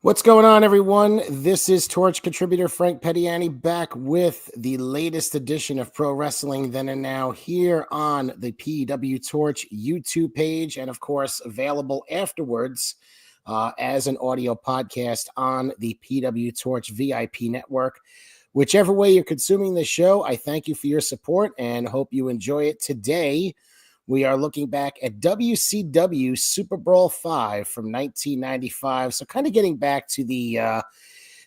What's going on, everyone? This is Torch contributor Frank Peteani back with the latest edition of Pro Wrestling Then and Now here on the pwtorch YouTube page, and of course, available afterwards as an audio podcast on the pwtorch VIP network. Whichever way you're consuming the show, I thank you for your support and hope you enjoy it. Today, we are looking back at WCW SuperBrawl 5 from 1995. So kind of getting back to the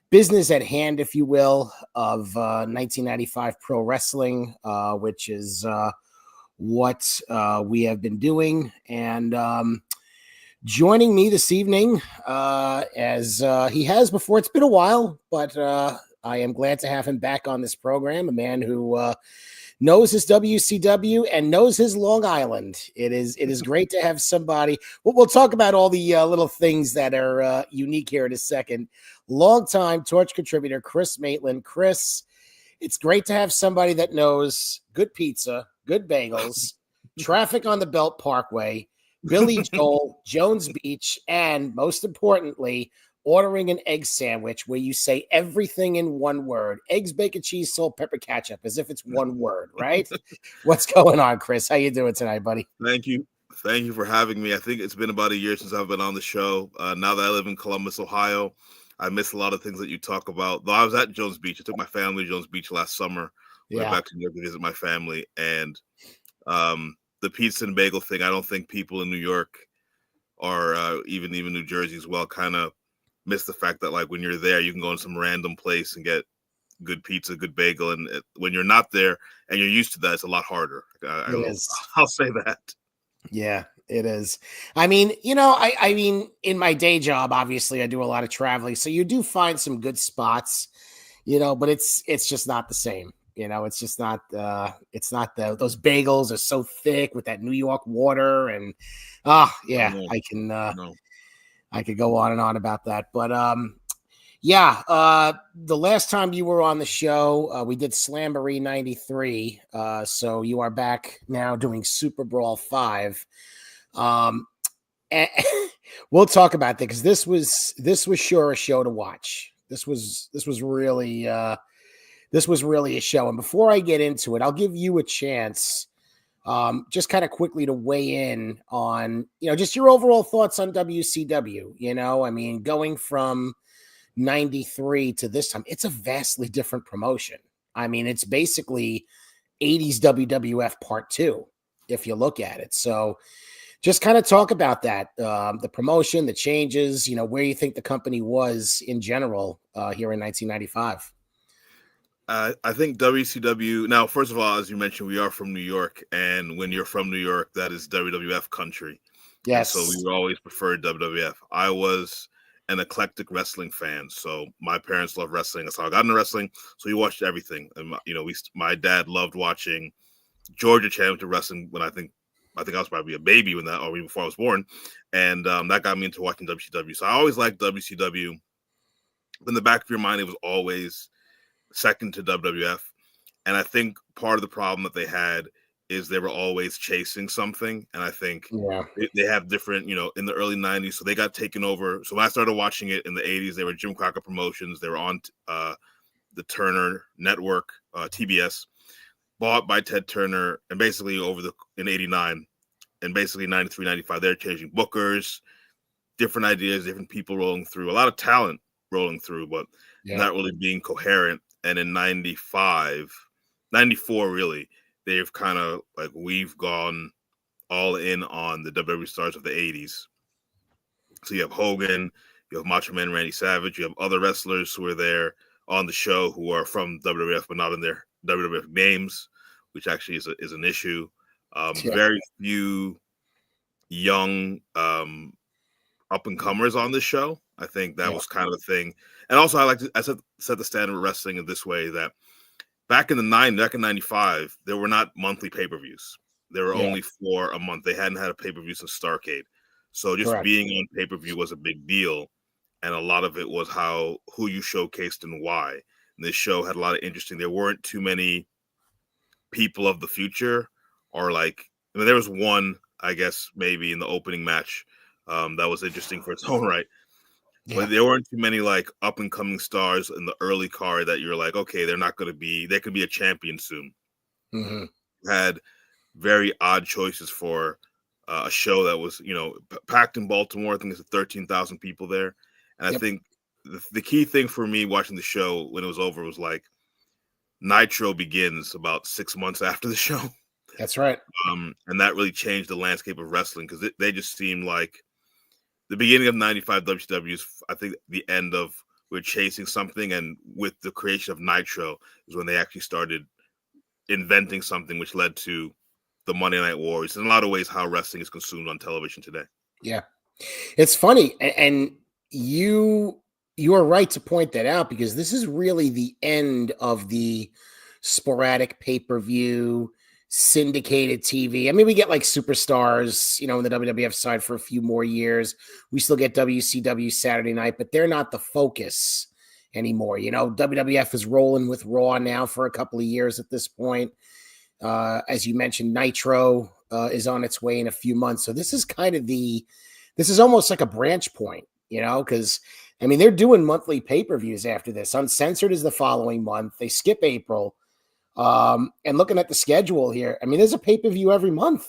business at hand, if you will, of 1995 pro wrestling, which is what we have been doing. And joining me this evening, as he has before, it's been a while, but I am glad to have him back on this program, a man who knows his WCW and knows his Long Island. It is great to have somebody. We'll talk about all the little things that are unique here in a second. Longtime Torch contributor Chris Maitland. Chris, it's great to have somebody that knows good pizza, good bagels, traffic on the Belt Parkway, Billy Joel, Jones Beach, and most importantly, ordering an egg sandwich where you say everything in one word: eggs, bacon, cheese, salt, pepper, ketchup, as if it's one word, right? What's going on, Chris? How you doing tonight, buddy? Thank you. Thank you for having me. I think it's been about a year since I've been on the show. Now that I live in Columbus, Ohio, I miss a lot of things that you talk about. Though I was at Jones Beach. I took my family to Jones Beach last summer. Went back to New York to visit my family. And the pizza and bagel thing, I don't think people in New York or even New Jersey as well kind of miss the fact that, like, when you're there, you can go in some random place and get good pizza, good bagel, and when you're not there and you're used to that, it's a lot harder. I'll say that. Yeah, it is. I mean, I mean, in my day job, obviously, I do a lot of traveling, so you do find some good spots, but it's just not the same. It's just not. It's not those bagels are so thick with that New York water, and I can. I could go on and on about that, but the last time you were on the show, we did Slamboree 93. So you are back now doing SuperBrawl 5. And we'll talk about that because this was sure a show to watch. This was really a show. And before I get into it, I'll give you a chance. Just kind of quickly to weigh in on, just your overall thoughts on WCW. I mean, going from 93 to this time, it's a vastly different promotion. I mean, it's basically 80s WWF part 2, if you look at it. So just kind of talk about that, the promotion, the changes, where you think the company was in general here in 1995. I think WCW, now, first of all, as you mentioned, we are from New York, and when you're from New York, that is WWF country. Yes. And so we always preferred WWF. I was an eclectic wrestling fan, so my parents loved wrestling. That's how I got into wrestling, so we watched everything. And, my dad loved watching Georgia Championship Wrestling when I think I was probably a baby or even before I was born, and that got me into watching WCW. So I always liked WCW. In the back of your mind, it was always second to WWF. And I think part of the problem that they had is they were always chasing something. And I think they have different, in the early 90s. So they got taken over. So when I started watching it in the 80s, they were Jim Crockett Promotions. They were on the Turner Network, TBS, bought by Ted Turner. And basically in 89 and basically 93, 95, they're changing bookers, different ideas, different people rolling through, a lot of talent rolling through, but not really being coherent. And in 94, really, they've kind of we've gone all in on the WWE stars of the 80s. So you have Hogan, you have Macho Man Randy Savage, you have other wrestlers who are there on the show who are from WWF but not in their WWF names, which actually is an issue. Very few young up-and-comers on this show. I think that was kind of the thing. And also, I set the standard of wrestling in this way, that back in 95, there were not monthly pay-per-views. There were only 4 a month. They hadn't had a pay-per-view since Starrcade. So just being on pay-per-view was a big deal. And a lot of it was who you showcased and why. And this show had a lot of interesting. There weren't too many people of the future, or there was one, I guess, maybe in the opening match that was interesting for its own right. Yeah. but there weren't too many like up and coming stars in the early card that you're like, okay, they're not going to be, they could be a champion soon. Hmm. Had very odd choices for a show that was, packed in Baltimore. I think there's 13,000 people there. And I Yep. think the key thing for me watching the show when it was over was like Nitro begins about 6 months after the show. That's right. And that really changed the landscape of wrestling because they just seemed like the beginning of 95 WCW is, I think, the end of we're chasing something. And with the creation of Nitro is when they actually started inventing something which led to the Monday Night Wars. In a lot of ways, how wrestling is consumed on television today. Yeah. It's funny. And you are right to point that out because this is really the end of the sporadic pay-per-view syndicated TV. I mean, we get like superstars, in the WWF side for a few more years. We still get WCW Saturday night, but they're not the focus anymore. WWF is rolling with Raw now for a couple of years at this point. As you mentioned, Nitro is on its way in a few months. So this is almost like a branch point, because I mean, they're doing monthly pay-per-views after this. Uncensored is the following month. They skip April. And looking at the schedule here, I mean, there's a pay-per-view every month.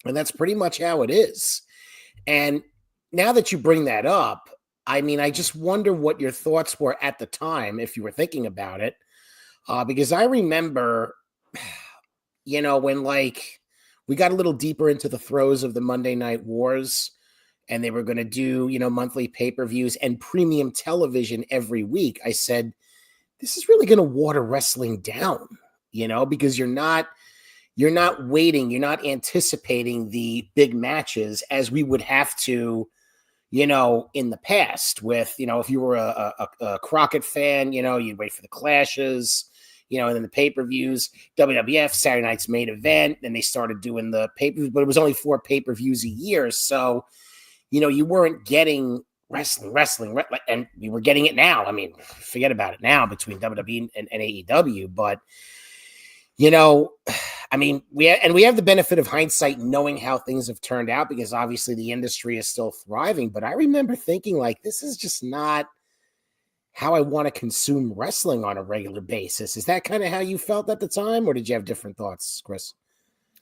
And that's pretty much how it is. And now that you bring that up, I mean, I just wonder what your thoughts were at the time, if you were thinking about it. Because I remember, when like we got a little deeper into the throes of the Monday Night Wars and they were going to do, monthly pay-per-views and premium television every week, I said, this is really going to water wrestling down, because you're not waiting, you're not anticipating the big matches as we would have to, in the past with, if you were a Crockett fan, you'd wait for the clashes, and then the pay-per-views, WWF Saturday night's main event, then they started doing the pay-per-views, but it was only 4 pay-per-views a year. So, you weren't getting wrestling, and we were getting it now. I mean, forget about it now between WWE and AEW, but I mean, we have the benefit of hindsight knowing how things have turned out because obviously the industry is still thriving. But I remember thinking like, this is just not how I want to consume wrestling on a regular basis. Is that kind of how you felt at the time, or did you have different thoughts, Chris?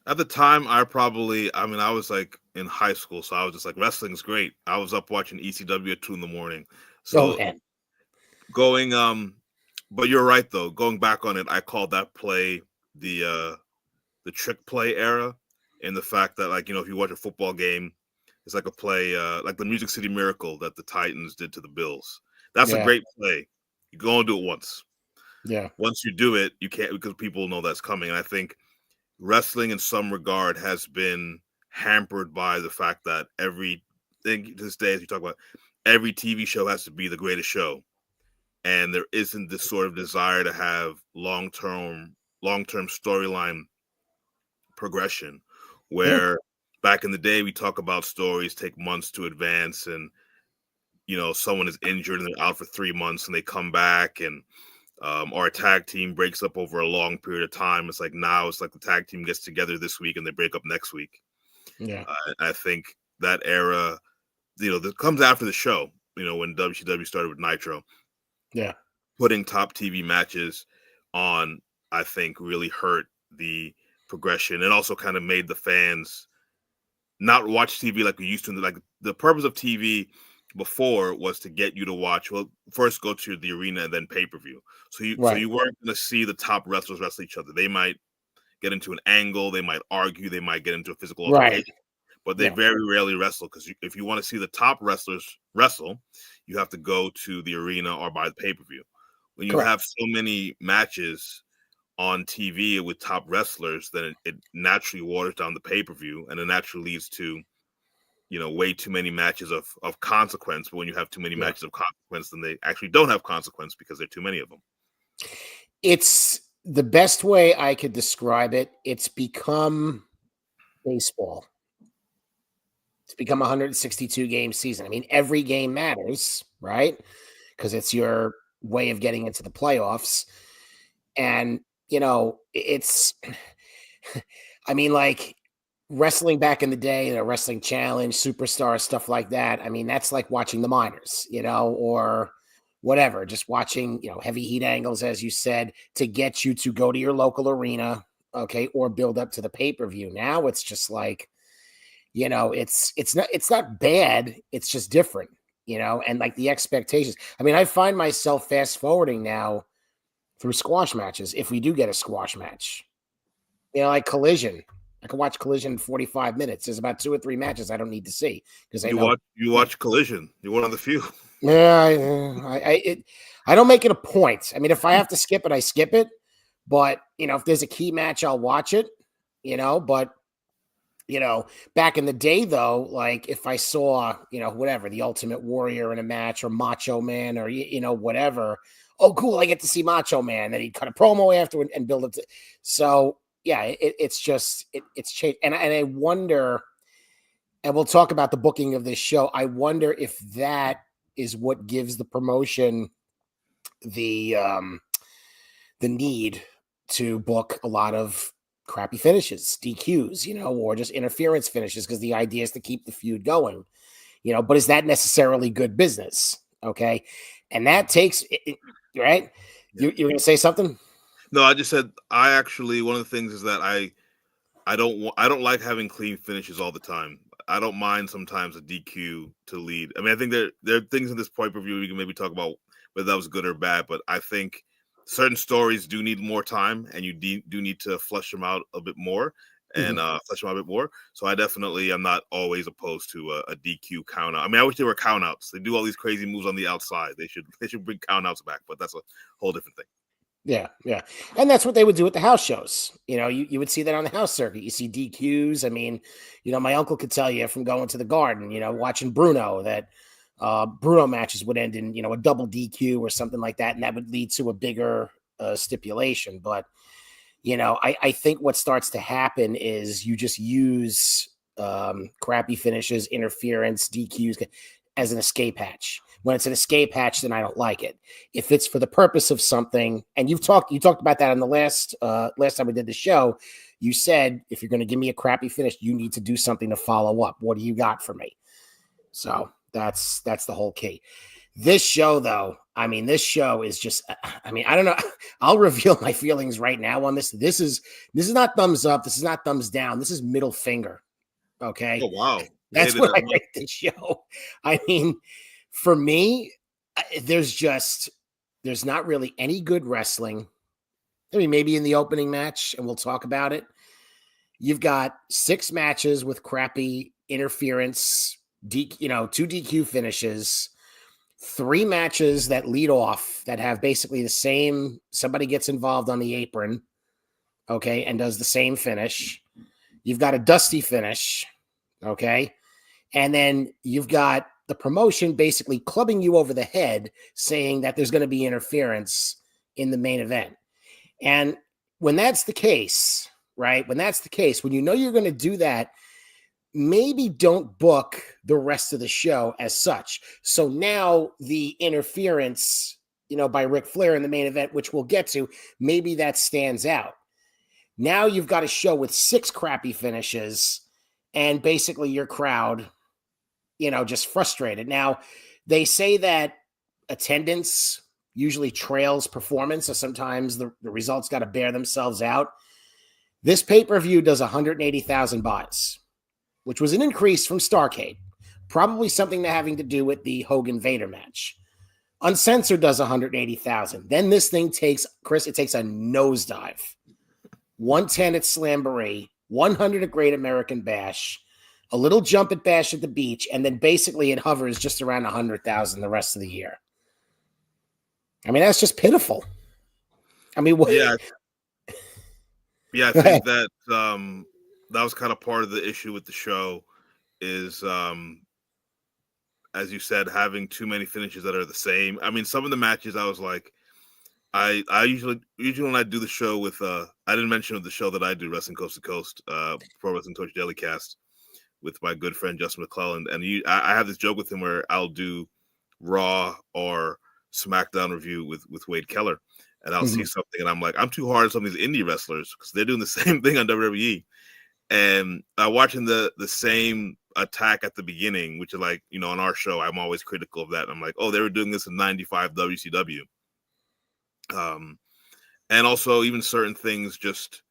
At the time, I was like in high school, so I was just like, wrestling's great. I was up watching ECW at 2 a.m. Oh, So man. going, but you're right though. Going back on it, I called that play the trick play era, in the fact that like if you watch a football game, it's like a play like the Music City Miracle that the Titans did to the Bills. That's a Yeah. great play. You go and do it once. Yeah. Once you do it, you can't, because people know that's coming. And I think wrestling in some regard has been hampered by the fact that every thing to this day, as you talk about, every TV show has to be the greatest show. And there isn't this sort of desire to have long-term storyline progression, where back in the day we talk about stories take months to advance, and someone is injured and they're out for 3 months and they come back, and or a tag team breaks up over a long period of time. It's like now it's like the tag team gets together this week and they break up next week. Yeah. I think that era, that comes after the show, when WCW started with Nitro. Yeah. Putting top TV matches on, I think, really hurt the progression, and also kind of made the fans not watch TV like we used to. Like the purpose of TV before was to get you to watch. Well, first go to the arena and then pay-per-view. So you weren't going to see the top wrestlers wrestle each other. They might get into an angle, they might argue, they might get into a physical altercation, but they very rarely wrestle, because if you want to see the top wrestlers wrestle, you have to go to the arena or buy the pay-per-view. When you have so many matches on TV with top wrestlers, then it naturally waters down the pay-per-view, and it naturally leads to way too many matches of consequence. But when you have too many matches of consequence, then they actually don't have consequence because there are too many of them. It's the best way I could describe it. It's become baseball. It's become a 162 game season. I mean, every game matters, right? Because it's your way of getting into the playoffs. And, it's, I mean, like, wrestling back in the day, Wrestling Challenge, Superstar, stuff like that. I mean, that's like watching the minors, or whatever, just watching, heavy heat angles, as you said, to get you to go to your local arena, okay, or build up to the pay-per-view. Now it's just like, it's not bad, it's just different, and like the expectations. I mean, I find myself fast forwarding now through squash matches if we do get a squash match. Like Collision. I can watch Collision in 45 minutes. There's about 2 or 3 matches I don't need to see because I know you watch Collision. You're one of the few. Yeah, I don't make it a point. I mean, if I have to skip it, I skip it. But if there's a key match, I'll watch it. But back in the day, though, like if I saw whatever, the Ultimate Warrior in a match, or Macho Man, or whatever. Oh, cool! I get to see Macho Man. Then he'd cut a promo after and build it. So yeah, it's just it's changed, and I wonder. And we'll talk about the booking of this show. I wonder if that is what gives the promotion the need to book a lot of crappy finishes, DQs, or just interference finishes, because the idea is to keep the feud going, but is that necessarily good business? Okay. And that takes it, right. You're going to say something? No, I just said, one of the things is that I don't like having clean finishes all the time. I don't mind sometimes a DQ to lead. I mean, I think there are things in this pay-per-view we can maybe talk about whether that was good or bad, but I think certain stories do need more time, and you do need to flesh them out a bit more and flesh them out a bit more. So I definitely am not always opposed to a DQ count out. I mean, I wish there were count outs. They do all these crazy moves on the outside. They should bring count outs back, but that's a whole different thing. Yeah. And that's what they would do at the house shows. You would see that on the house circuit. You see DQs. I mean, my uncle could tell you from going to the Garden, watching Bruno, that Bruno matches would end in, a double DQ or something like that. And that would lead to a bigger stipulation. But, I think what starts to happen is you just use crappy finishes, interference, DQs as an escape hatch. When it's an escape hatch, then I don't like it. If it's for the purpose of something, and you talked about that on the last time we did the show, you said, if you're going to give me a crappy finish, you need to do something to follow up. What do you got for me? So that's the whole key. This show, though, I mean, this show is just, I mean, I don't know. I'll reveal my feelings right now on this. This is not thumbs up. This is not thumbs down. This is middle finger. Okay. Oh, wow. That's what I rate this show. I mean, for me, there's not really any good wrestling. I mean, maybe in the opening match, and we'll talk about it. You've got 6 matches with crappy interference, 2 DQ finishes, 3 matches that lead off that have basically the same, somebody gets involved on the apron, okay, and does the same finish. You've got a dusty finish, okay, and then you've got the promotion basically clubbing you over the head, saying that there's going to be interference in the main event. And when that's the case, right? When that's the case, when you're going to do that, maybe don't book the rest of the show as such. So now the interference, by Ric Flair in the main event, which we'll get to, maybe that stands out. Now you've got a show with 6 crappy finishes, and basically your crowd, just frustrated. Now, they say that attendance usually trails performance, so sometimes the results got to bear themselves out. This pay-per-view does 180,000 buys, which was an increase from Starrcade. Probably something having to do with the Hogan-Vader match. Uncensored does 180,000. Then this thing takes, Chris, it takes a nosedive. 110 at Slamboree, 100 at Great American Bash, a little jump at Bash at the Beach, and then basically it hovers just around 100,000 the rest of the year. I mean, that's just pitiful. I mean, yeah, I think that that was kind of part of the issue with the show is, as you said, having too many finishes that are the same. I mean, some of the matches I was like, I usually when I do the show with, I didn't mention the show that I do, Wrestling Coast to Coast, Pro Wrestling Torch Daily Cast, with my good friend Justin McClellan, and I have this joke with him where I'll do Raw or SmackDown review with Wade Keller, and I'll see something and I'm like, I'm too hard on some of these indie wrestlers because they're doing the same thing on WWE, and watching the same attack at the beginning, which is like, you know, on our show, I'm always critical of that. And I'm like, oh, they were doing this in '95 WCW. And also even certain things just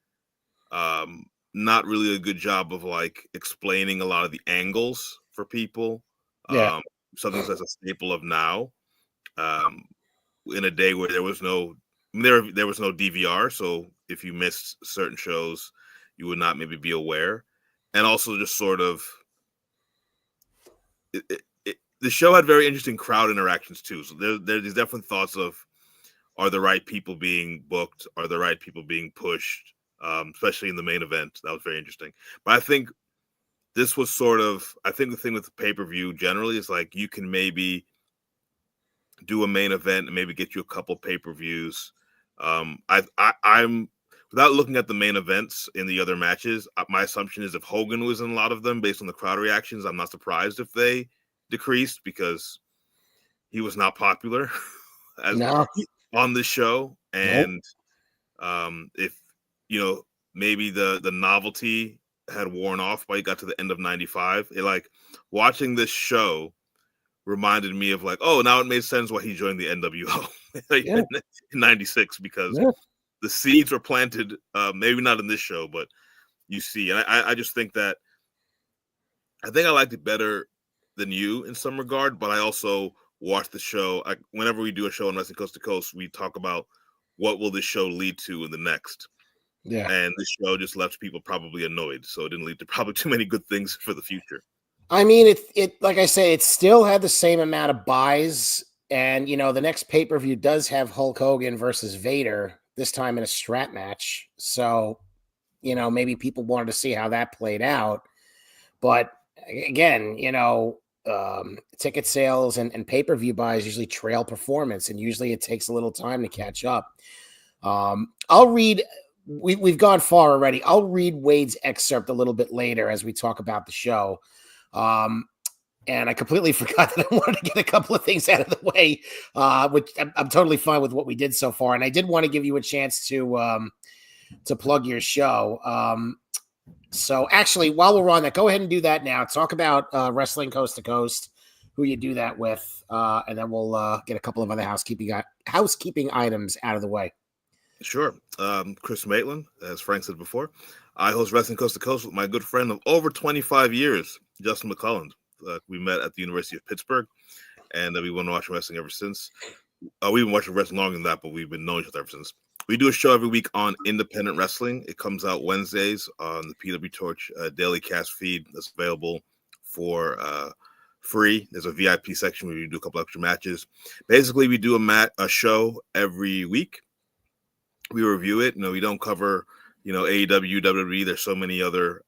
not really a good job of like explaining a lot of the angles for people. Yeah. Something that's a staple of now. In a day where there was no DVR, so if you missed certain shows, you would not maybe be aware. And also just sort of the show had very interesting crowd interactions too. So there's definitely thoughts of, are the right people being booked? Are the right people being pushed? Especially in the main event. That was very interesting. But I think this was sort of, I think the thing with the pay-per-view generally is like you can maybe do a main event and maybe get you a couple pay-per-views. I'm without looking at the main events in the other matches, my assumption is if Hogan was in a lot of them based on the crowd reactions, I'm not surprised if they decreased because he was not popular on this show. And if, you know, maybe the novelty had worn off by you got to the end of '95, like watching this show reminded me of like, oh, now it made sense why he joined the NWO in '96, because the seeds were planted, maybe not in this show, but you see. And I just think that I think I liked it better than you in some regard, but I also watched the show. Whenever we do a show on Wrestling Coast to Coast, we talk about what will this show lead to in the next. Yeah. And this show just left people probably annoyed, so it didn't lead to probably too many good things for the future. I mean, it like I say, it still had the same amount of buys, and you know, the next pay-per-view does have Hulk Hogan versus Vader, this time in a strap match. So, you know, maybe people wanted to see how that played out. But again, you know, ticket sales and pay-per-view buys usually trail performance, and usually it takes a little time to catch up. I'll read. We've gone far already. I'll read Wade's excerpt a little bit later as we talk about the show. And I completely forgot that I wanted to get a couple of things out of the way, which I'm totally fine with what we did so far. And I did want to give you a chance to plug your show. So actually, while we're on that, go ahead and do that now. Talk about Wrestling Coast to Coast, who you do that with, and then we'll get a couple of other housekeeping items out of the way. Sure. Chris Maitland, as Frank said before. I host Wrestling Coast to Coast with my good friend of over 25 years, Justin McClelland. We met at the University of Pittsburgh, and we've been watching wrestling ever since. We've been watching wrestling longer than that, but we've been knowing each other ever since. We do a show every week on independent wrestling. It comes out Wednesdays on the pwtorch daily cast feed that's available for free. There's a VIP section where you do a couple extra matches. Basically, we do a show every week. We review it. You know, we don't cover, you know, AEW, WWE. There's so many other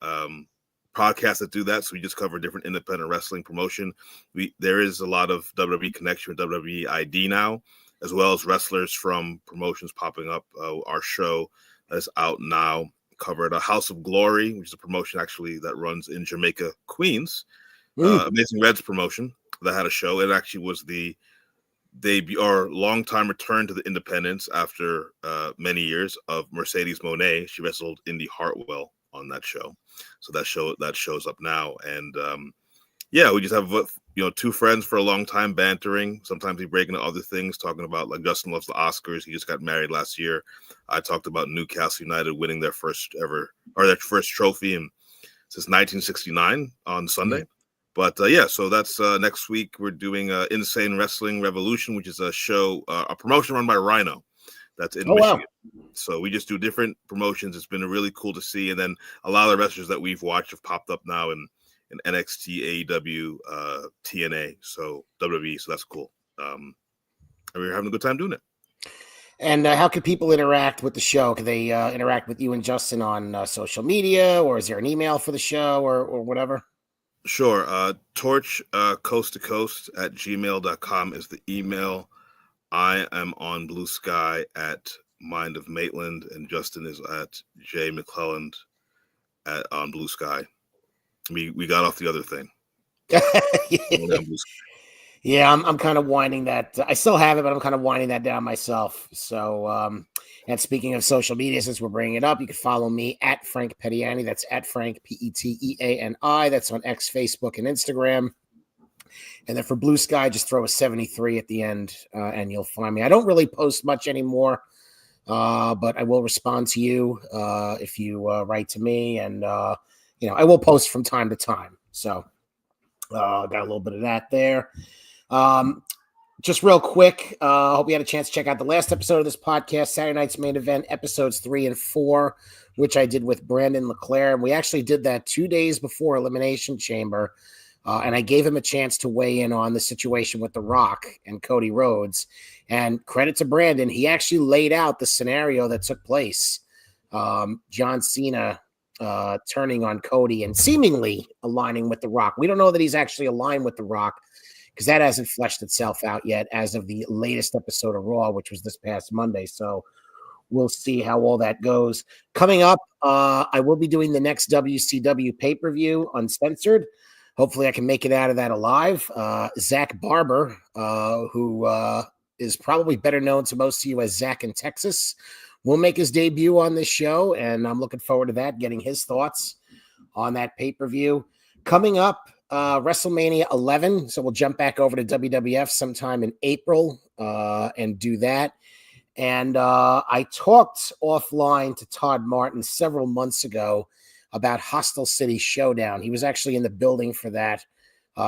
podcasts that do that. So we just cover different independent wrestling promotion. There is a lot of WWE connection with WWE ID now, as well as wrestlers from promotions popping up. Our show is out now covered a House of Glory, which is a promotion actually that runs in Jamaica, Queens. Amazing Reds promotion that had a show. It actually was the debut or long time return to the independents after many years of Mercedes Moné. She wrestled Indy Hartwell on that show, so that shows up now. And yeah, we just have two friends for a long time bantering. Sometimes we break into other things, talking about like Justin loves the Oscars. He just got married last year. I talked about Newcastle United winning their first trophy since 1969 on Sunday. But yeah, so that's next week. We're doing Insane Wrestling Revolution, which is a show, a promotion run by Rhino that's in Michigan. Wow. So we just do different promotions. It's been really cool to see. And then a lot of the wrestlers that we've watched have popped up now in NXT, AEW, TNA, so WWE. So that's cool. And we're having a good time doing it. And how can people interact with the show? Can they interact with you and Justin on social media, or is there an email for the show or whatever? Sure. Torch coast to coast at gmail.com is the email. I am on Blue Sky at Mind of Maitland, and Justin is at J McClelland on Blue Sky. We got off the other thing. Yeah, I'm kind of winding that. I still have it, but I'm kind of winding that down myself. So, and speaking of social media, since we're bringing it up, you can follow me at Frank Peteani. That's at Frank Peteani. That's on X, Facebook, and Instagram. And then for Blue Sky, just throw a 73 at the end, and you'll find me. I don't really post much anymore, but I will respond to you if you write to me, and I will post from time to time. So, got a little bit of that there. Just real quick, I hope you had a chance to check out the last episode of this podcast, Saturday Night's Main Event, episodes 3 and 4, which I did with Brandon LeClaire. And we actually did that 2 days before Elimination Chamber. And I gave him a chance to weigh in on the situation with The Rock and Cody Rhodes. And credit to Brandon, he actually laid out the scenario that took place. John Cena turning on Cody and seemingly aligning with The Rock. We don't know that he's actually aligned with The Rock, because that hasn't fleshed itself out yet as of the latest episode of Raw, which was this past Monday. So we'll see how all that goes. Coming up, I will be doing the next WCW pay-per-view uncensored. Hopefully I can make it out of that alive. Zach Barber, who is probably better known to most of you as Zach in Texas, will make his debut on this show, and I'm looking forward to that, getting his thoughts on that pay-per-view. Coming up, WrestleMania 11. So we'll jump back over to WWF sometime in April and do that. And I talked offline to Todd Martin several months ago about Hostile City Showdown. He was actually in the building for that.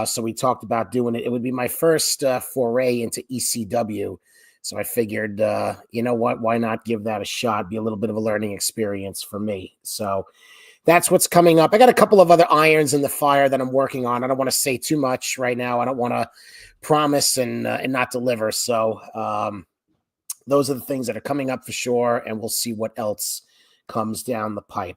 So we talked about doing it. It would be my first foray into ECW. So I figured, you know what, why not give that a shot? Be a little bit of a learning experience for me. So that's what's coming up. I got a couple of other irons in the fire that I'm working on. I don't want to say too much right now. I don't want to promise and not deliver. So those are the things that are coming up for sure, and we'll see what else comes down the pipe.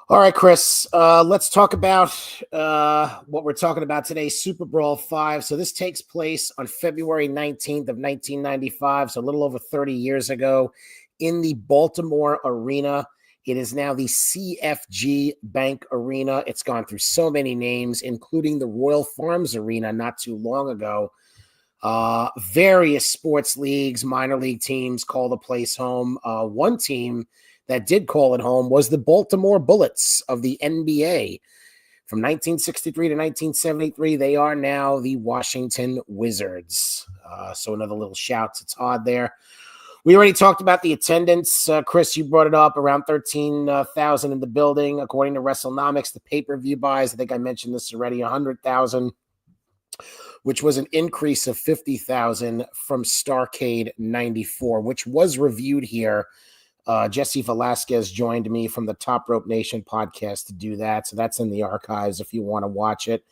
All right, Chris, let's talk about what we're talking about today, SuperBrawl 5. So this takes place on February 19th of 1995, so a little over 30 years ago, in the Baltimore Arena. It is now the CFG Bank Arena. It's gone through so many names, including the Royal Farms Arena not too long ago. Various sports leagues, minor league teams call the place home. One team that did call it home was the Baltimore Bullets of the NBA. From 1963 to 1973, they are now the Washington Wizards. So another little shout to Todd there. We already talked about the attendance. Chris, you brought it up, around 13,000 in the building. According to WrestleNomics, the pay-per-view buys, I think I mentioned this already, 100,000, which was an increase of 50,000 from Starrcade 94, which was reviewed here. Jesse Velasquez joined me from the Top Rope Nation podcast to do that. So that's in the archives if you want to watch it.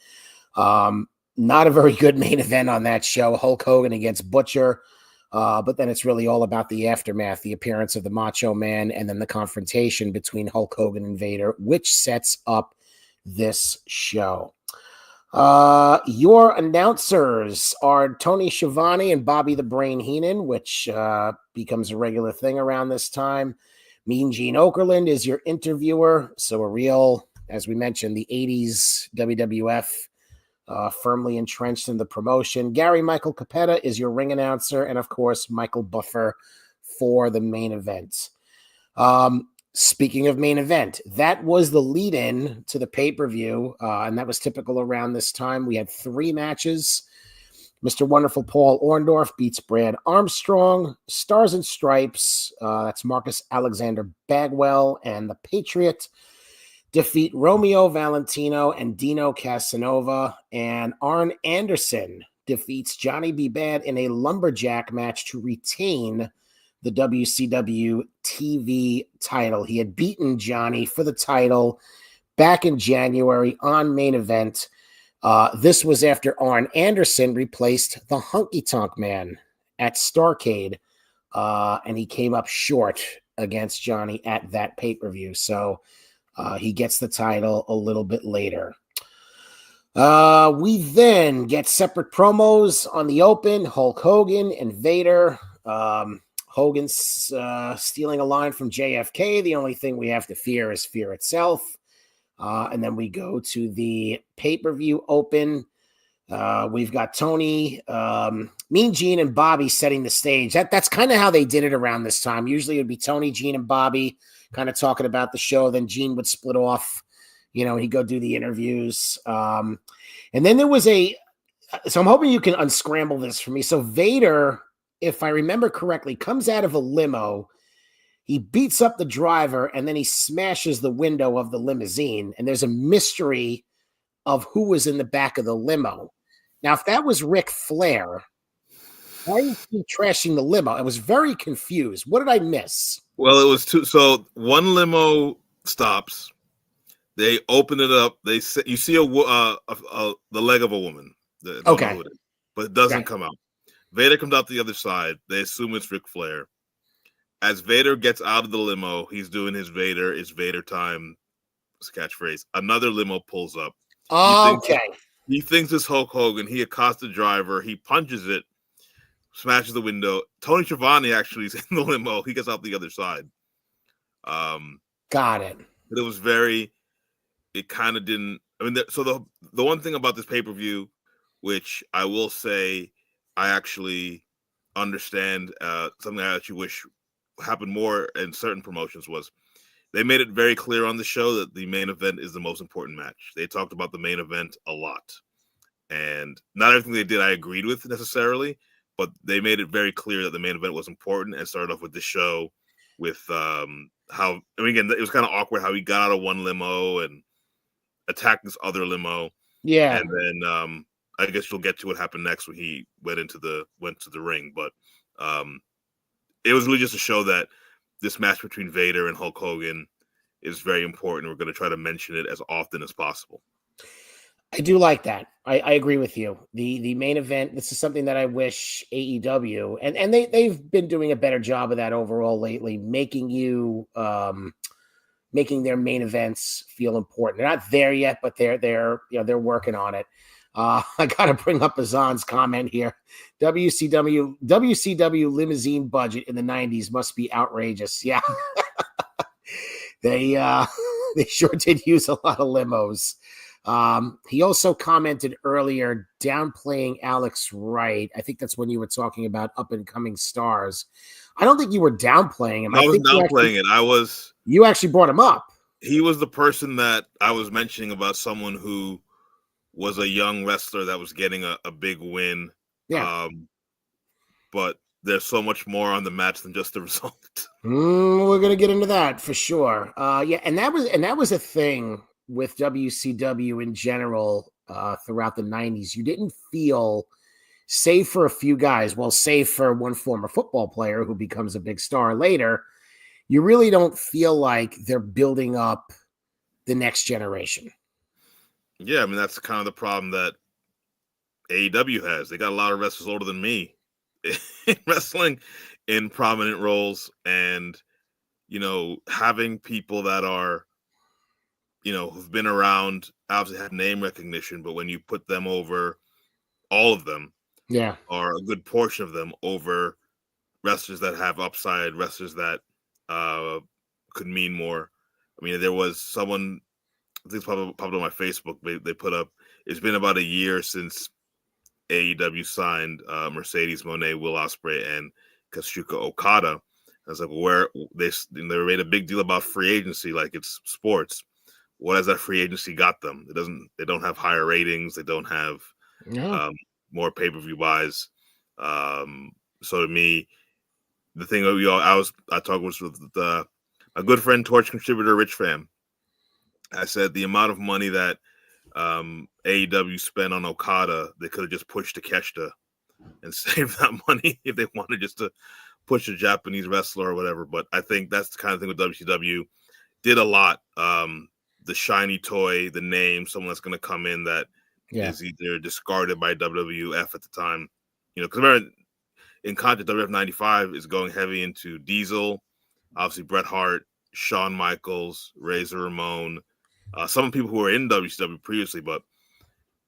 Not a very good main event on that show. Hulk Hogan against Butcher. But then it's really all about the aftermath, the appearance of the Macho Man, and then the confrontation between Hulk Hogan and Vader, which sets up this show. Your announcers are Tony Schiavone and Bobby the Brain Heenan, which becomes a regular thing around this time. Mean Gene Okerlund is your interviewer. So a real, as we mentioned, the 80s WWF, firmly entrenched in the promotion. Gary Michael Capetta is your ring announcer. And of course, Michael Buffer for the main event. Speaking of main event, that was the lead-in to the pay-per-view, and that was typical around this time. We had 3 matches. Mr. Wonderful Paul Orndorff beats Brad Armstrong. Stars and Stripes, that's Marcus Alexander Bagwell and the Patriot, defeat Romeo Valentino and Dino Casanova. And Arn Anderson defeats Johnny B. Bad in a lumberjack match to retain the WCW TV title. He had beaten Johnny for the title back in January on Main Event. This was after Arn Anderson replaced the Honky Tonk Man at Starrcade, and he came up short against Johnny at that pay-per-view. So he gets the title a little bit later. We then get separate promos on the open. Hulk Hogan and Vader. Hogan's stealing a line from JFK. The only thing we have to fear is fear itself. And then we go to the pay-per-view open. We've got Tony, Mean Gene, and Bobby setting the stage. That's kind of how they did it around this time. Usually it'd be Tony, Gene, and Bobby kind of talking about the show. Then Gene would split off, he'd go do the interviews. And then there was so I'm hoping you can unscramble this for me. So Vader, if I remember correctly, comes out of a limo. He beats up the driver, and then he smashes the window of the limousine. And there's a mystery of who was in the back of the limo. Now, if that was Ric Flair, why is he trashing the limo? I was very confused. What did I miss? Well, it was two. So one limo stops. They open it up. You see the leg of a woman. Okay, but it doesn't come out. Vader comes out the other side. They assume it's Ric Flair. As Vader gets out of the limo, he's doing his Vader. It's Vader time. His catchphrase. Another limo pulls up. Okay. He thinks it's Hulk Hogan. He accosts the driver. He punches it, smashes the window. Tony Schiavone actually is in the limo. He gets out the other side. Got it. But it kind of didn't. I mean, so the one thing about this pay-per-view, which I will say I actually understand, something I actually wish happened more in certain promotions, was they made it very clear on the show that the main event is the most important match. They talked about the main event a lot. And not everything they did I agreed with necessarily, but they made it very clear that the main event was important, and started off with the show with again, it was kind of awkward how he got out of one limo and attacked this other limo. Yeah. And then I guess you'll get to what happened next when he went to the ring. But it was really just to show that this match between Vader and Hulk Hogan is very important. We're going to try to mention it as often as possible. I do like that. I agree with you. The main event, this is something that I wish AEW, and they've been doing a better job of that overall lately, making their main events feel important. They're not there yet, but they're working on it. I got to bring up Azan's comment here. WCW limousine budget in the 90s must be outrageous. Yeah. They sure did use a lot of limos. He also commented earlier, downplaying Alex Wright. I think that's when you were talking about up and coming stars. I don't think you were downplaying him. I was downplaying it. You actually brought him up. He was the person that I was mentioning about, someone who was a young wrestler that was getting a big win. Yeah. But there's so much more on the match than just the result. We're gonna get into that for sure. Yeah, and that was a thing with WCW in general throughout the 90s. You didn't feel, save for a few guys, save for one former football player who becomes a big star later, you really don't feel like they're building up the next generation. Yeah, I mean, that's kind of the problem that AEW has. They got a lot of wrestlers older than me in wrestling in prominent roles, and having people that are who've been around, obviously have name recognition, but when you put them over, all of them, or a good portion of them, over wrestlers that have upside, wrestlers that could mean more. I mean, there was someone, I think it's popped up on my Facebook, they put up, it's been about a year since AEW signed Mercedes Moné, Will Ospreay, and Kazuchika Okada. I was like, where they made a big deal about free agency, like it's sports. What has that free agency got them? They don't have higher ratings. They don't have more pay-per-view buys. So to me, the thing I talked with a good friend, Torch contributor, Rich Fam. I said the amount of money that AEW spent on Okada, they could have just pushed Takeshita and saved that money if they wanted just to push a Japanese wrestler or whatever. But I think that's the kind of thing with WCW. Did a lot. The shiny toy, the name, someone that's going to come in that is either discarded by WWF at the time. Because remember, in contrast, WWF 95 is going heavy into Diesel, obviously Bret Hart, Shawn Michaels, Razor Ramon, some people who were in WCW previously, but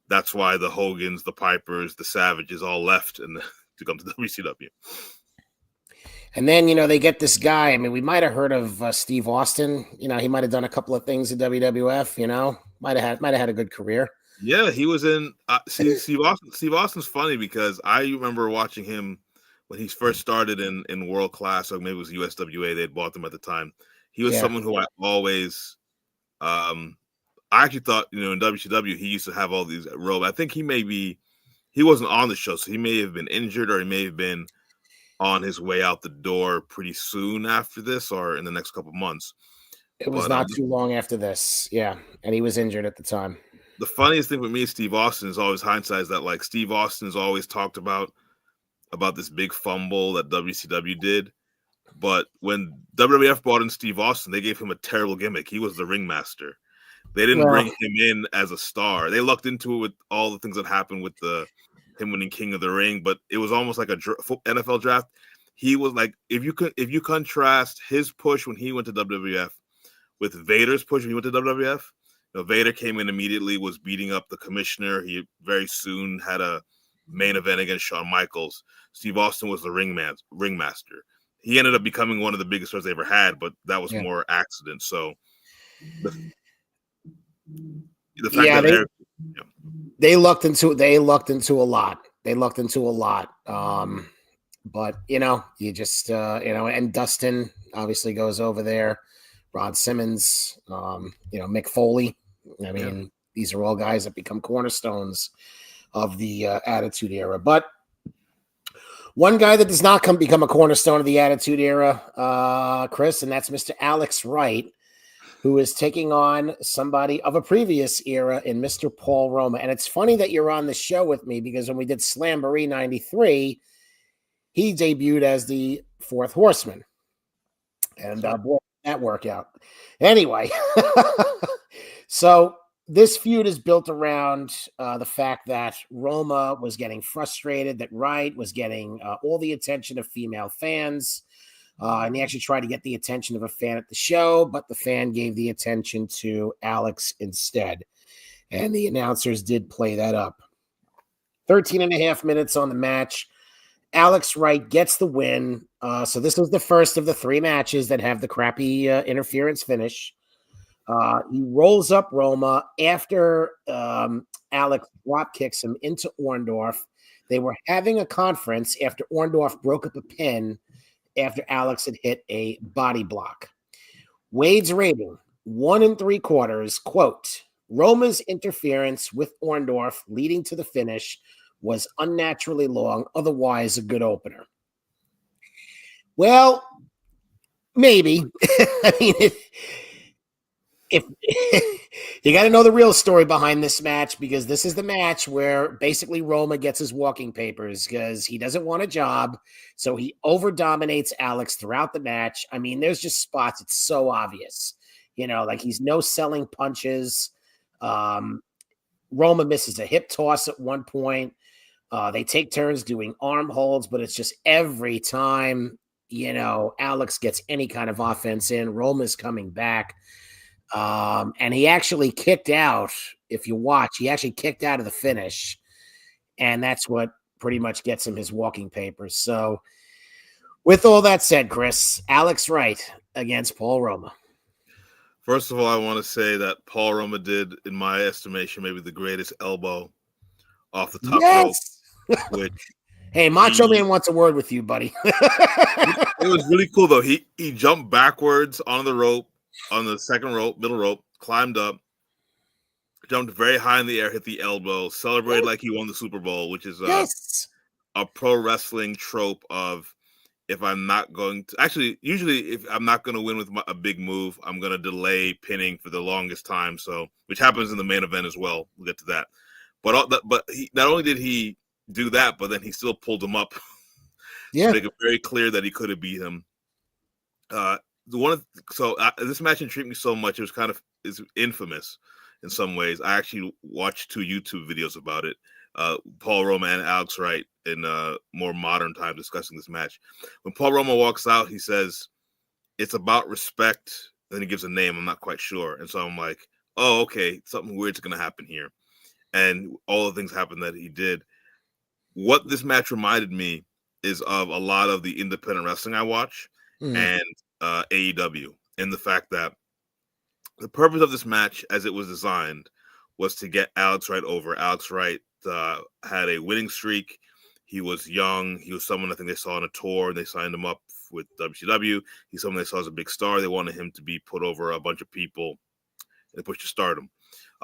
that's why the Hogans, the Pipers, the Savages all left to come to WCW. And then, they get this guy. I mean, we might have heard of Steve Austin. He might have done a couple of things in WWF, might have had a good career. Yeah, he was in. Steve Austin. Steve Austin's funny because I remember watching him when he first started in World Class, or maybe it was USWA. They had bought them at the time. He was Yeah. someone who I always. I actually thought, in WCW he used to have all these robes. I think he wasn't on the show, so he may have been injured, or he may have been on his way out the door pretty soon after this, or in the next couple months. It was But not too long after this. Yeah. And he was injured at the time. the funniest thing with me, Steve Austin, is always hindsight. Is that like Steve Austin's always talked about this big fumble that WCW did, but when WWF brought in Steve Austin, they gave him a terrible gimmick. He was the ringmaster. They didn't Well, bring him in as a star. They lucked into it with all the things that happened with him winning King of the Ring, but it was almost like a NFL draft. He was like, if you contrast his push when he went to WWF with Vader's push when he went to WWF, Vader came in immediately, was beating up the commissioner. He very soon had a main event against Shawn Michaels. Steve Austin was the ringmaster. He ended up becoming one of the biggest stars they ever had, but that was more accident. So the fact that they lucked into a lot. They lucked into a lot. But you just and Dustin obviously goes over there. Rod Simmons, Mick Foley. I mean, these are all guys that become cornerstones of the Attitude Era. But one guy that does not become a cornerstone of the Attitude Era, Chris, and that's Mr. Alex Wright, who is taking on somebody of a previous era in Mr. Paul Roma. And it's funny that you're on the show with me because when we did Slamboree 93, he debuted as the Fourth Horseman. And boy, that workout. Anyway, so this feud is built around the fact that Roma was getting frustrated, that Wright was getting all the attention of female fans. And he actually tried to get the attention of a fan at the show, but the fan gave the attention to Alex instead. And the announcers did play that up. 13 and a half minutes on the match. Alex Wright gets the win. So this was the first of the 3 matches that have the crappy interference finish. He rolls up Roma after Alex drop kicks him into Orndorff. They were having a conference after Orndorff broke up a pin after Alex had hit a body block. Wade's rating, 1 3/4, quote, Roma's interference with Orndorff leading to the finish was unnaturally long, otherwise a good opener. Well, maybe. I mean, if you got to know the real story behind this match, because this is the match where basically Roma gets his walking papers because he doesn't want a job. So he over dominates Alex throughout the match. I mean, there's just spots. It's so obvious, like he's no selling punches. Roma misses a hip toss at one point. They take turns doing arm holds, but it's just every time, Alex gets any kind of offense in, Roma's coming back. And he actually kicked out, if you watch, he actually kicked out of the finish. And that's what pretty much gets him his walking papers. So with all that said, Chris, Alex Wright against Paul Roma. First of all, I want to say that Paul Roma did, in my estimation, maybe the greatest elbow off the top rope. Which hey, Macho Man wants a word with you, buddy. It was really cool, though. He jumped backwards on the rope, on the second rope, middle rope, climbed up, jumped very high in the air, hit the elbow, celebrated like he won the Super Bowl, which is a pro wrestling trope of, if I'm not going to, actually, usually if I'm not going to win with a big move, I'm going to delay pinning for the longest time. So, which happens in the main event as well. We'll get to that. But not only did he do that, but then he still pulled him up to make it very clear that he could have beat him. This match intrigued me so much. It was it's infamous in some ways. I actually watched 2 YouTube videos about it. Paul Roma and Alex Wright in more modern time discussing this match. When Paul Roma walks out, he says, "It's about respect." Then he gives a name. I'm not quite sure. And so I'm like, oh, okay, something weird's going to happen here. And all the things happened that he did. What this match reminded me is of a lot of the independent wrestling I watch and AEW, and the fact that the purpose of this match, as it was designed, was to get Alex Wright over. Alex Wright had a winning streak. He was young. He was someone I think they saw on a tour, and they signed him up with WCW. He's someone they saw as a big star. They wanted him to be put over a bunch of people and push to stardom.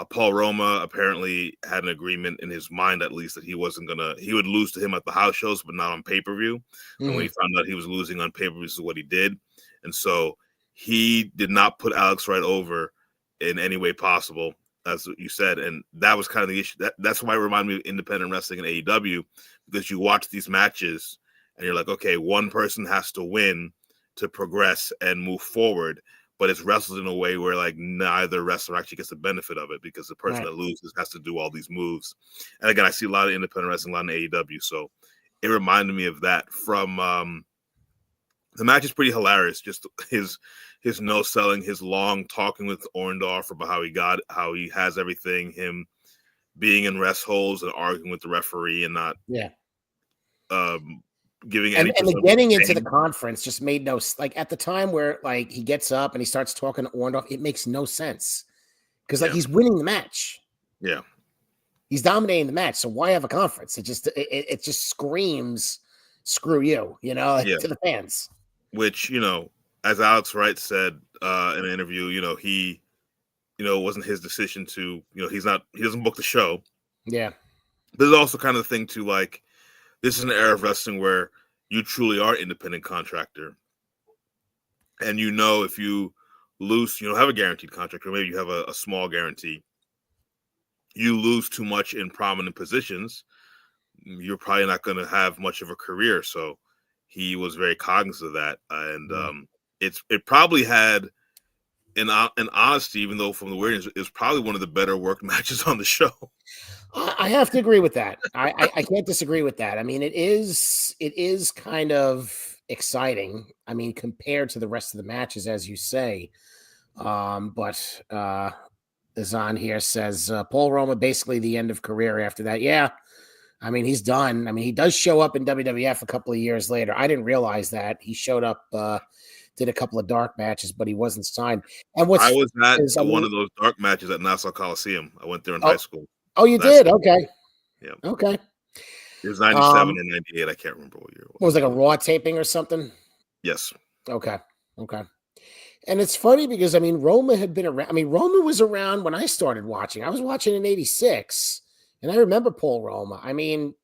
Paul Roma apparently had an agreement in his mind, at least, that he would lose to him at the house shows, but not on pay-per-view. Mm-hmm. And when he found out he was losing on pay-per-view, this is what he did. And so he did not put Alex Wright over in any way possible, as you said. And that was kind of the issue. That's why it reminded me of independent wrestling and AEW, because you watch these matches and you're like, okay, one person has to win to progress and move forward. But it's wrestled in a way where like neither wrestler actually gets the benefit of it, because the person that loses has to do all ththese moves. And again, I see a lot of independent wrestling, a lot of AEW. So it reminded me of that. From the match is pretty hilarious. Just his no selling, his long talking with Orndorff about how he has everything, him being in rest holds and arguing with the referee and not giving any and getting into the conference just made no, like, at the time where like he gets up and he starts talking to Orndorff, it makes no sense, because like he's winning the match. Yeah, he's dominating the match. So why have a conference? It just screams screw you, to the fans. Which, as Alex Wright said in an interview, he it wasn't his decision to, he doesn't book the show. Yeah, but there's also kind of the thing too, like, this is an era of wrestling where you truly are independent contractor. And if you lose, you don't have a guaranteed contract, or maybe you have a small guarantee. You lose too much in prominent positions, you're probably not going to have much of a career. So he was very cognizant of that. And it probably had, in honesty, even though from the weirdness, it was probably one of the better worked matches on the show. I have to agree with that. I can't disagree with that. I mean, it is kind of exciting. I mean, compared to the rest of the matches, as you say. But Zahn here says Paul Roma basically the end of career after that. Yeah, I mean, he's done. I mean, he does show up in WWF a couple of years later. I didn't realize that he showed up. Did a couple of dark matches, but he wasn't signed. And I was at one of those dark matches at Nassau Coliseum. I went there in high school. Oh, you did? Okay. Yeah. Okay. It was 97 or 98. I can't remember what year it was. It was like a Raw taping or something? Yes. Okay. And it's funny because, I mean, Roma had been around. I mean, Roma was around when I started watching. I was watching in 86, and I remember Paul Roma. I mean,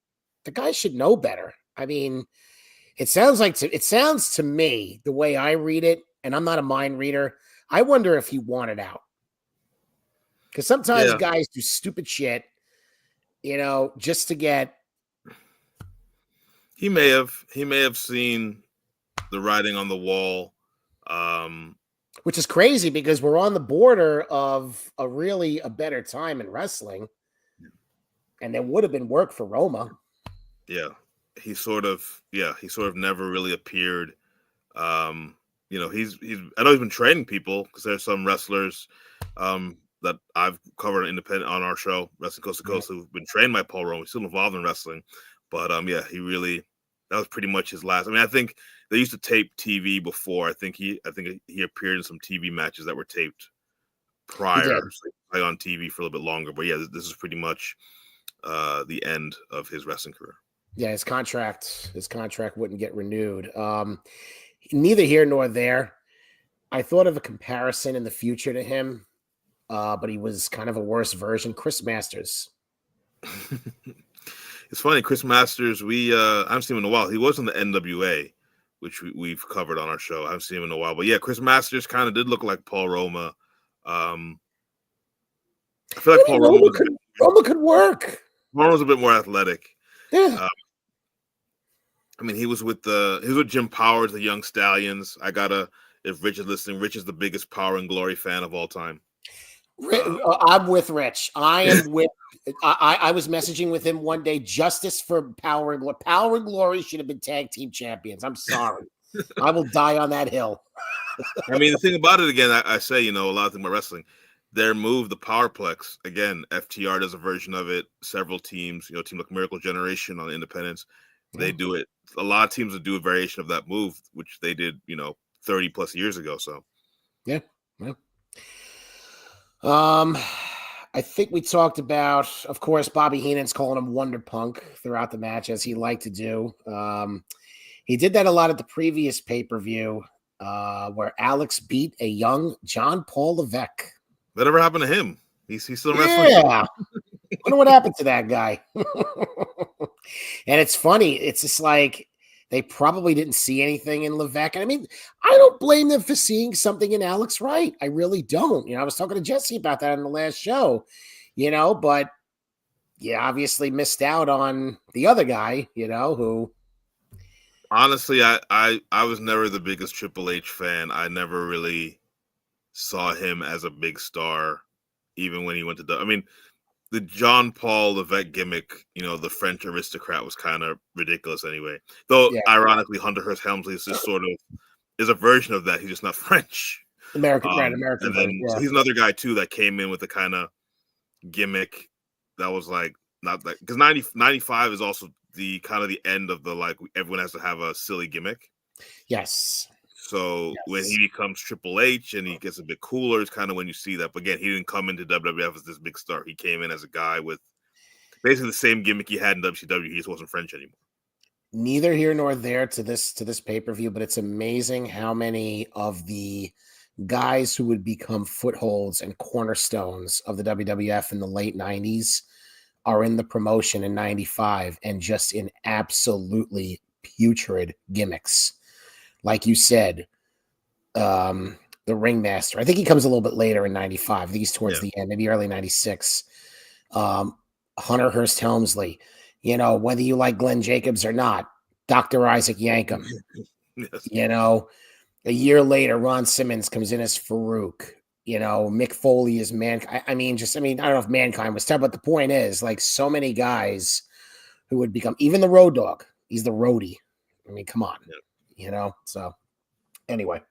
the guy should know better. I mean, it sounds to me, the way I read it, and I'm not a mind reader, I wonder if he wanted out. Because sometimes guys do stupid shit, just to get. He may have seen the writing on the wall, which is crazy because we're on the border of a better time in wrestling, and there would have been work for Roma. Yeah, he sort of never really appeared. I know he's been training people, because there's some wrestlers that I've covered independent on our show, Wrestling Coast to Coast, who've been trained by Paul Roma. He's still involved in wrestling, but that was pretty much his last. I mean, I think they used to tape TV before. I think he appeared in some TV matches that were taped prior, so on TV for a little bit longer. But yeah, this is pretty much the end of his wrestling career. Yeah, his contract wouldn't get renewed. Neither here nor there. I thought of a comparison in the future to him. But he was kind of a worse version. Chris Masters. It's funny, Chris Masters, I haven't seen him in a while. He was in the NWA, which we've covered on our show. I haven't seen him in a while. But yeah, Chris Masters kind of did look like Paul Roma. I feel like Paul Roma could work. Paul was a bit more athletic. Yeah. I mean, he was with Jim Powers, the Young Stallions. If Rich is listening, Rich is the biggest Power and Glory fan of all time. I'm with Rich. I am with. I was messaging with him one day. Justice for Power and Glory. Power and Glory should have been tag team champions. I'm sorry. I will die on that hill. I mean, the thing about it, again, I say, a lot of things about wrestling. Their move, the Powerplex, again, FTR does a version of it. Several teams, team like Miracle Generation on Independence, they do it. A lot of teams would do a variation of that move, which they did, 30 plus years ago. So, yeah. I I think we talked about, of course, Bobby Heenan's calling him Wonder Punk throughout the match, as he liked to do. He did that a lot at the previous pay-per-view, where Alex beat a young John Paul Levesque. Whatever happened to him? He's still wrestling. Yeah. Wonder what happened to that guy. And it's funny. It's just like they probably didn't see anything in Levesque. And I mean, I don't blame them for seeing something in Alex Wright. I really don't. I was talking to Jesse about that in the last show, but you obviously missed out on the other guy, who. Honestly, I was never the biggest Triple H fan. I never really saw him as a big star, even when he went to I mean, the John Paul Levesque gimmick, the French aristocrat was kind of ridiculous anyway. Though, ironically, Hunter Hearst Helmsley is just sort of is a version of that. He's just not French. American, right? American. And then so he's another guy too that came in with a kind of gimmick that was like not that because 95 is also the kind of the end of the like everyone has to have a silly gimmick. Yes. So when he becomes Triple H and he gets a bit cooler, it's kind of when you see that. But again, he didn't come into WWF as this big star. He came in as a guy with basically the same gimmick he had in WCW. He just wasn't French anymore. Neither here nor there to this pay-per-view, but it's amazing how many of the guys who would become footholds and cornerstones of the WWF in the late 90s are in the promotion in 95 and just in absolutely putrid gimmicks. Like you said, the Ringmaster. I think he comes a little bit later in 95. I think he's towards the end, maybe early 96. Hunter Hearst Helmsley. Whether you like Glenn Jacobs or not, Dr. Isaac Yankem. Yes. A year later, Ron Simmons comes in as Farouk. Mick Foley is Mankind. I don't know if Mankind was tough, but the point is, like, so many guys who would become, even the Road Dogg. He's the roadie. I mean, come on. Yeah. So anyway.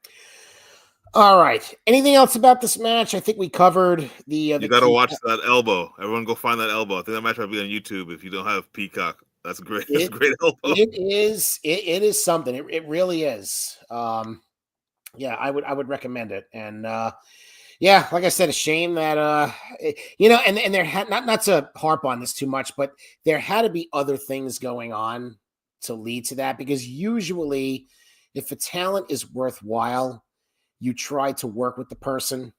All right. Anything else about this match? I think we covered the you got to watch that elbow. Everyone go find that elbow. I think that match might be on YouTube if you don't have Peacock. That's great. That's a great elbow. It is something. It really is. I would recommend it. And like I said, a shame that and there had not to harp on this too much, but there had to be other things going on to lead to that, because usually if a talent is worthwhile, you try to work with the person.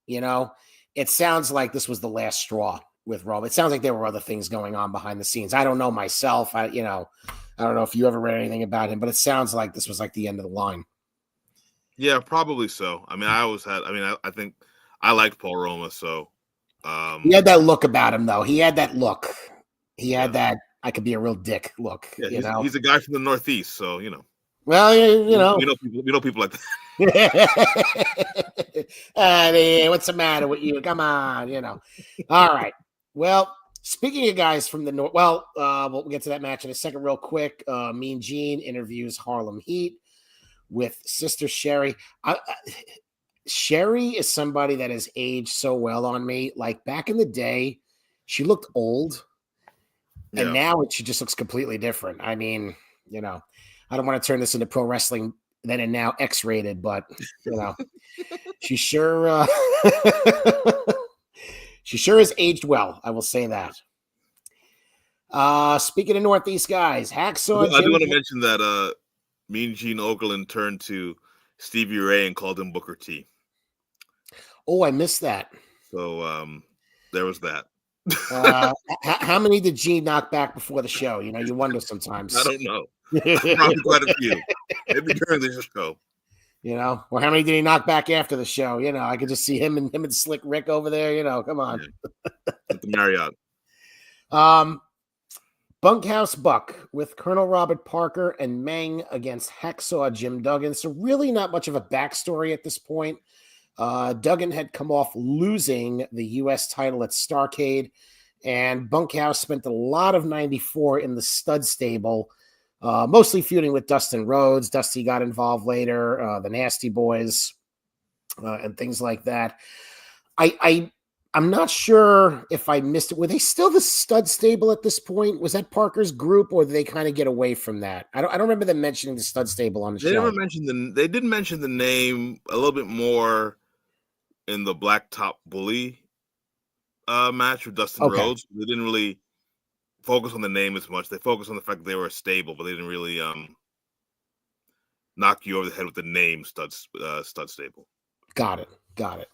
It sounds like this was the last straw with Rob. It sounds like there were other things going on behind the scenes. I don't know myself. I don't know if you ever read anything about him, but it sounds like this was like the end of the line. Yeah, probably so. I mean, I think I liked Paul Roma, so he had that look about him, though. He had that look. He had that I could be a real dick look. Yeah, he's a guy from the Northeast, so Well, we know people like that. Hey, what's the matter with you? Come on, All right. Well, speaking of guys from the North, we'll get to that match in a second, real quick. Mean Gene interviews Harlem Heat with Sister Sherry. Sherry is somebody that has aged so well on me. Like back in the day, she looked old. And now she just looks completely different. I mean, I don't want to turn this into pro wrestling then and now X-rated, but she sure has aged well. I will say that. Speaking of Northeast guys, Hacksaw. I do want to mention that Mean Gene Okerlund turned to Stevie Ray and called him Booker T. Oh, I missed that. So there was that. How many did Gene knock back before the show? You wonder sometimes. I don't know. Probably quite a few. Maybe during the show. Or how many did he knock back after the show? I could just see him and Slick Rick over there. Come on. At the Marriott. Bunkhouse Buck with Colonel Robert Parker and Meng against Hacksaw Jim Duggan. So really not much of a backstory at this point. Duggan had come off losing the U.S. title at Starrcade, and Bunkhouse spent a lot of 94 in the stud stable, mostly feuding with Dustin Rhodes. Dusty got involved later, the Nasty Boys, and things like that. I'm not sure if I missed it. Were they still the stud stable at this point? Was that Parker's group, or did they kind of get away from that? I don't remember them mentioning the stud stable on the show. They did mention the name a little bit more in the Blacktop Bully match with Dustin Okay. Rhodes. They didn't really focus on the name as much. They focused on the fact that they were stable, but they didn't really knock you over the head with the name stud stable. Got it. Got it.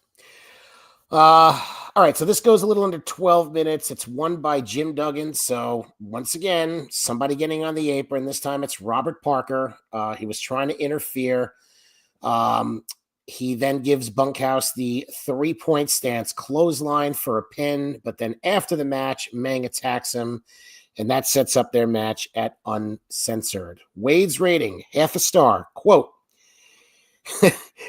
All right, so this goes a little under 12 minutes. It's won by Jim Duggan. So once again, somebody getting on the apron. This time it's Robert Parker. He was trying to interfere. He then gives Bunkhouse the 3-point stance clothesline for a pin, but then after the match, Meng attacks him, and that sets up their match at Uncensored. Wade's rating, half a star. Quote,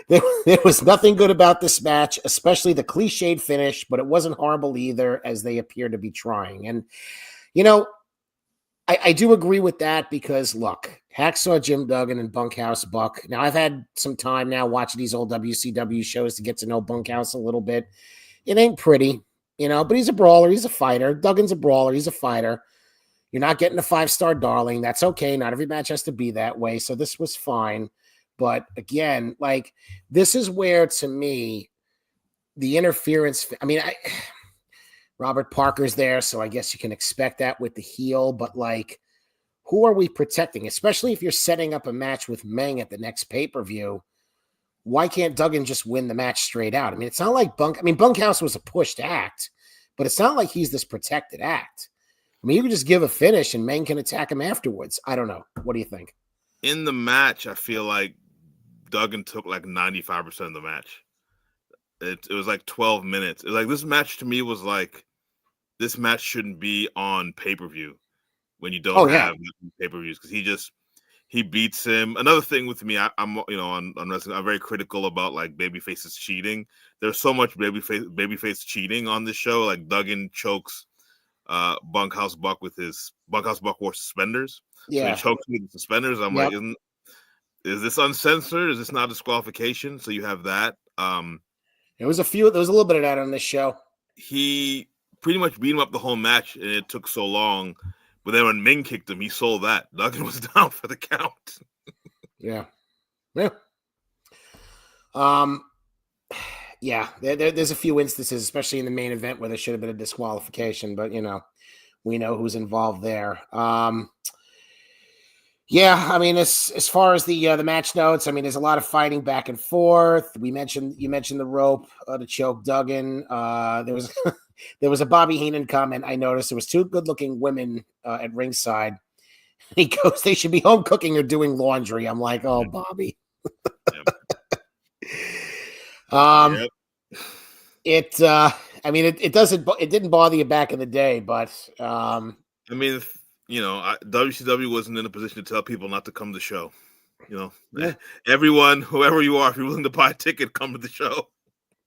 there was nothing good about this match, especially the cliched finish, but it wasn't horrible either, as they appear to be trying. And, you know, I do agree with that because, look, Hacksaw Jim Duggan and Bunkhouse Buck. Now, I've had some time now watching these old WCW shows to get to know Bunkhouse a little bit. It ain't pretty, you know, but he's a brawler. He's a fighter. Duggan's a brawler. He's a fighter. You're not getting a 5-star darling. That's okay. Not every match has to be that way. So this was fine. But again, like, this is where, to me, the interference, I mean, Robert Parker's there, so I guess you can expect that with the heel, but like, who are we protecting? Especially if you're setting up a match with Meng at the next pay-per-view, why can't Duggan just win the match straight out? I mean, it's not like Bunkhouse was a pushed act, but it's not like he's this protected act. I mean, you can just give a finish and Meng can attack him afterwards. I don't know. What do you think? In the match, I feel like Duggan took like 95% of the match. It was like 12 minutes. Like, this match to me was like, this match shouldn't be on pay-per-view when you don't have pay-per-views, because he beats him. Another thing with me, I'm on wrestling, I'm very critical about like babyfaces cheating. There's so much babyface cheating on this show. Like, Duggan chokes Bunkhouse Buck with his Bunkhouse Buck wore suspenders. Yeah. So he chokes with the suspenders. I'm like, is this uncensored? Is this not disqualification? So you have that. There was a little bit of that on this show. He pretty much beat him up the whole match, and it took so long. But then when Ming kicked him, he sold that. Duggan was down for the count. Yeah. Yeah. There's a few instances, especially in the main event, where there should have been a disqualification, but, you know, we know who's involved there. Yeah, I mean, as far as the match notes, I mean, there's a lot of fighting back and forth. You mentioned the rope to choke Duggan. There was a Bobby Heenan comment I noticed. There was 2 good-looking women at ringside. He goes, "They should be home cooking or doing laundry." I'm like, "Oh, Bobby." Yep. It didn't bother you back in the day, but I mean, WCW wasn't in a position to tell people not to come to the show. Everyone, whoever you are, if you're willing to buy a ticket, come to the show.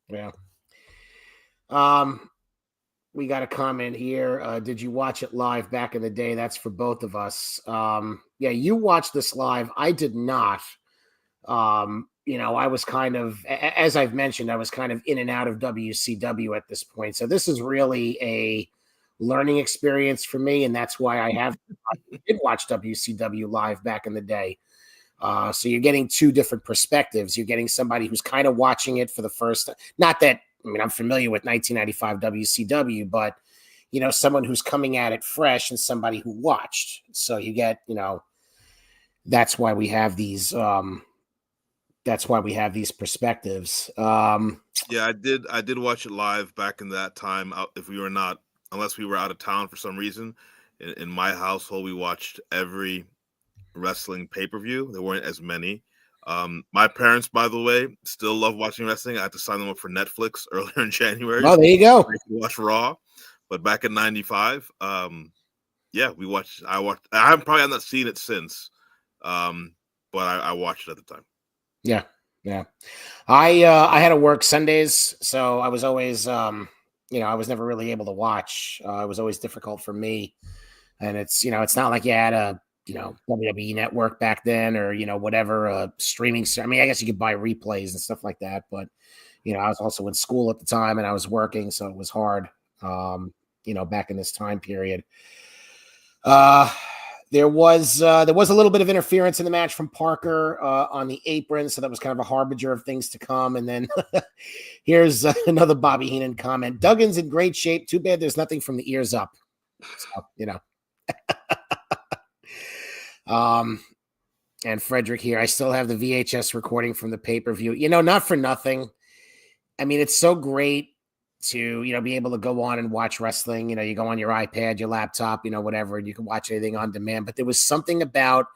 Yeah. We got a comment here. Did you watch it live back in the day? That's for both of us. Yeah, you watched this live. I did not. I was kind of, as I've mentioned, I was kind of in and out of WCW at this point. So this is really a learning experience for me, and that's why I did watch WCW live back in the day. So you're getting 2 different perspectives. You're getting somebody who's kind of watching it for the first time. Not that, I mean, I'm familiar with 1995 WCW, but, someone who's coming at it fresh and somebody who watched. So you get, that's why we have these perspectives. Yeah, I did watch it live back in that time. Unless we were out of town for some reason. In my household, we watched every wrestling pay-per-view. There weren't as many. My parents, by the way, still love watching wrestling. I had to sign them up for Netflix earlier in January. Oh, there you go. To watch Raw. But back in '95, yeah, I haven't probably not seen it since, but I watched it at the time. Yeah. I had to work Sundays, so I was always, I was never really able to watch. It was always difficult for me, and it's not like you had a WWE Network back then, or whatever streaming. I mean, I guess you could buy replays and stuff like that, but I was also in school at the time and I was working, so it was hard. Back in this time period. There was a little bit of interference in the match from Parker on the apron, so that was kind of a harbinger of things to come. And then here's another Bobby Heenan comment: Duggan's in great shape. Too bad there's nothing from the ears up. So, and Frederick here, I still have the VHS recording from the pay-per-view. Not for nothing. I mean, it's so great to, be able to go on and watch wrestling. You go on your iPad, your laptop, whatever, and you can watch anything on demand. But there was something about,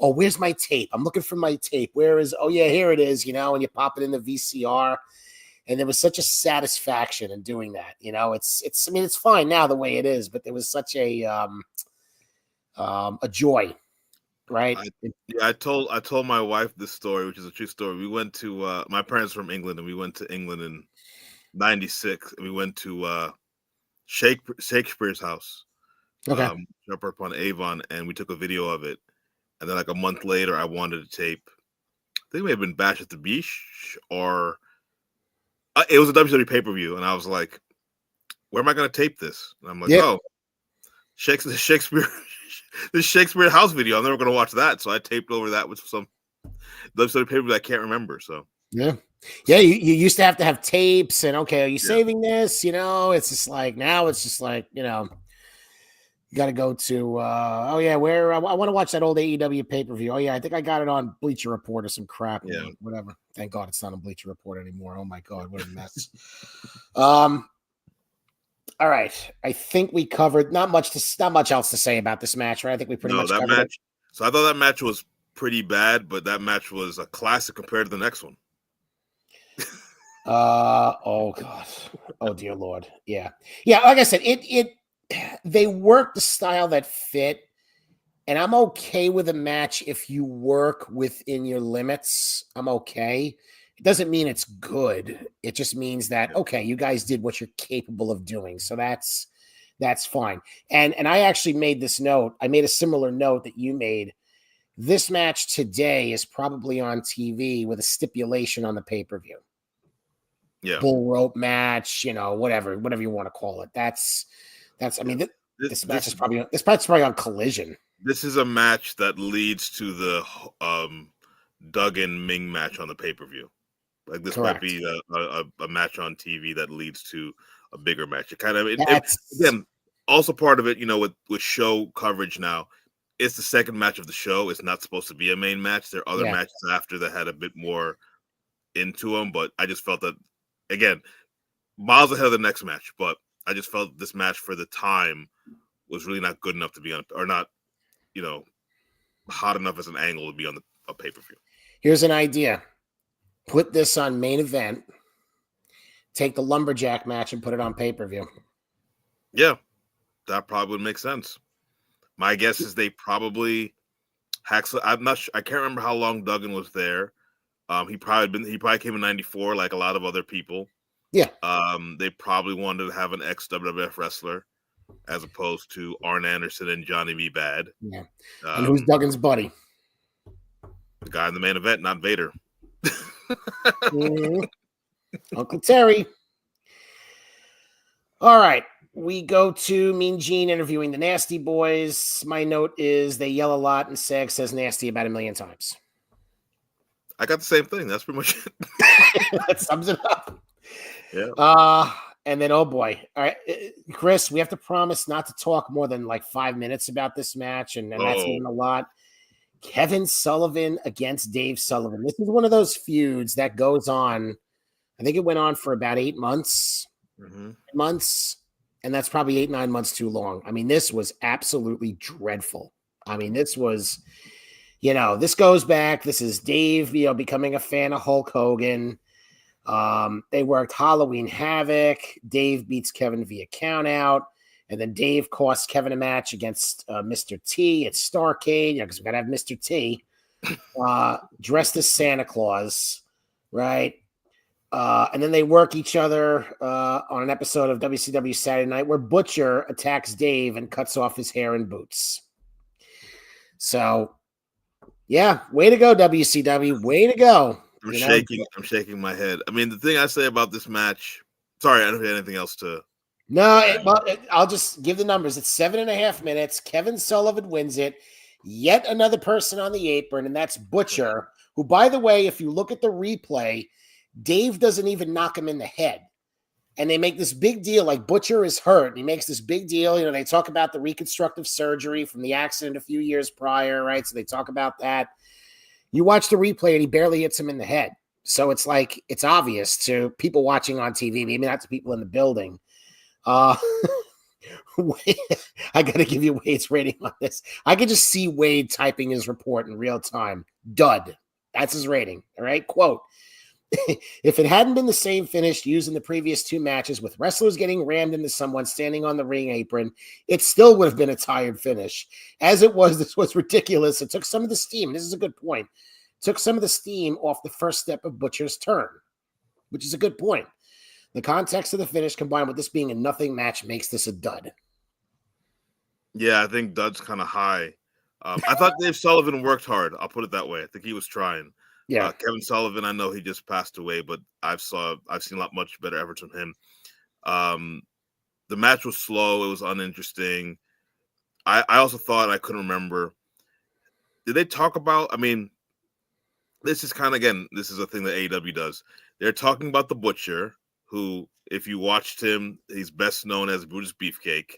oh, where's my tape? I'm looking for my tape. Where is, oh yeah, here it is, and you pop it in the VCR. And there was such a satisfaction in doing that. I mean, it's fine now the way it is, but there was such a joy, right? I told my wife this story, which is a true story. We went to my parents from England, and we went to England in '96, and we went to Shakespeare's house, up on Avon, and we took a video of it. And then like a month later, I wanted to tape. I think it may have been Bash at the Beach, or it was a WCW pay-per-view, and I was like, "Where am I going to tape this?" And I'm like, "Oh, Shakespeare." This Shakespeare house video. I'm never going to watch that. So I taped over that with some WCW pay-per-view I can't remember. So yeah. You used to have tapes, and okay, are you saving this? It's just like now it's just like you got to go to where I want to watch that old AEW pay-per-view. Oh yeah, I think I got it on Bleacher Report or some crap. Or whatever. Thank God it's not on Bleacher Report anymore. Oh my God, what a mess. All right, I think we covered not much else to say about this match, right? I think we pretty much covered it. So I thought that match was pretty bad, but that match was a classic compared to the next one. Oh God, oh dear Lord, yeah. Like I said, they worked the style that fit, and I'm okay with a match if you work within your limits. I'm okay. It doesn't mean it's good. It just means that, okay, you guys did what you're capable of doing. So that's fine. And I actually made this note. I made a similar note that you made. This match today is probably on TV with a stipulation on the pay-per-view. Yeah. Bull rope match, whatever you want to call it. That's I mean, this match is probably on Collision. This is a match that leads to the Duggan Ming match on the pay-per-view. Like this Correct. Might be a match on TV that leads to a bigger match. It kind of again, also part of it, with show coverage now, it's the second match of the show. It's not supposed to be a main match. There are other matches after that had a bit more into them, but I just felt that again, miles ahead of the next match. But I just felt this match for the time was really not good enough to be on, or not, hot enough as an angle to be on a pay-per-view. Here's an idea. Put this on main event, take the lumberjack match and put it on pay-per-view. Yeah, that probably would make sense. My guess is they probably Haxley. I'm not sure. I can't remember how long Duggan was there. He probably came in '94 like a lot of other people. Yeah. They probably wanted to have an ex-WWF wrestler as opposed to Arn Anderson and Johnny B. Bad. Yeah. And who's Duggan's buddy? The guy in the main event, not Vader. Mm-hmm. Uncle Terry. All right. We go to Mean Gene interviewing the Nasty Boys. My note is they yell a lot and Sag says nasty about 1 million times. I got the same thing. That's pretty much it. That sums it up. Yeah. And then, oh boy. All right, Chris, we have to promise not to talk more than like 5 minutes about this match. And that's even a lot. Kevin Sullivan against Dave Sullivan. This is one of those feuds that goes on. I think it went on for about 8 months. Mm-hmm. And that's probably 8-9 months too long. I mean, this was absolutely dreadful. I mean, this was, this goes back. This is Dave, becoming a fan of Hulk Hogan. They worked Halloween Havoc. Dave beats Kevin via countout. And then Dave costs Kevin a match against Mr. T at Starrcade, because we got to have Mr. T dressed as Santa Claus, right? And then they work each other on an episode of WCW Saturday Night where Butcher attacks Dave and cuts off his hair and boots. So, yeah, way to go, WCW. Way to go. I'm shaking my head. I mean, the thing I say about this match, sorry, I don't have anything else to. No, I'll just give the numbers. It's 7.5 minutes. Kevin Sullivan wins it. yet another person on the apron, and that's Butcher, who, by the way, if you look at the replay, Dave doesn't even knock him in the head. And they make this big deal, like Butcher is hurt. And he makes this big deal. You know, they talk about the reconstructive surgery from the accident a few years prior, right? So they talk about that. You watch the replay and he barely hits him in the head. So it's like, it's obvious to people watching on TV, maybe not to people in the building. I got to give you Wade's rating on this. I could just see Wade typing his report in real time. Dud. That's his rating. All right. Quote. If it hadn't been the same finish used in the previous two matches with wrestlers getting rammed into someone standing on the ring apron, it still would have been a tired finish. As it was, this was ridiculous. It took some of the steam. This is a good point. It took some of the steam off the first step of Butcher's turn, which is a good point. The context of the finish combined with this being a nothing match makes this a dud. Yeah, I think dud's kind of high. I thought Dave Sullivan worked hard. I'll put it that way. I think he was trying. Yeah. Kevin Sullivan, I know he just passed away, but I've seen a lot much better efforts from him. The match was slow. It was uninteresting. I also thought, I couldn't remember, did they talk about, I mean, this is kind of, again, this is a thing that AEW does. They're talking about the Butcher, who, if you watched him, he's best known as Brutus Beefcake,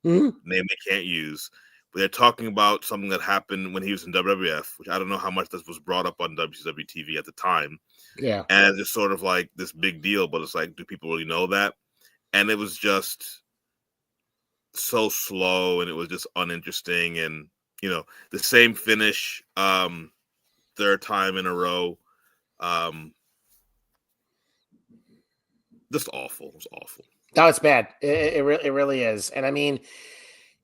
name they can't use. They're talking about something that happened when he was in WWF, which I don't know how much this was brought up on WCW TV at the time. Yeah. And it's sort of like this big deal, but it's like, do people really know that? And it was just so slow and it was just uninteresting. And, you know, the same finish, third time in a row. Just awful. It was awful. No, it's bad. It really is. And I mean,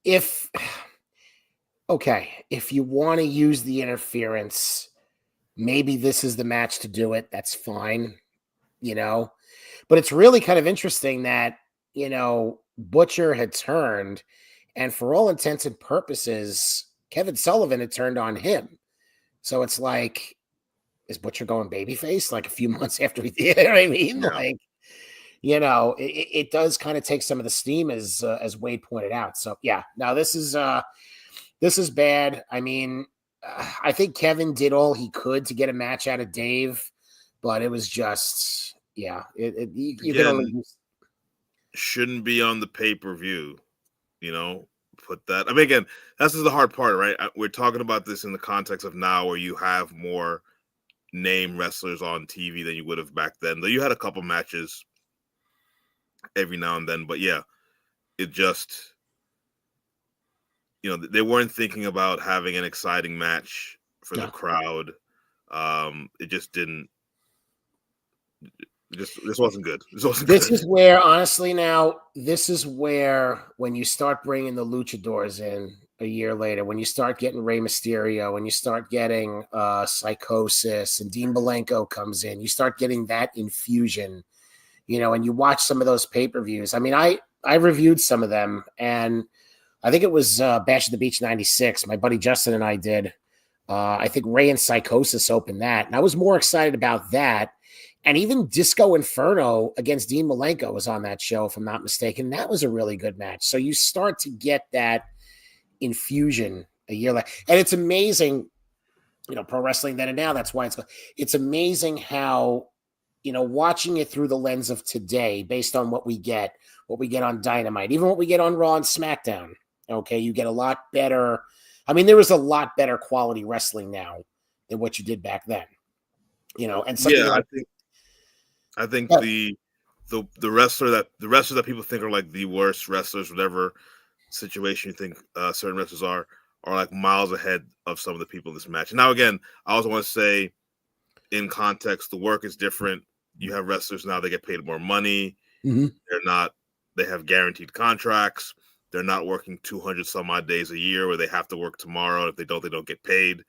if you want to use the interference, maybe this is the match to do it. That's fine, you know. But it's really kind of interesting that, you know, Butcher had turned, and for all intents and purposes, Kevin Sullivan had turned on him. So it's like, is Butcher going babyface like a few months after he did? You know what I mean? Yeah. Like, you know, it does kind of take some of the steam, as Wade pointed out. So yeah, now this is bad. I mean, I think Kevin did all he could to get a match out of Dave, but it was just, yeah, you can only shouldn't be on the pay-per-view, you know, put that. I mean, again, this is the hard part, right? We're talking about this in the context of now where you have more name wrestlers on TV than you would have back then. Though you had a couple matches every now and then, but yeah, it just, you know, they weren't thinking about having an exciting match for the crowd. It just didn't. This wasn't good. This is where, honestly, now this is where when you start bringing the luchadors in a year later, when you start getting Rey Mysterio, when you start getting Psychosis and Dean Malenko comes in, you start getting that infusion, you know, and you watch some of those pay-per-views. I mean, I reviewed some of them, and I think it was Bash at the Beach 96. My buddy Justin and I did. I think Rey and Psychosis opened that, and I was more excited about that. And even Disco Inferno against Dean Malenko was on that show, if I'm not mistaken. That was a really good match. So you start to get that infusion a year later. And it's amazing, you know, pro wrestling then and now, that's why it's amazing how, you know, watching it through the lens of today, based on what we get on Dynamite, even what we get on Raw and SmackDown. Okay, you get a lot better. I mean, there is a lot better quality wrestling now than what you did back then. You know, and something I think the wrestler that people think are like the worst wrestlers, whatever situation you think certain wrestlers are like miles ahead of some of the people in this match. Now, again, I also want to say, in context, the work is different. You have wrestlers now; they get paid more money. Mm-hmm. They have guaranteed contracts. They're not working 200 some odd days a year where they have to work tomorrow. If they don't get paid.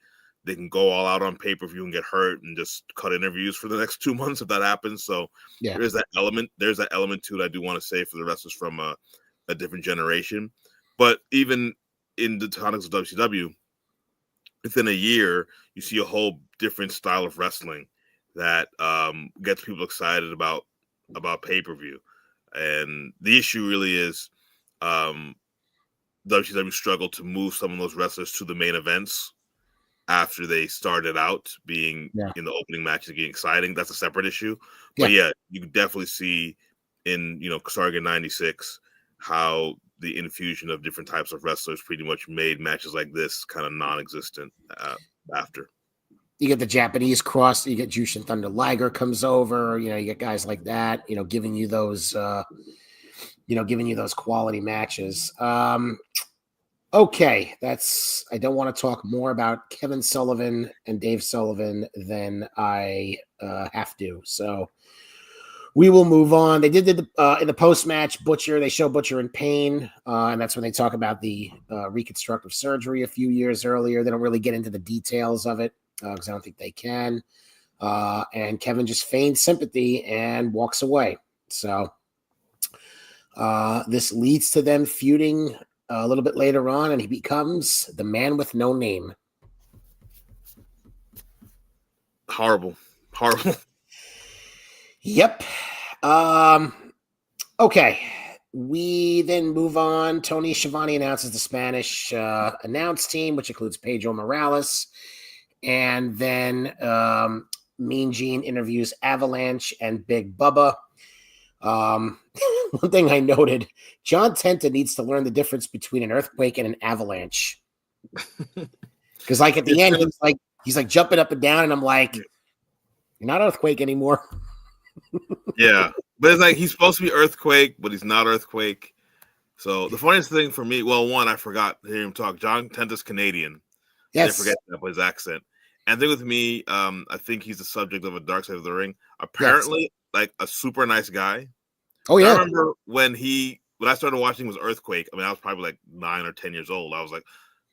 They can go all out on pay-per-view and get hurt and just cut interviews for the next 2 months if that happens. So yeah, there's that element. There's that element to it. I do want to say for the wrestlers from a different generation. But even in the context of WCW, within a year, you see a whole different style of wrestling that gets people excited about pay-per-view. And the issue really is WCW struggled to move some of those wrestlers to the main events after they started out being in the opening matches getting exciting. That's a separate issue. But yeah, you can definitely see in, starting in 96, how the infusion of different types of wrestlers pretty much made matches like this kind of non-existent after. You get the Japanese cross, you get Jushin Thunder Liger comes over, you get guys like that, giving you those quality matches. Okay, I don't want to talk more about Kevin Sullivan and Dave Sullivan than I have to. So we will move on. They did in the post-match Butcher. They show Butcher in pain, and that's when they talk about the reconstructive surgery a few years earlier. They don't really get into the details of it because I don't think they can. And Kevin just feigns sympathy and walks away. So this leads to them feuding a little bit later on, and he becomes the man with no name. Horrible. Yep. Okay. We then move on. Tony Schiavone announces the Spanish announce team, which includes Pedro Morales. And then Mean Gene interviews Avalanche and Big Bubba. One thing I noted, John Tenta needs to learn the difference between an earthquake and an avalanche. Because like at the end, he's like jumping up and down, and I'm like, you're not earthquake anymore. Yeah. But it's like he's supposed to be earthquake, but he's not earthquake. So the funniest thing for me, well, one, I forgot to hear him talk. John Tenta's Canadian. Yes. I forget that his accent. And the thing with me, I think he's the subject of a Dark Side of the Ring. Apparently, like a super nice guy. Oh, yeah. I remember when I started watching was Earthquake. I mean, I was probably like 9 or 10 years old. I was like,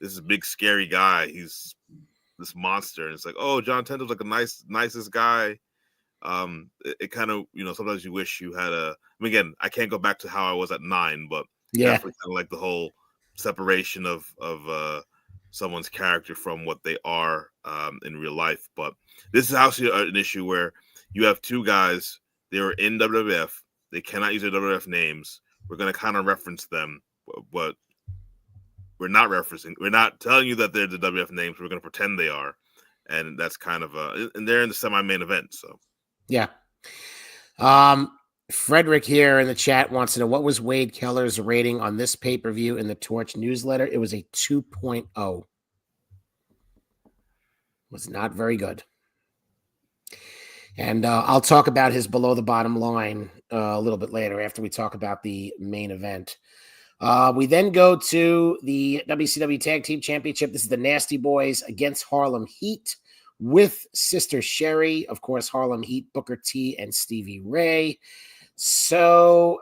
this is a big, scary guy. He's this monster. And it's like, oh, John Tenta's like a nicest guy. It kind of, sometimes you wish you had again, I can't go back to how I was at 9, but definitely kind of like the whole separation of someone's character from what they are in real life. But this is actually an issue where you have two guys, they were in WWF. They cannot use their WWF names. We're going to kind of reference them, but we're not referencing. We're not telling you that they're the WWF names. We're going to pretend they are. And that's kind of and they're in the semi-main event. So, yeah. Frederick here in the chat wants to know, what was Wade Keller's rating on this pay-per-view in the Torch newsletter? It was a 2.0. Was not very good. And I'll talk about his below the bottom line a little bit later after we talk about the main event. We then go to the WCW Tag Team Championship. This is the Nasty Boys against Harlem Heat with Sister Sherry. Of course, Harlem Heat, Booker T, and Stevie Ray. So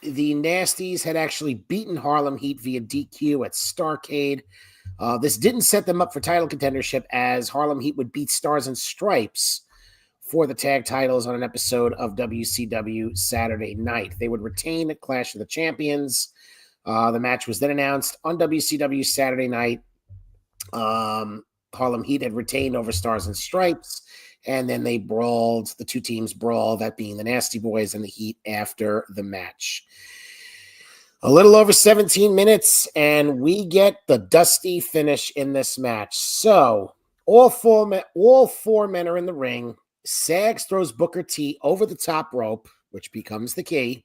the Nasties had actually beaten Harlem Heat via DQ at Starrcade. This didn't set them up for title contendership, as Harlem Heat would beat Stars and Stripes for the tag titles on an episode of WCW Saturday Night. They would retain at Clash of the Champions. The match was then announced on WCW Saturday Night. Harlem Heat had retained over Stars and Stripes, and then they brawled. The two teams brawled, that being the Nasty Boys and the Heat, after the match. A little over 17 minutes, and we get the dusty finish in this match. So all four men are in the ring. Sags throws Booker T over the top rope, which becomes the key.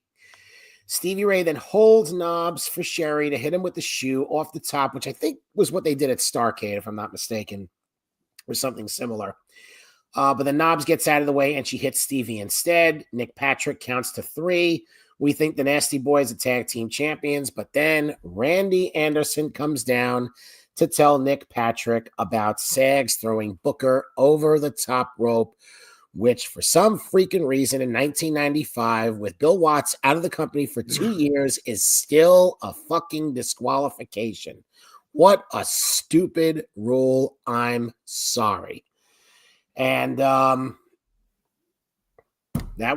Stevie Ray then holds knobs for Sherry to hit him with the shoe off the top, which I think was what they did at Starrcade, if I'm not mistaken, or something similar. But the knobs gets out of the way, and she hits Stevie instead. Nick Patrick counts to 3. We think the Nasty Boys are tag team champions, but then Randy Anderson comes down to tell Nick Patrick about Sags throwing Booker over the top rope, which for some freaking reason in 1995, with Bill Watts out of the company for 2 years, is still a fucking disqualification. What a stupid rule. I'm sorry. And that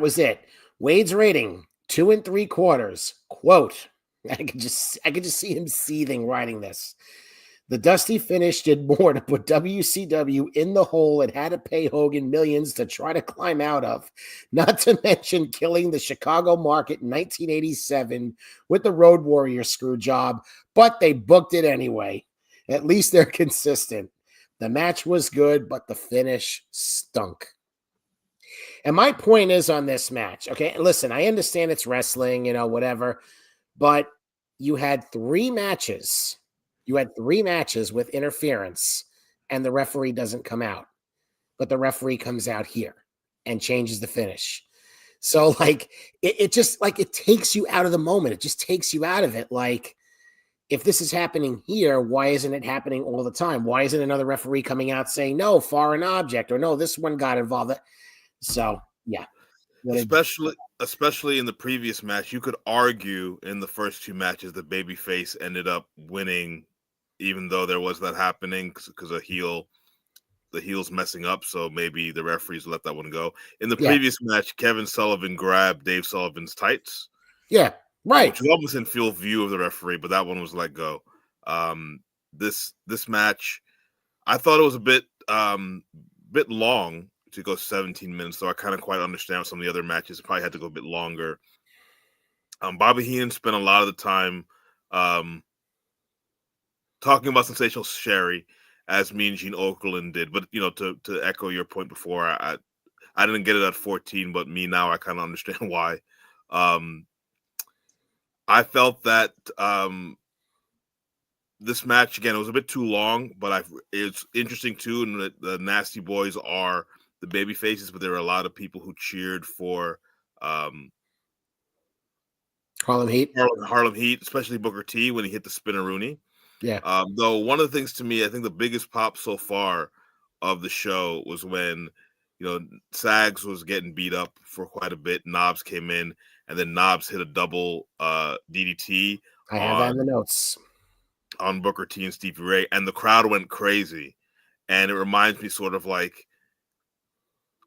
was it. Wade's rating, 2 3/4. Quote, I could just see him seething writing this. The Dusty finish did more to put WCW in the hole it had to pay Hogan millions to try to climb out of, not to mention killing the Chicago market in 1987 with the Road Warrior screw job, but they booked it anyway. At least they're consistent. The match was good, but the finish stunk. And my point is on this match, okay, listen, I understand it's wrestling, whatever, but you had 3 matches. You had 3 matches with interference, and the referee doesn't come out. But the referee comes out here and changes the finish. So, it just, it takes you out of the moment. It just takes you out of it. If this is happening here, why isn't it happening all the time? Why isn't another referee coming out saying, no, foreign object, or no, this one got involved? So, yeah. Especially in the previous match, you could argue in the first 2 matches the babyface ended up winning, even though there was that happening because the heel's messing up. So maybe the referees let that one go. In the previous match, Kevin Sullivan grabbed Dave Sullivan's tights. Yeah, right. Which was almost in full view of the referee, but that one was let go. This match, I thought it was a bit long to go 17 minutes, so I kind of quite understand some of the other matches. It probably had to go a bit longer. Bobby Heenan spent a lot of the time talking about Sensational Sherry, as Mean Gene Okerlund did. But, to echo your point before, I didn't get it at 14, but me now, I kind of understand why. I felt that this match, again, it was a bit too long, but it's interesting, too, and the Nasty Boys are the baby faces, but there were a lot of people who cheered for Harlem Heat. Harlem Heat, especially Booker T when he hit the Spinneroonie. Yeah. Though one of the things to me, I think the biggest pop so far of the show was when, Sags was getting beat up for quite a bit. Knobs came in, and then Knobs hit a double DDT. I have that in the notes. On Booker T and Stevie Ray, and the crowd went crazy. And it reminds me sort of like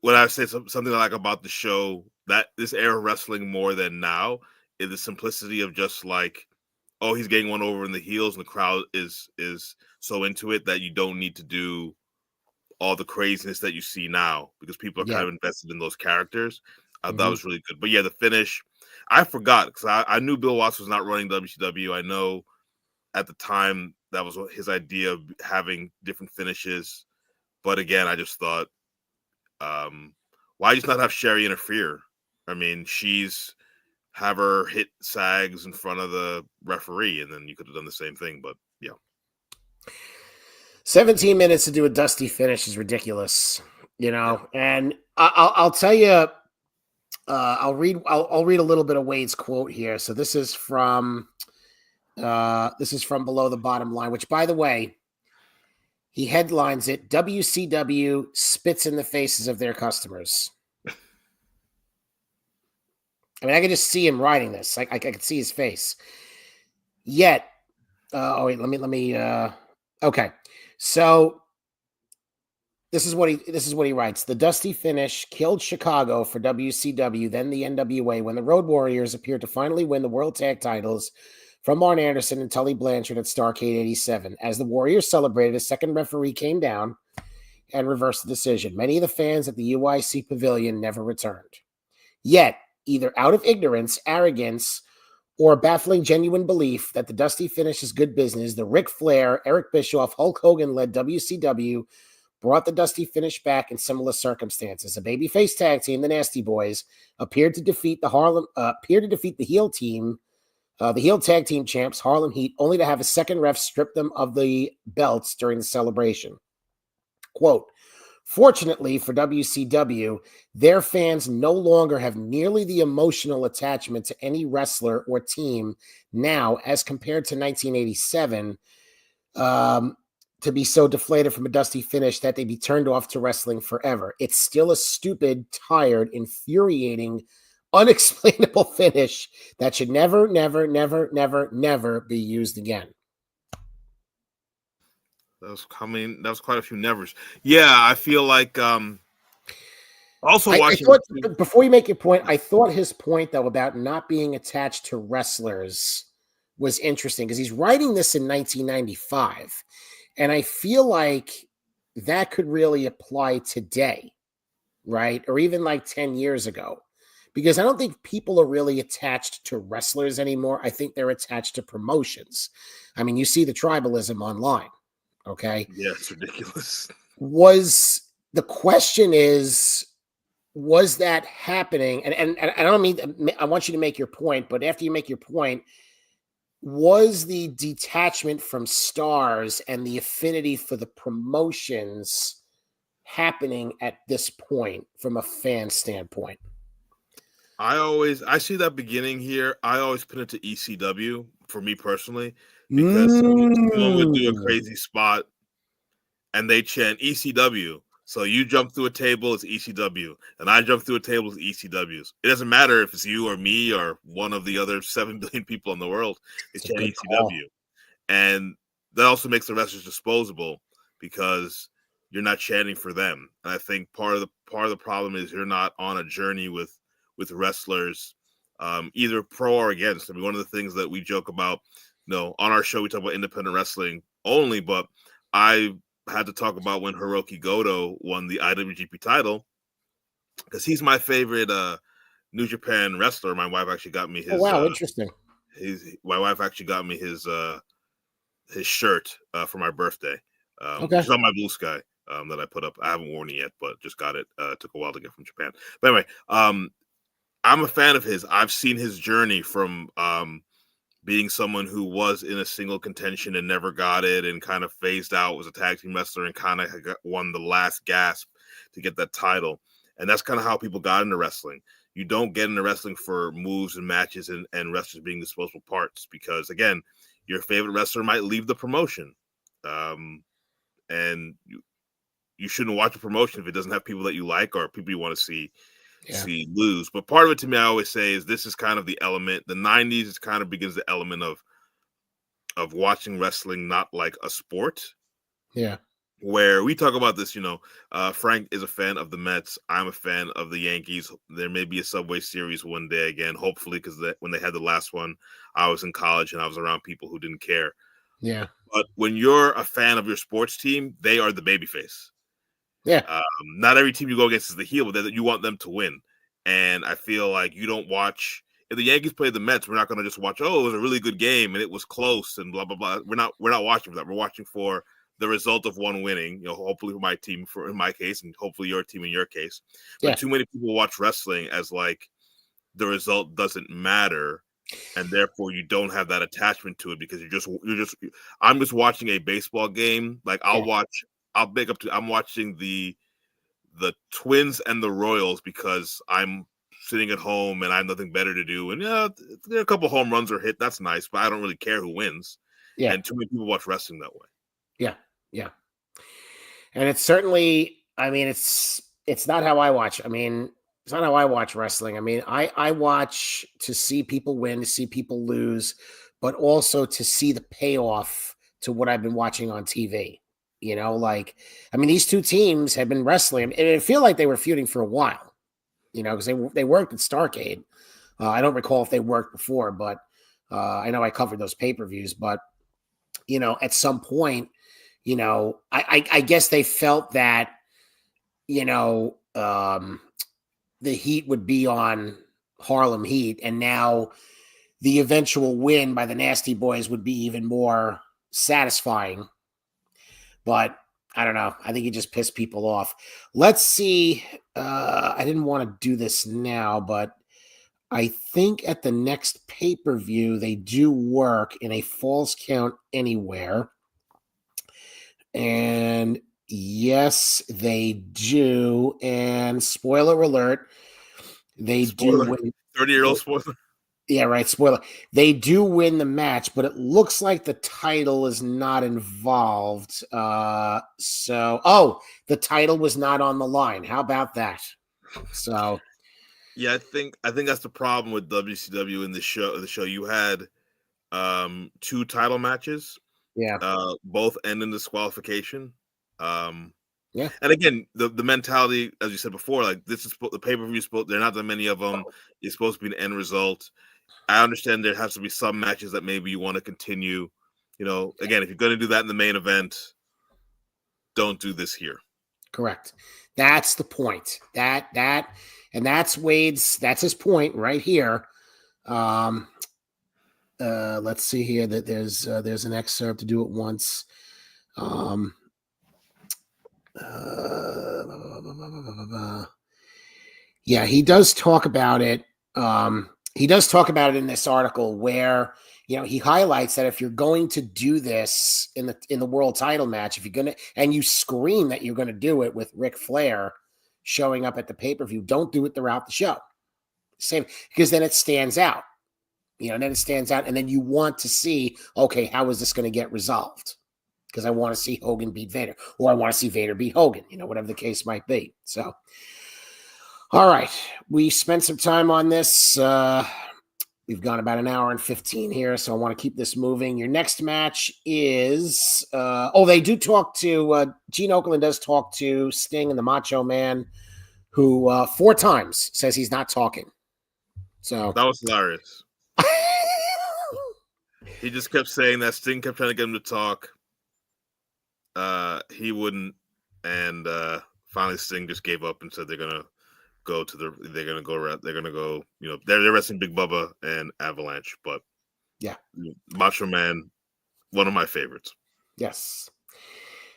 when I say something I like about the show, that this era of wrestling more than now is the simplicity of just oh, he's getting one over in the heels, and the crowd is so into it that you don't need to do all the craziness that you see now because people are kind of invested in those characters. I thought that was really good. But yeah, the finish, I forgot because I knew Bill Watts was not running WCW. I know at the time that was his idea of having different finishes. But again, I just thought, why just not have Sherry interfere? I mean, have her hit Sags in front of the referee, and then you could have done the same thing. But yeah, 17 minutes to do a Dusty finish is ridiculous, And I'll tell you, I'll read a little bit of Wade's quote here. So this is from Below the Bottom Line, which, by the way, he headlines it, WCW spits in the faces of their customers. I mean, I could just see him writing this. I could see his face. Yet, let me. Okay, so this is what he writes. The Dusty finish killed Chicago for WCW, then the NWA, when the Road Warriors appeared to finally win the World Tag Titles from Arn Anderson and Tully Blanchard at Starrcade 87. As the Warriors celebrated, a second referee came down and reversed the decision. Many of the fans at the UIC Pavilion never returned. Yet, either out of ignorance, arrogance, or baffling genuine belief that the Dusty finish is good business, the Ric Flair, Eric Bischoff, Hulk Hogan-led WCW brought the Dusty finish back in similar circumstances. A babyface tag team, the Nasty Boys, appeared to defeat the heel team, the heel tag team champs, Harlem Heat, only to have a second ref strip them of the belts during the celebration. Quote, fortunately for WCW, their fans no longer have nearly the emotional attachment to any wrestler or team now as compared to 1987 to be so deflated from a Dusty finish that they be turned off to wrestling forever. It's still a stupid, tired, infuriating, unexplainable finish that should never, never, never, never, never be used again. That was quite a few nevers. Yeah, I feel like also watching. Before you make your point, I thought his point though about not being attached to wrestlers was interesting because he's writing this in 1995. And I feel like that could really apply today, right? Or even like 10 years ago. Because I don't think people are really attached to wrestlers anymore. I think they're attached to promotions. I mean, you see the tribalism online, okay? Yeah, it's ridiculous. The question is, was that happening? And I don't mean, I want you to make your point, but after you make your point, was the detachment from stars and the affinity for the promotions happening at this point from a fan standpoint? I see that beginning here. I always put it to ECW for me personally, because someone would do a Mm. crazy spot and they chant ECW. So you jump through a table, it's ECW, and I jump through a table, it's ECWs. It doesn't matter if it's you or me or one of the other 7 billion people in the world. They It's a chant good call. ECW, and that also makes the wrestlers disposable because you're not chanting for them. And I think part of the problem is you're not on a journey with wrestlers, either pro or against. I mean, one of the things that we joke about, on our show we talk about independent wrestling only, but I had to talk about when Hiroki Goto won the IWGP title, because he's my favorite New Japan wrestler. My wife actually got me his. Oh, wow, interesting. My wife actually got me his shirt for my birthday, Okay. which is on my Blue Sky that I put up. I haven't worn it yet, but just got it. It took a while to get from Japan. But anyway, I'm a fan of his. I've seen his journey from being someone who was in a single contention and never got it and kind of phased out, was a tag team wrestler and kind of won the last gasp to get that title. And that's kind of how people got into wrestling. You don't get into wrestling for moves and matches and wrestlers being disposable parts, because, again, your favorite wrestler might leave the promotion. And you shouldn't watch a promotion if it doesn't have people that you like or people you want to see lose. But part of it, to me, I always say, is this is kind of the element. The 90s is kind of begins the element of watching wrestling not like a sport. Yeah. Where we talk about this, Frank is a fan of the Mets. I'm a fan of the Yankees. There may be a Subway Series one day again, hopefully, because when they had the last one, I was in college and I was around people who didn't care. Yeah. But when you're a fan of your sports team, they are the babyface. Yeah. Not every team you go against is the heel, but you want them to win. And I feel like you don't watch. If the Yankees play the Mets, we're not going to just watch, oh, it was a really good game and it was close and blah, blah, blah. We're not watching for that. We're watching for the result of one winning, hopefully for my team, in my case, and hopefully your team in your case. But too many people watch wrestling as like the result doesn't matter, and therefore you don't have that attachment to it, because I'm just watching a baseball game. Like I'm watching the Twins and the Royals because I'm sitting at home and I have nothing better to do. And there are a couple home runs are hit. That's nice, but I don't really care who wins. Yeah. And too many people watch wrestling that way. Yeah. Yeah. And it's certainly, I mean, it's not how I watch. I mean, it's not how I watch wrestling. I mean, I watch to see people win, to see people lose, but also to see the payoff to what I've been watching on TV. I mean, these two teams have been wrestling, and it feel like they were feuding for a while, because they worked at Starrcade. I don't recall if they worked before, but I know I covered those pay-per-views. But at some point, I guess they felt that the heat would be on Harlem Heat, and now the eventual win by the Nasty Boys would be even more satisfying. But I don't know. I think he just pissed people off. Let's see. I didn't want to do this now, but I think at the next pay-per-view, they do work in a Falls Count Anywhere. And yes, they do. And spoiler alert, they do win. 30-year-old spoiler. Yeah, right. Spoiler. They do win the match, but it looks like the title is not involved. The title was not on the line. How about that? So, yeah, I think that's the problem with WCW in the show. You had 2 title matches. Yeah. Both end in disqualification. Yeah. And again, the mentality, as you said before, like this is the pay-per-view. There are not that many of them. It's supposed to be an end result. I understand there has to be some matches that maybe you want to continue. Again, if you're going to do that in the main event, don't do this here. Correct. That's the point. And that's his point right here. Let's see here that there's an excerpt to do it once. Yeah, he does talk about it. He does talk about it in this article where he highlights that if you're going to do this in the world title match, if you're gonna and you scream that you're gonna do it with Ric Flair showing up at the pay-per-view, don't do it throughout the show. Same, because then it stands out. Then it stands out, and then you want to see, okay, how is this going to get resolved? Because I want to see Hogan beat Vader, or I want to see Vader beat Hogan, whatever the case might be. So, all right, we spent some time on this. We've gone about an hour and 15 here, so I want to keep this moving. Your next match is, they do talk to, Gene Okerlund does talk to Sting and the Macho Man, who 4 times says he's not talking. So that was hilarious. He just kept saying that. Sting kept trying to get him to talk. He wouldn't, and finally Sting just gave up and said they're gonna go. They're wrestling Big Bubba and Avalanche, but yeah, Macho Man, one of my favorites. Yes,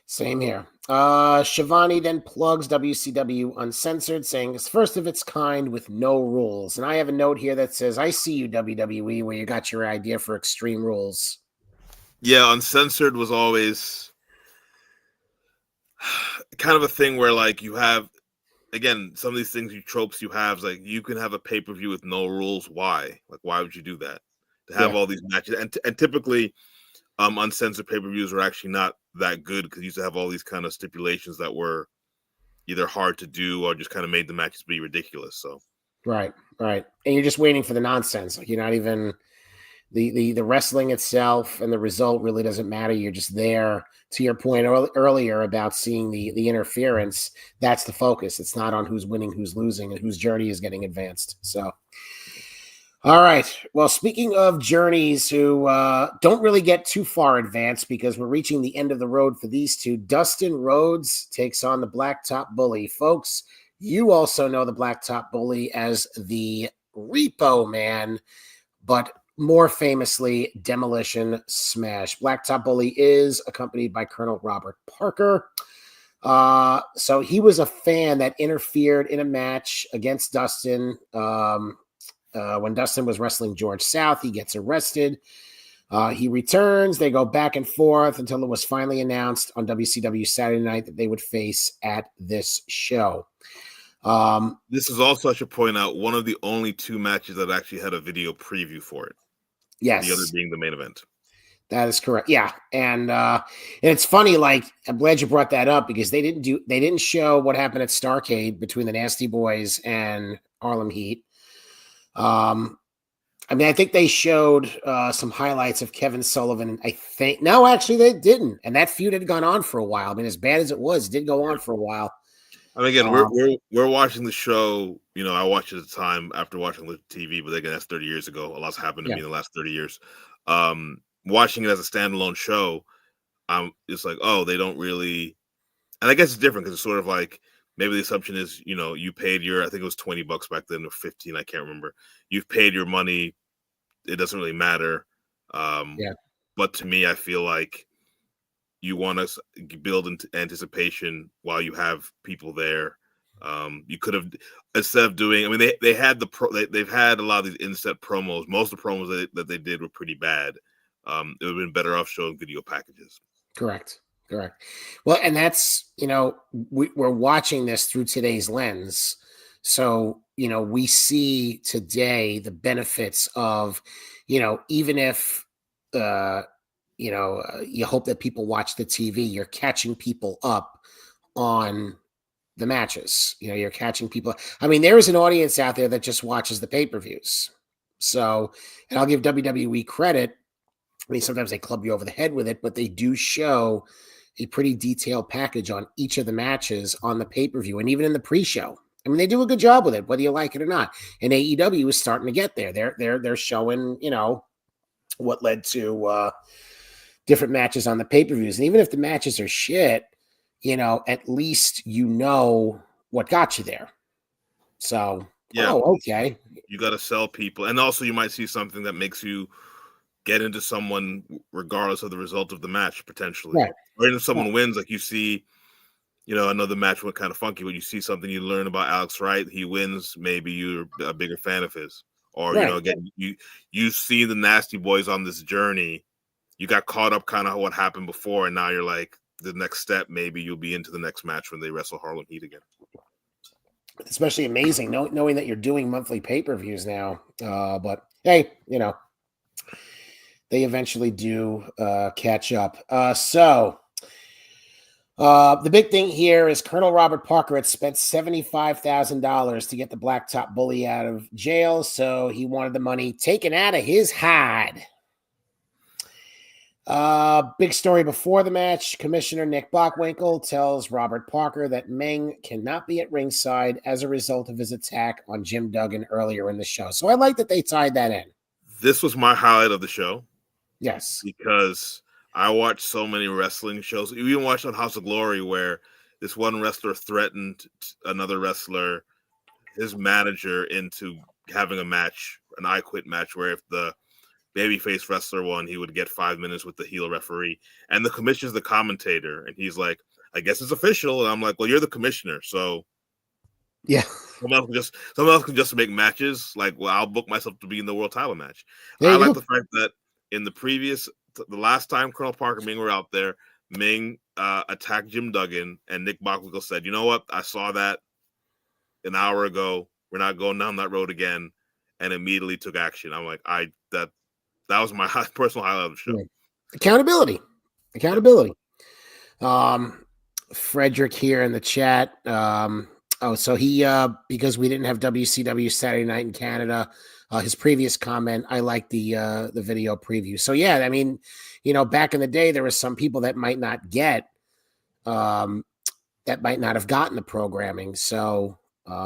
same here. Shivani then plugs WCW Uncensored, saying it's first of its kind with no rules. And I have a note here that says, I see you, WWE, where you got your idea for Extreme Rules. Yeah, Uncensored was always kind of a thing where, like, you have, again, some of these things, tropes you have, like, you can have a pay-per-view with no rules. Why? Like, why would you do that? To have all these matches. And typically, uncensored pay-per-views are actually not that good because you used to have all these kind of stipulations that were either hard to do or just kind of made the matches be ridiculous. So right, and you're just waiting for the nonsense. Like, you're not even the wrestling itself, and the result really doesn't matter. You're just there. To your point earlier about seeing the interference, that's the focus. It's not on who's winning, who's losing, and whose journey is getting advanced. So. All right. Well, speaking of journeys who don't really get too far advanced because we're reaching the end of the road for these two, Dustin Rhodes takes on the Blacktop Bully. Folks, you also know the Blacktop Bully as the Repo Man, but more famously, Demolition Smash. Blacktop Bully is accompanied by Colonel Robert Parker. So he was a fan that interfered in a match against Dustin. When Dustin was wrestling George South, he gets arrested. He returns. They go back and forth until it was finally announced on WCW Saturday Night that they would face at this show. This is also, I should point out, one of the only 2 matches that actually had a video preview for it. Yes. The other being the main event. That is correct. Yeah. And it's funny, like, I'm glad you brought that up because they didn't show what happened at Starrcade between the Nasty Boys and Harlem Heat. I think they showed some highlights of Kevin Sullivan. No, actually they didn't. And that feud had gone on for a while. I mean, as bad as it was, it did go on for a while. I mean, again, we're watching the show. I watched it at the time after watching the TV, but again, that's 30 years ago. A lot's happened to me in the last 30 years. Watching it as a standalone show, it's like, oh, they don't really. And I guess it's different because it's sort of like, maybe the assumption is, you paid I think it was $20 back then or 15, I can't remember. You've paid your money. It doesn't really matter. But to me, I feel like you want to build into anticipation while you have people there. You could have, instead of doing, I mean, they had they've had a lot of these inset promos. Most of the promos that they did were pretty bad. It would have been better off showing video packages. Correct. Well, and that's, we're watching this through today's lens. So, we see today the benefits of, even if, you hope that people watch the TV, you're catching people up on the matches. You're catching people. I mean, there is an audience out there that just watches the pay-per-views. So, and I'll give WWE credit. I mean, sometimes they club you over the head with it, but they do show a pretty detailed package on each of the matches on the pay-per-view and even in the pre-show. I mean, they do a good job with it, whether you like it or not. And AEW is starting to get there. They're showing, what led to different matches on the pay-per-views. And even if the matches are shit, at least what got you there. So, okay. You got to sell people. And also you might see something that makes you get into someone regardless of the result of the match, potentially. Right. Or even if someone wins, like you see, another match went kind of funky, but you see something you learn about Alex Wright, he wins, maybe you're a bigger fan of his. Or, again, you see the Nasty Boys on this journey. You got caught up kind of what happened before, and now you're like, the next step, maybe you'll be into the next match when they wrestle Harlem Heat again. Especially amazing knowing that you're doing monthly pay-per-views now. But hey, they eventually do catch up. So the big thing here is Colonel Robert Parker had spent $75,000 to get the Blacktop Bully out of jail, so he wanted the money taken out of his hide. Big story before the match. Commissioner Nick Bockwinkel tells Robert Parker that Meng cannot be at ringside as a result of his attack on Jim Duggan earlier in the show. So I like that they tied that in. This was my highlight of the show. Yes. Because I watched so many wrestling shows. You even watched on House of Glory where this one wrestler threatened another wrestler, his manager, into having a match, an I Quit match, where if the babyface wrestler won, he would get 5 minutes with the heel referee. And the commissioner's the commentator. And he's like, I guess it's official. And I'm like, well, you're the commissioner. So yeah, someone else can just make matches. Like, well, I'll book myself to be in the world title match. I like the fact that in the last time Colonel Parker and Ming were out there, Ming attacked Jim Duggan, and Nick Bockwinkel said, you know what? I saw that an hour ago. We're not going down that road again. And immediately took action. I'm like, that was my personal highlight of the show. Accountability. Frederick here in the chat. So he because we didn't have WCW Saturday Night in Canada, his previous comment, I like the video preview. So yeah, I mean, back in the day, there were some people that might not have gotten the programming. So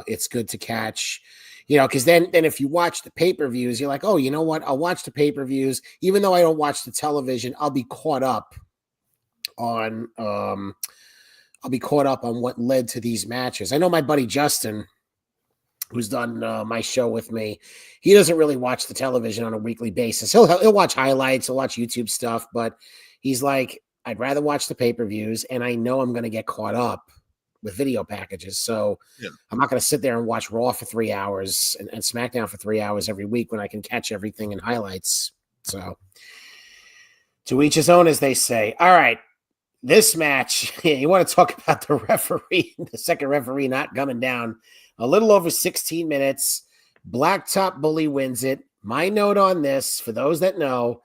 it's good to catch. Because then if you watch the pay-per-views, you're like, oh, you know what? I'll watch the pay-per-views. Even though I don't watch the television, I'll be caught up on what led to these matches. I know my buddy Justin, who's done my show with me, he doesn't really watch the television on a weekly basis. He'll watch highlights, he'll watch YouTube stuff, but he's like, I'd rather watch the pay-per-views, and I know I'm going to get caught up with video packages. So I'm not going to sit there and watch Raw for 3 hours and SmackDown for 3 hours every week when I can catch everything in highlights. So to each his own, as they say. All right. This match, you want to talk about the referee, the second referee not coming down. A little over 16 minutes. Blacktop Bully wins it. My note on this, for those that know,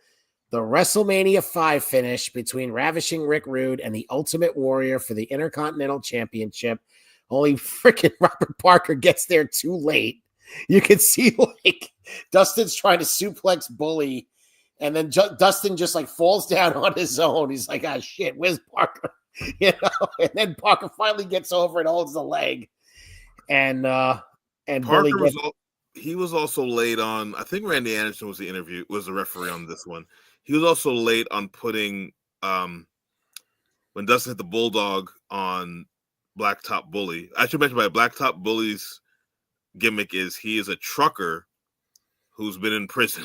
the WrestleMania 5 finish between Ravishing Rick Rude and the Ultimate Warrior for the Intercontinental Championship. Only freaking Robert Parker gets there too late. You can see like Dustin's trying to suplex Bully, and then Dustin just like falls down on his own. He's like, ah, shit, where's Parker? And then Parker finally gets over and holds the leg. And Parker he was also late on, I think Randy Anderson was the referee on this one. He was also late on putting when Dustin hit the Bulldog on Blacktop Bully. I should mention Blacktop Bully's gimmick is he is a trucker who's been in prison.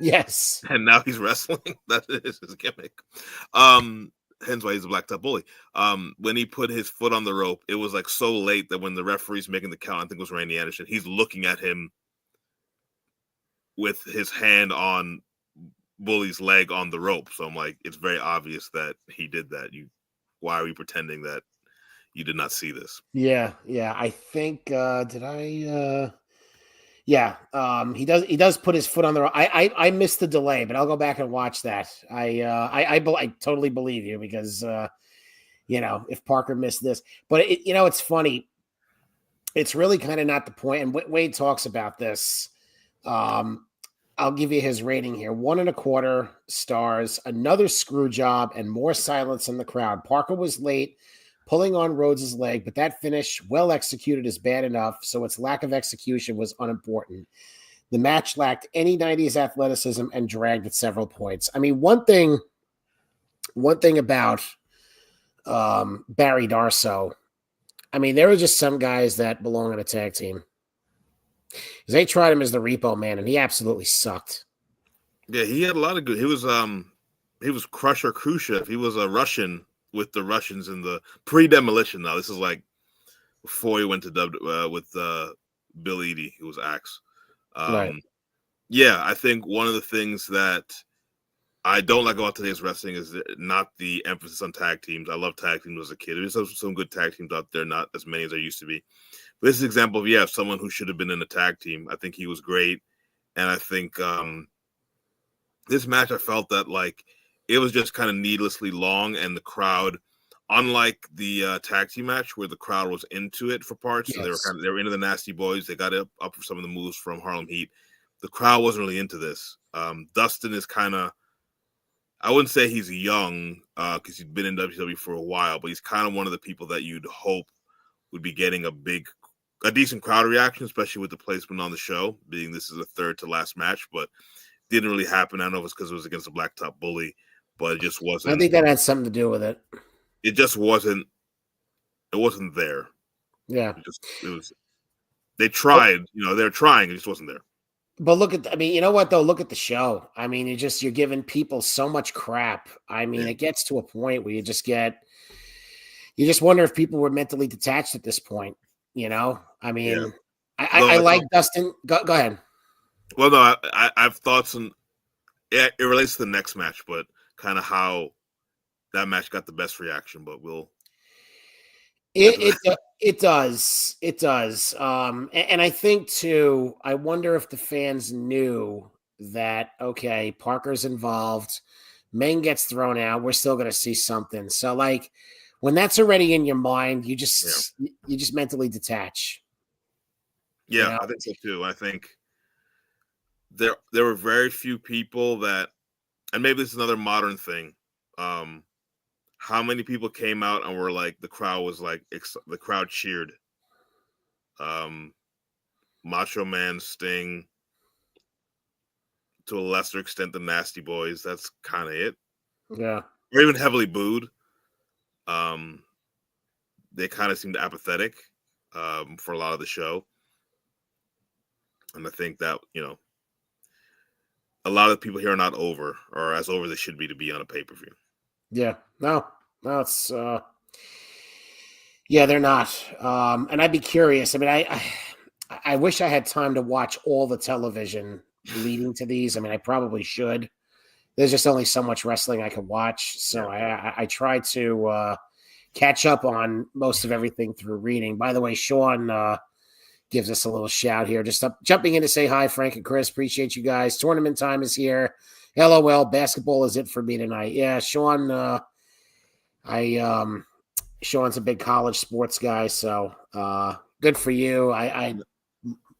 Yes. And now he's wrestling. That is his gimmick. Hence why he's a Blacktop Bully. When he put his foot on the rope, it was like so late that when the referee's making the count, I think it was Randy Anderson, he's looking at him with his hand on Bully's leg on the rope. So I'm like, it's very obvious that he did that. Why are we pretending that you did not see this? Yeah. I think he does put his foot on the rope. I missed the delay, but I'll go back and watch that. I totally believe you because if Parker missed this, but it's funny. It's really kind of not the point. And Wade talks about this. I'll give you his rating here. 1.25 stars, another screw job, and more silence in the crowd. Parker was late, pulling on Rhodes' leg, but that finish, well executed, is bad enough, so its lack of execution was unimportant. The match lacked any 90s athleticism and dragged at several points. I mean, one thing about Barry Darsow, I mean, there were just some guys that belong on a tag team. Because they tried him as the Repo Man, and he absolutely sucked. Yeah, he had a lot of good. He was Crusher Khrushchev. He was a Russian with the Russians in the pre-demolition. Now this is like before he went to with Bill Eadie, who was Axe. Right. Yeah, I think one of the things that I don't like about today's wrestling is not the emphasis on tag teams. I love tag teams as a kid. There's some good tag teams out there, not as many as there used to be. But this is an example of, someone who should have been in a tag team. I think he was great. And I think this match, I felt that like it was just kind of needlessly long, and the crowd, unlike the tag team match where the crowd was into it for parts, Yes. so they were into the Nasty Boys. They got up for some of the moves from Harlem Heat. The crowd wasn't really into this. Dustin is kind of, I wouldn't say he's young because he's been in WWE for a while, but he's kind of one of the people that you'd hope would be getting a decent crowd reaction, especially with the placement on the show, being this is a third to last match, but didn't really happen. I don't know if it's because it was against a Blacktop Bully, but it just wasn't. I think that had something to do with it. It just wasn't. It wasn't there. Yeah. It was. They tried. They're trying. It just wasn't there. But you know what though? Look at the show. I mean, you're giving people so much crap. I mean, it gets to a point where you just wonder if people were mentally detached at this point. I mean, I like Dustin. Go ahead. Well, no, I have thoughts on. Yeah, it relates to the next match, but kind of how that match got the best reaction. But we'll. It does. And I think too, I wonder if the fans knew that, okay, Parker's involved, Meng gets thrown out, we're still going to see something. So like when that's already in your mind, you just mentally detach. Yeah, I think so too. I think there were very few people that, and maybe this is another modern thing. How many people came out and were like, the crowd cheered. Macho Man, Sting, to a lesser extent, the Nasty Boys. That's kind of it. Yeah. Or even heavily booed. They kind of seemed apathetic for a lot of the show. And I think that, a lot of people here are not over, or as over they should be to be on a pay-per-view. Yeah. No, it's they're not. And I'd be curious. I mean, I wish I had time to watch all the television leading to these. I mean, I probably should. There's just only so much wrestling I could watch. So I try to catch up on most of everything through reading. By the way, Sean gives us a little shout here. Just jumping in to say hi, Frank and Chris. Appreciate you guys. Tournament time is here. LOL, basketball is it for me tonight. Yeah, Sean, Sean's a big college sports guy, so good for you. I'm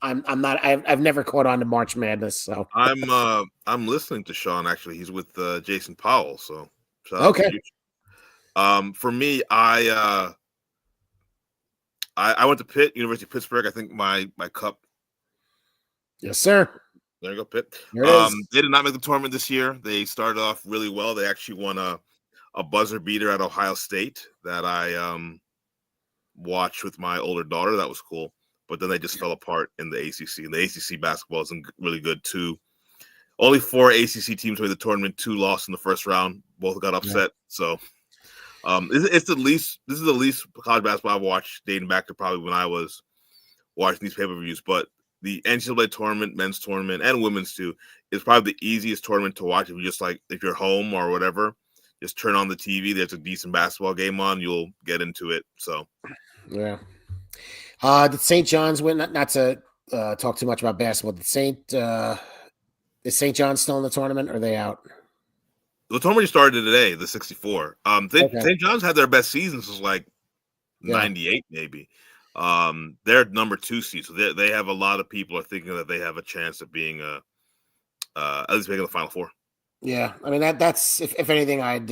not. I've never caught on to March Madness, so I'm listening to Sean. Actually, he's with Jason Powell. So shout out okay. to you. For me, I went to Pitt, University of Pittsburgh. I think my cup. Yes, sir. There you go, Pitt. There it is. They did not make the tournament this year. They started off really well. They actually won a buzzer beater at Ohio State that I watched with my older daughter. That was cool. But then they just fell apart in the ACC. And the ACC basketball isn't really good too. Only 4 ACC teams made the tournament. 2 lost in the first round. Both got upset. Yeah. So this is the least college basketball I've watched dating back to probably when I was watching these pay-per-views. But the NCAA tournament, men's tournament, and women's too, is probably the easiest tournament to watch if you're home or whatever. Just turn on the TV. There's a decent basketball game on. You'll get into it. So, yeah. Did St. John's win? Not to talk too much about basketball. Is St. John's still in the tournament? Or are they out? The tournament started today, the 64. St. John's had their best season since like 98, maybe. They're number 2 seed, so they have a lot of people are thinking that they have a chance of being at least making the Final Four. Yeah, I mean that's if anything, I'd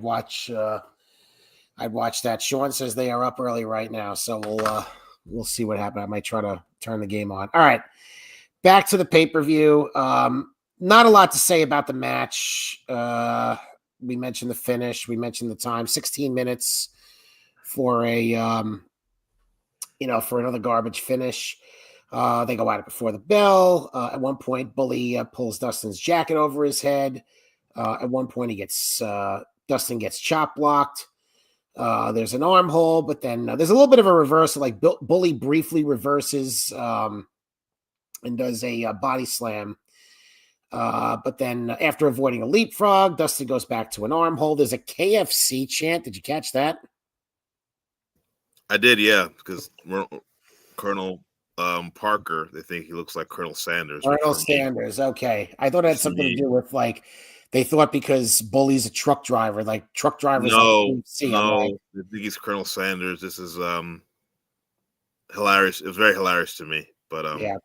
watch I'd watch that. Sean says they are up early right now, so we'll see what happens. I might try to turn the game on. All right, back to the pay-per-view. Not a lot to say about the match. We mentioned the finish. We mentioned the time. 16 minutes for a for another garbage finish. They go at it before the bell. At one point, Bully pulls Dustin's jacket over his head. At one point, Dustin gets chop blocked. There's an armhole, but then there's a little bit of a reversal. Like Bully briefly reverses and does a body slam. But then after avoiding a leapfrog, Dustin goes back to an armhole. There's a KFC chant. Did you catch that? I did, yeah, because Colonel Parker, they think he looks like Colonel Sanders. Colonel Sanders. Okay. I thought it had something to do with like they thought because Bully's a truck driver, like truck drivers. No, I think he's Colonel Sanders. This is hilarious. It was very hilarious to me, but yeah.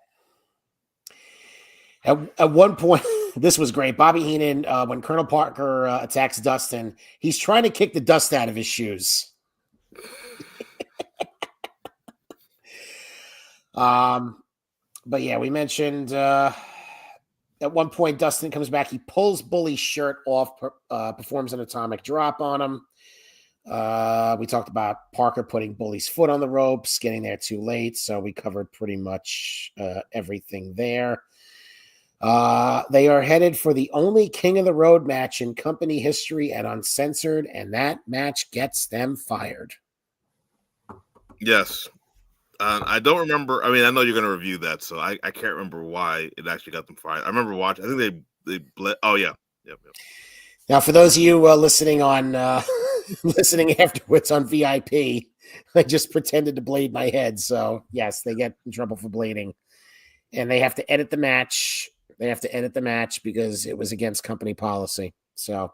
At one point, this was great. Bobby Heenan, when Colonel Parker attacks Dustin, he's trying to kick the dust out of his shoes. But yeah, we mentioned at one point Dustin comes back, he pulls Bully's shirt off, performs an atomic drop on him. We talked about Parker putting Bully's foot on the ropes, getting there too late, so we covered pretty much everything there. They are headed for the only King of the Road match in company history and uncensored, and that match gets them fired. Yes. I don't remember. I mean, I know you're going to review that, so I can't remember why it actually got them fired. I remember watching. I think they oh yeah. Yep. Now, for those of you listening on listening afterwards on VIP, I just pretended to blade my head. So yes, they get in trouble for blading, and they have to edit the match. They have to edit the match because it was against company policy. So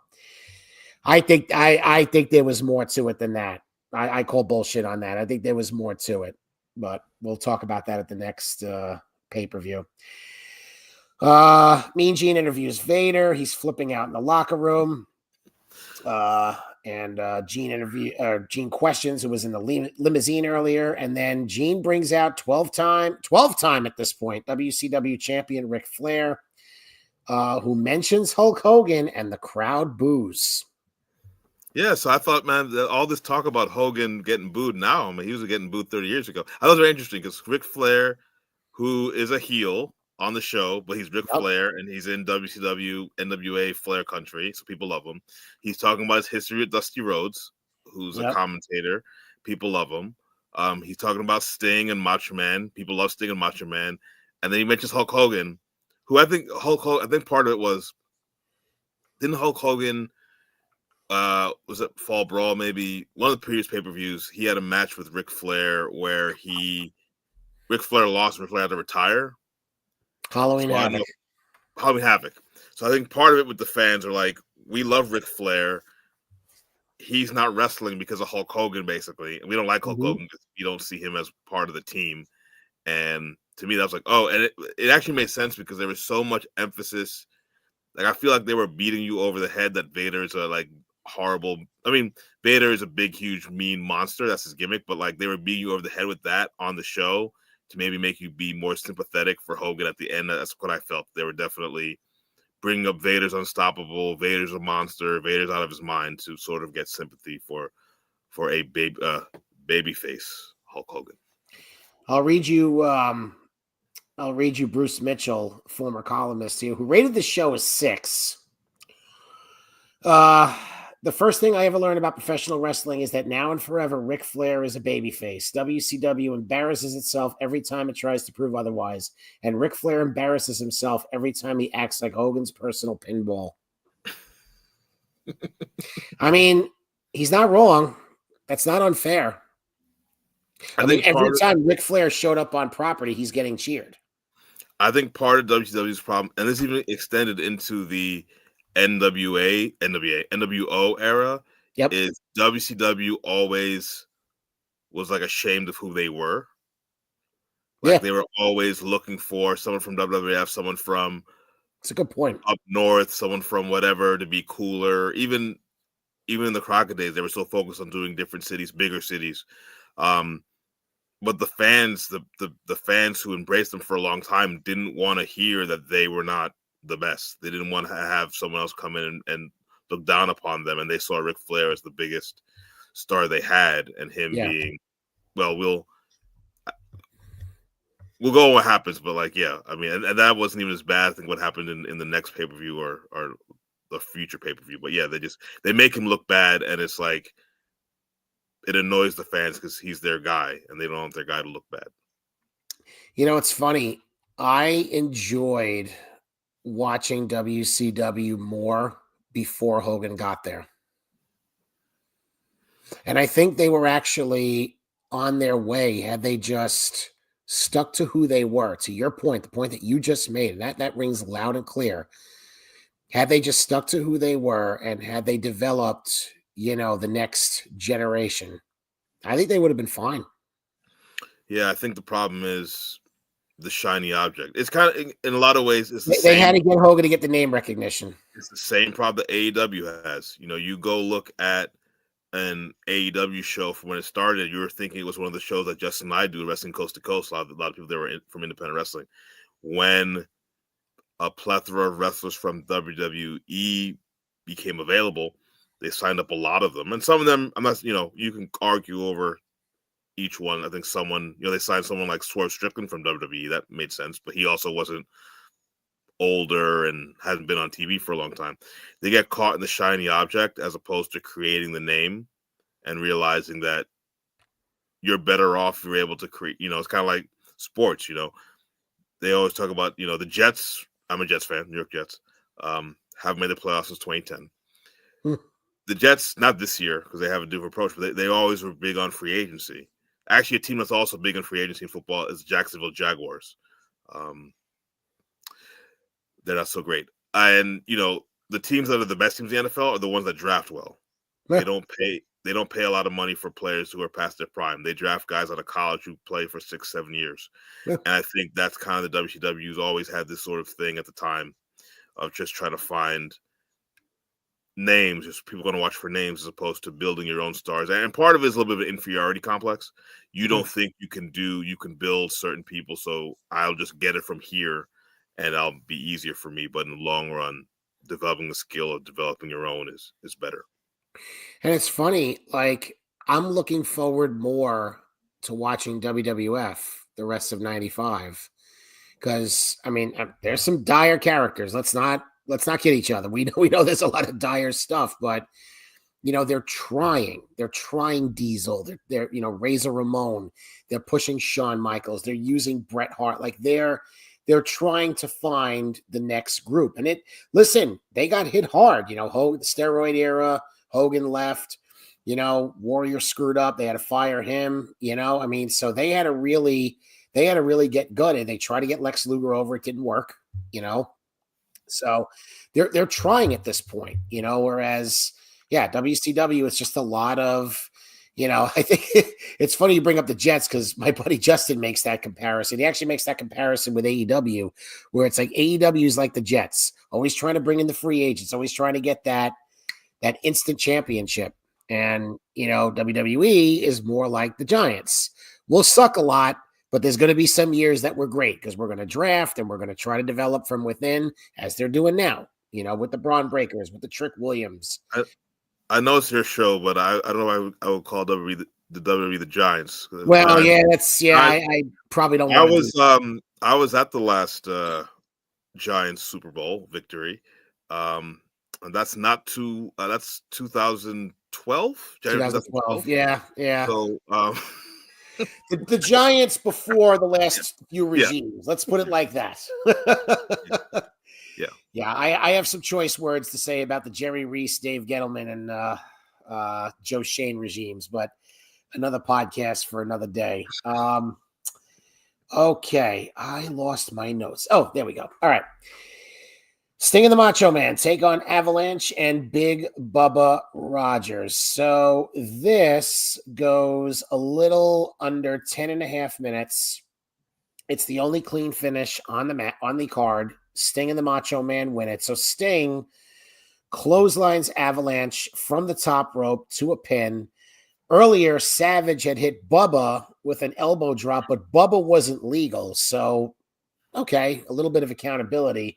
I think there was more to it than that. I call bullshit on that. I think there was more to it. But we'll talk about that at the next pay-per-view. Mean Gene interviews Vader. He's flipping out in the locker room. And Gene questions who was in the limousine earlier. And then Gene brings out 12-time at this point, WCW champion Ric Flair, who mentions Hulk Hogan, and the crowd boos. Yeah, so I thought, man, that all this talk about Hogan getting booed now, I mean, he was getting booed 30 years ago. I thought it was very interesting because Ric Flair, who is a heel on the show, but he's Ric Flair, and he's in WCW, NWA Flair country, so people love him. He's talking about his history with Dusty Rhodes, who's a commentator. People love him. He's talking about Sting and Macho Man. People love Sting and Macho Man. And then he mentions Hulk Hogan, who I think part of it was, didn't Hulk Hogan... was it Fall Brawl? Maybe one of the previous pay-per-views. He had a match with Ric Flair where Ric Flair lost. Ric Flair had to retire. Halloween Havoc. So I think part of it with the fans are like, we love Ric Flair. He's not wrestling because of Hulk Hogan, basically. We don't like Hulk Hogan because we don't see him as part of the team. And to me, that was like, oh, and it actually made sense because there was so much emphasis. Like, I feel like they were beating you over the head that Vader's like horrible. I mean, Vader is a big, huge, mean monster. That's his gimmick. But like, they were beating you over the head with that on the show to maybe make you be more sympathetic for Hogan at the end. That's what I felt. They were definitely bringing up Vader's unstoppable, Vader's a monster, Vader's out of his mind to sort of get sympathy for a baby face Hulk Hogan. I'll read you Bruce Mitchell, former columnist here, who rated the show as 6. The first thing I ever learned about professional wrestling is that now and forever, Ric Flair is a babyface. WCW embarrasses itself every time it tries to prove otherwise, and Ric Flair embarrasses himself every time he acts like Hogan's personal pinball. I mean, he's not wrong. That's not unfair. I mean, every time Ric Flair showed up on property, he's getting cheered. I think part of WCW's problem, and this even extended into the NWO era, is WCW always was like ashamed of who they were. Like they were always looking for someone from WWF, someone from It's a good point. Up north, someone from whatever to be cooler. Even even in the Crockett days, they were so focused on doing different cities, bigger cities. But the fans, the fans who embraced them for a long time didn't want to hear that they were not the best. They didn't want to have someone else come in and look down upon them. And they saw Ric Flair as the biggest star they had, and him being, well, we'll go on what happens, but like, yeah, I mean, and that wasn't even as bad. I think what happened in the next pay-per-view or the future pay-per-view. But yeah, they make him look bad, and it's like, it annoys the fans because he's their guy, and they don't want their guy to look bad. You know, it's funny. I enjoyed watching WCW more before Hogan got there. And I think they were actually on their way had they just stuck to who they were. To your point, the point that you just made, and that rings loud and clear. Had they just stuck to who they were and had they developed, the next generation, I think they would have been fine. Yeah, I think the problem is the shiny object. It's kind of, in a lot of ways, it's the They same. had to get Hogan to get the name recognition. It's the same problem that AEW has. You go look at an AEW show from when it started, you were thinking it was one of the shows that Justin and I do, Wrestling Coast to Coast. A lot of people that were from independent wrestling. When a plethora of wrestlers from WWE became available, they signed up a lot of them. And some of them, I'm not, you can argue over each one. I think they signed someone like Swerve Strickland from WWE. That made sense, but he also wasn't older and hadn't been on TV for a long time. They get caught in the shiny object as opposed to creating the name and realizing that you're better off if you're able to create, it's kind of like sports, They always talk about, the Jets. I'm a Jets fan, New York Jets, have made the playoffs since 2010. The Jets, not this year because they have a different approach, but they always were big on free agency. Actually, a team that's also big on free agency in football is Jacksonville Jaguars. They're not so great. And, the teams that are the best teams in the NFL are the ones that draft well. They don't pay a lot of money for players who are past their prime. They draft guys out of college who play for 6-7 years. And I think that's kind of the WCW's always had this sort of thing at the time of just trying to find names, just people going to watch for names as opposed to building your own stars. And part of it is a little bit of an inferiority complex. You don't think you can build certain people, so I'll just get it from here and I'll be easier for me. But in the long run, developing the skill of developing your own is better. And it's funny, like, I'm looking forward more to watching WWF the rest of 95 because, I mean, there's some dire characters. Let's not kid each other. We know there's a lot of dire stuff, but they're trying Diesel. They're Razor Ramon. They're pushing Shawn Michaels. They're using Bret Hart. Like they're trying to find the next group. And they got hit hard. The steroid era. Hogan left. Warrior screwed up. They had to fire him. So they had to really get gutted. They tried to get Lex Luger over. It didn't work. So they're trying at this point. Whereas WCW is just a lot of. I think it's funny you bring up the Jets because my buddy Justin makes that comparison. He actually makes that comparison with AEW, where it's like AEW is like the Jets, always trying to bring in the free agents, always trying to get that instant championship. And, WWE is more like the Giants. We'll suck a lot, but there's going to be some years that we're great because we're going to draft and we're going to try to develop from within as they're doing now, with the Braun Breakers, with the Trick Williams. I know it's your show, but I don't know why I would call WWE the Giants. Well, I probably don't. I was at the last Giants Super Bowl victory. And that's that's 2012. 2012. Yeah. So the Giants before the last few regimes. Let's put it like that. Yeah. I have some choice words to say about the Jerry Reese, Dave Gettleman, and Joe Shane regimes, but another podcast for another day. Okay, I lost my notes. Oh, there we go. All right. Sting and the Macho Man take on Avalanche and Big Bubba Rogers. So this goes a little under 10 and a half minutes. It's the only clean finish on the card. Sting and the Macho Man win it. So Sting clotheslines Avalanche from the top rope to a pin. Earlier, Savage had hit Bubba with an elbow drop, but Bubba wasn't legal. So, okay, a little bit of accountability.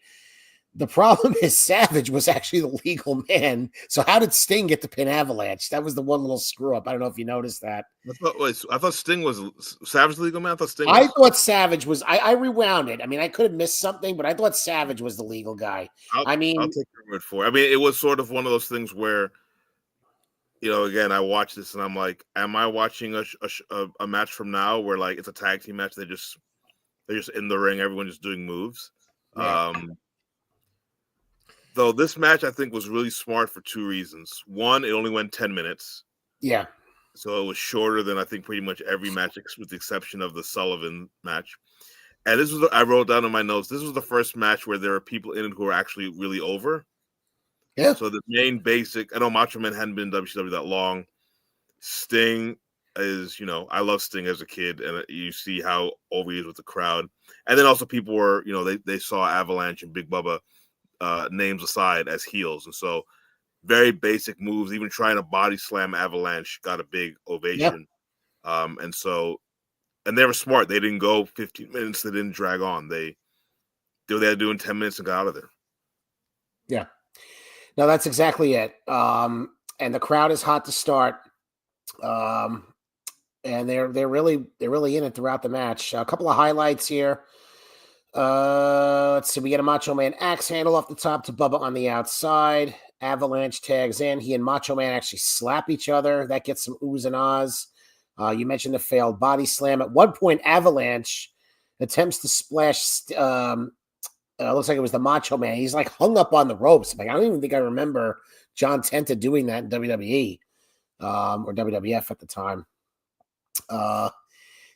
The problem is Savage was actually the legal man. So how did Sting get the pin Avalanche? That was the one little screw up. I don't know if you noticed that. I thought Sting was Savage legal man. I thought Sting. I thought Savage was. I rewound it. I mean, I could have missed something, but I thought Savage was the legal guy. I'll take your word for it. I mean, it was sort of one of those things where, again, I watch this and I'm like, am I watching a match from now where like it's a tag team match? They're just in the ring, everyone just doing moves. Yeah. Though this match I think was really smart for two reasons. One, it only went 10 minutes. Yeah. So it was shorter than I think pretty much every match, with the exception of the Sullivan match. And this was, I wrote down in my notes, this was the first match where there are people in it who are actually really over. Yeah. So the main basic, I know Macho Man hadn't been in WCW that long. Sting is, I love Sting as a kid, and you see how over he is with the crowd. And then also people were, they saw Avalanche and Big Bubba, names aside, as heels. And so very basic moves, even trying to body slam Avalanche got a big ovation. Yep. And they were smart. They didn't go 15 minutes. They didn't drag on. They did what they had to do in 10 minutes and got out of there. Yeah. No, that's exactly it. And the crowd is hot to start. And they're really in it throughout the match. A couple of highlights here. Let's see. We get a Macho Man axe handle off the top to Bubba on the outside. Avalanche tags in. He and Macho Man actually slap each other. That gets some oohs and ahs. You mentioned the failed body slam. At one point, Avalanche attempts to splash. Looks like it was the Macho Man. He's like hung up on the ropes. Like, I don't even think I remember John Tenta doing that in WWE or WWF at the time.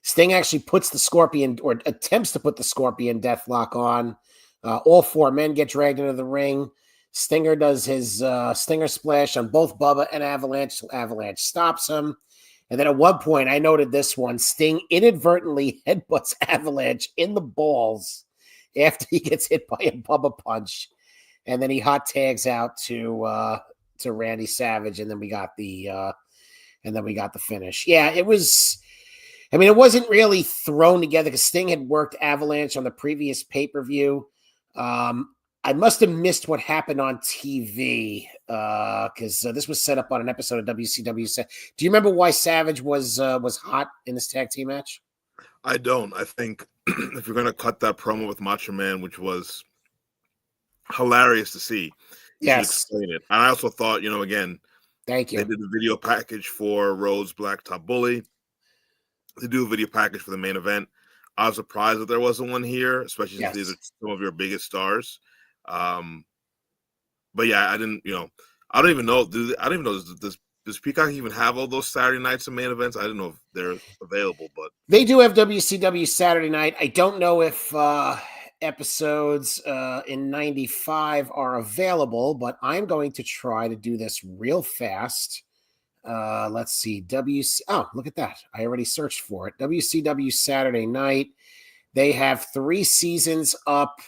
Sting actually puts the Scorpion, or attempts to put the Scorpion Deathlock on. All four men get dragged into the ring. Stinger does his Stinger splash on both Bubba and Avalanche. Avalanche stops him. And then at one point, I noted this one, Sting inadvertently headbutts Avalanche in the balls after he gets hit by a Bubba punch. And then he hot tags out to Randy Savage, and then we got the finish. Yeah, it was. I mean, it wasn't really thrown together because Sting had worked Avalanche on the previous pay-per-view. I must have missed what happened on TV because this was set up on an episode of WCW. Do you remember why Savage was hot in this tag team match? I don't. I think if you're going to cut that promo with Macho Man, which was hilarious to see, you should explain it. And I also thought, again, thank you. They did the video package for Rhodes Blacktop Bully. They do a video package for the main event. I was surprised that there wasn't one here, especially since these are some of your biggest stars. But yeah, I didn't, I don't even know. I don't even know, does Peacock even have all those Saturday nights and main events? I don't know if they're available, but they do have WCW Saturday night. I don't know if episodes in 95 are available, but I'm going to try to do this real fast. Let's see. Oh, look at that. I already searched for it. WCW Saturday night. They have 3 seasons up.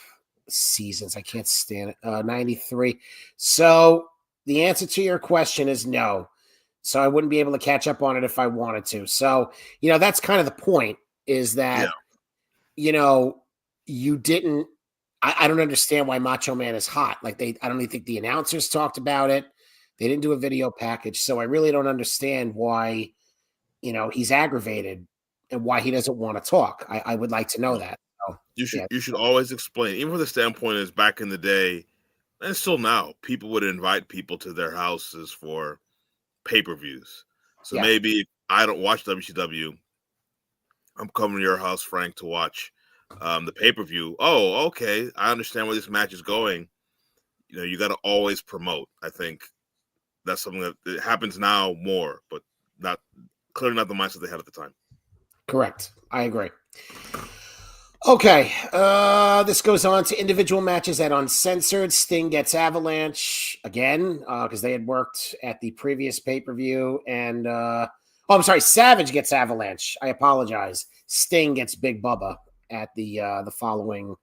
Seasons. I can't stand it. 93. So the answer to your question is no. So I wouldn't be able to catch up on it if I wanted to. So, that's kind of the point, is that, you didn't, I don't understand why Macho Man is hot. Like I don't even think the announcers talked about it. They didn't do a video package. So I really don't understand why, he's aggravated and why he doesn't want to talk. I would like to know that. So, you should always explain, even from the standpoint is back in the day, and still now, people would invite people to their houses for pay-per-views. So maybe I don't watch WCW. I'm coming to your house, Frank, to watch the pay-per-view. Oh, okay. I understand where this match is going. You got to always promote. I think that's something that it happens now more, but clearly not the mindset they had at the time. Correct. I agree. Okay. This goes on to individual matches at Uncensored. Sting gets Avalanche again because they had worked at the previous pay-per-view. And, I'm sorry, Savage gets Avalanche. I apologize. Sting gets Big Bubba at the following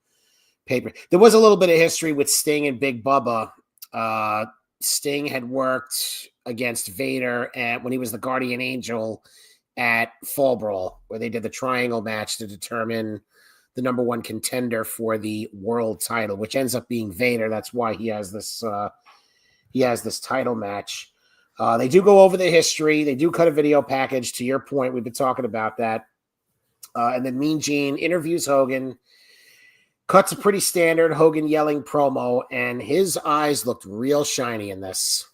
pay-per-view. There was a little bit of history with Sting and Big Bubba. Sting had worked against Vader when he was the Guardian Angel at Fall Brawl, where they did the triangle match to determine the number one contender for the world title, which ends up being Vader. That's why he has this title match. They do go over the history. They do cut a video package. To your point, we've been talking about that. And then Mean Gene interviews Hogan, cuts a pretty standard Hogan yelling promo, and his eyes looked real shiny in this.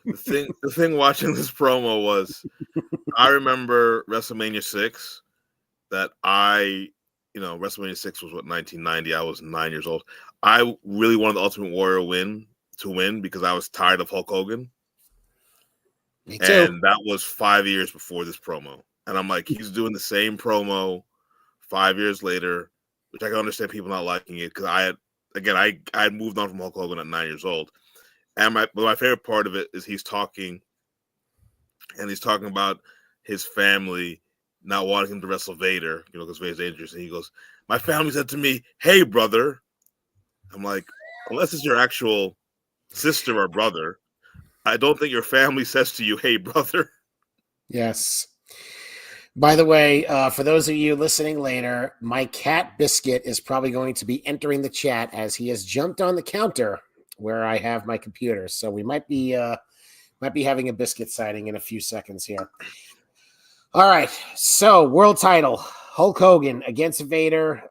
The thing watching this promo was, I remember WrestleMania 6 that WrestleMania 6 was 1990. I was 9 years old. I really wanted the Ultimate Warrior to win because I was tired of Hulk Hogan. Me too. And that was 5 years before this promo. And I'm like, he's doing the same promo 5 years later, which I can understand people not liking it because I had moved on from Hulk Hogan at 9 years old. And my favorite part of it is he's talking about his family not wanting him to wrestle Vader, because Vader's dangerous. And he goes, my family said to me, hey, brother. I'm like, unless it's your actual sister or brother, I don't think your family says to you, hey, brother. Yes. By the way, for those of you listening later, my cat Biscuit is probably going to be entering the chat as he has jumped on the counter where I have my computer. So we might be having a Biscuit sighting in a few seconds here. All right. So world title, Hulk Hogan against Vader.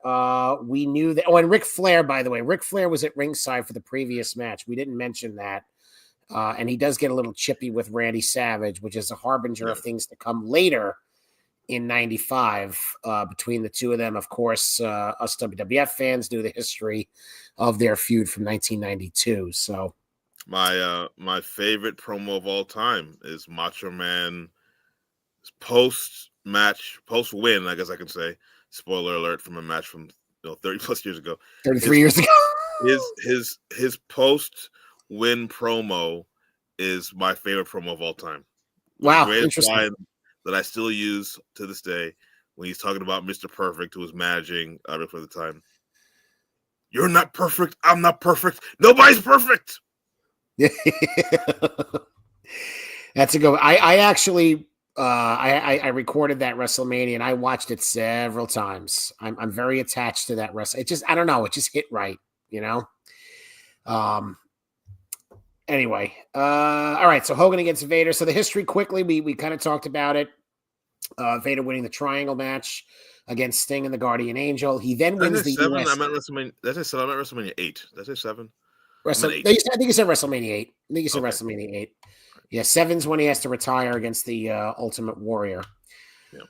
We knew that. Oh, and Ric Flair, by the way. Ric Flair was at ringside for the previous match. We didn't mention that. And he does get a little chippy with Randy Savage, which is a harbinger of things to come later in 95 between the two of them. Of course, us WWF fans knew the history of their feud from 1992. So my favorite promo of all time is Macho Man post-win, I guess I can say. Spoiler alert from a match from 30 plus years ago. 33 years ago. his post-win promo is my favorite promo of all time. Wow, interesting. Line that I still use to this day when he's talking about Mr. Perfect, who was managing Ric Flair at the time. You're not perfect. I'm not perfect. Nobody's perfect. That's a good one. I actually I recorded that WrestleMania and I watched it several times. I'm very attached to that wrestling. It just, I don't know, it just hit right, Anyway, all right. So Hogan against Vader. So the history quickly, we kind of talked about it. Vader winning the triangle match against Sting and the Guardian Angel. He then wins the seven. US. I meant WrestleMania. That's it. I meant WrestleMania 8. Did I say 7? I think you said WrestleMania 8. I think you said WrestleMania 8. Yeah, 7's when he has to retire against the Ultimate Warrior. Yeah.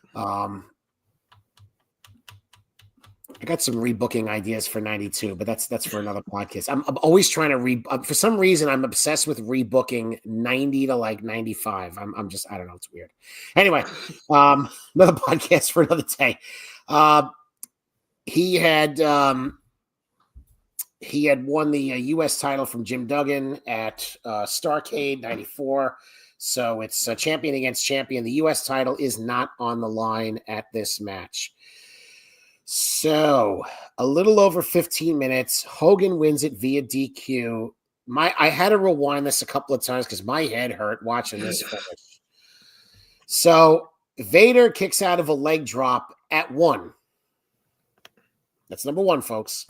I got some rebooking ideas for 92, but that's for another podcast. I'm always trying to for some reason I'm obsessed with rebooking 90 to like 95. I'm just, I don't know, it's weird. Anyway, another podcast for another day. He had won the U.S. title from Jim Duggan at Starrcade 94. So it's champion against champion. The U.S. title is not on the line at this match. So a little over 15 minutes. Hogan wins it via DQ. I had to rewind this a couple of times because my head hurt watching this finish. So Vader kicks out of a leg drop at 1. That's number 1, folks.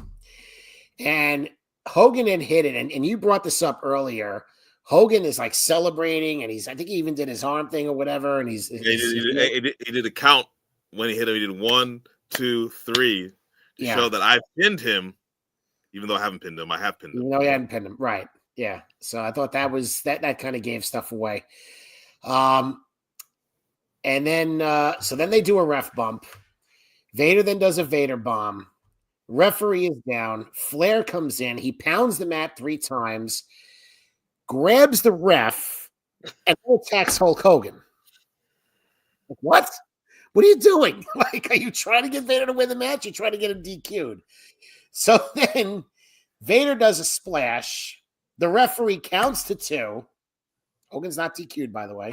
And Hogan had hit it. And you brought this up earlier. Hogan is like celebrating, and I think he even did his arm thing or whatever. And he did a count when he hit him. He did 1, 2, 3 to show that I pinned him, even though I haven't pinned him. I have pinned him. No, you hadn't pinned him, right? Yeah. So I thought that was that kind of gave stuff away. And then so then they do a ref bump. Vader then does a Vader bomb. Referee is down. Flair comes in. He pounds the mat 3 times, grabs the ref, and attacks Hulk Hogan. Like, what? What are you doing? Like, are you trying to get Vader to win the match? You're trying to get him DQ'd. So then Vader does a splash. The referee counts to 2. Hogan's not DQ'd, by the way.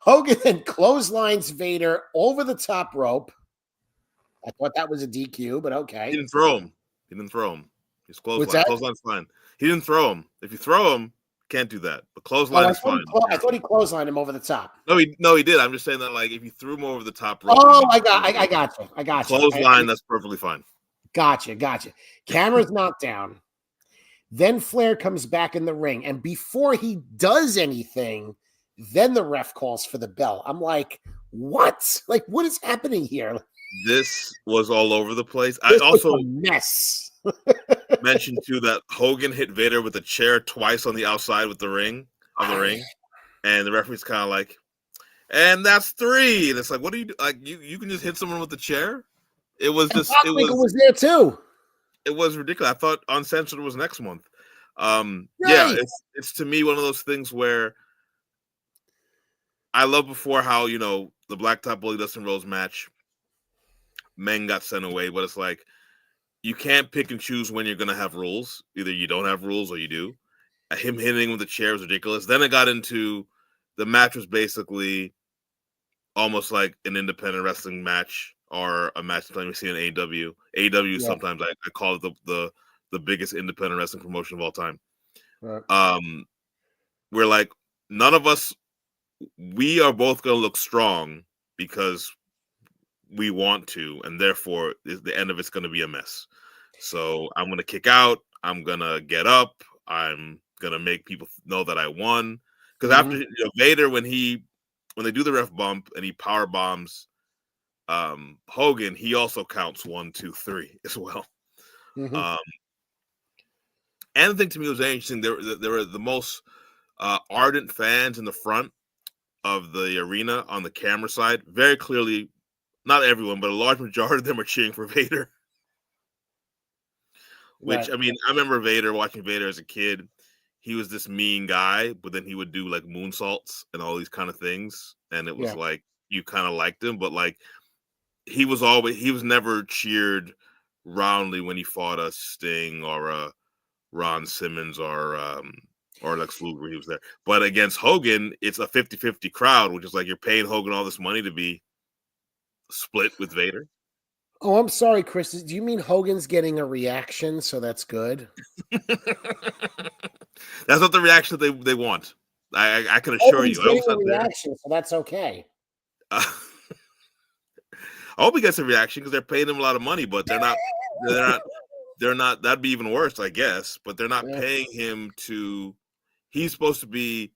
Hogan then clotheslines Vader over the top rope. I thought that was a DQ, but okay. He didn't throw him. His What's clothesline. that? Clothesline's fine. He didn't throw him. If you throw him, can't do that. But Oh, clothesline is fine. I thought he clotheslined him over the top. No, he did. I'm just saying that, like, if you threw him over the top rope, Oh, I got you. clothesline, that's perfectly fine. Gotcha. Camera's knocked down. Then Flair comes back in the ring, and before he does anything, then the ref calls for the bell. I'm like, what? Like, what is happening here? This was all over the place. This I also was a mess. mentioned too that Hogan hit Vader with a chair twice on the outside of the ring, and the referee's kind of like, and that's 3. And it's like, what do you do? Like, you can just hit someone with a chair? It was just it was there too. It was ridiculous. I thought Uncensored was next month. Right. Yeah, it's to me one of those things where I love before how, you know, the Blacktop Bully Dustin Rhodes match, men got sent away, but it's like you can't pick and choose when you're gonna have rules. Either you don't have rules or you do. Him hitting with the chair was ridiculous. Then it got into the match was basically almost like an independent wrestling match or a match we see in AEW. AEW sometimes I call it the biggest independent wrestling promotion of all time. Right. We're like, none of us, we are both going to look strong because we want to, and therefore the end of it's going to be a mess. So I'm going to kick out. I'm going to get up. I'm going to make people know that I won. Because after Vader, when they do the ref bump and he power bombs Hogan, he also counts 1, 2, 3 as well. And the thing to me was very interesting. There were the most ardent fans in the front of the arena on the camera side. Very clearly, not everyone, but a large majority of them are cheering for Vader. Which, right. I mean, I remember watching Vader as a kid. He was this mean guy, but then he would do like moonsaults and all these kind of things. And it was like, you kind of liked him, but like, he was never cheered roundly when he fought a Sting or a Ron Simmons or Lex Luger. He was there. But against Hogan, it's a 50-50 crowd, which is like you're paying Hogan all this money to be split with Vader. Oh, I'm sorry, Chris. Do you mean Hogan's getting a reaction, so that's good? That's not the reaction that they want. I can assure you. Getting a reaction, so that's okay. I hope he gets a reaction because they're paying him a lot of money, but they're not. That'd be even worse, I guess. But they're not paying him to. He's basically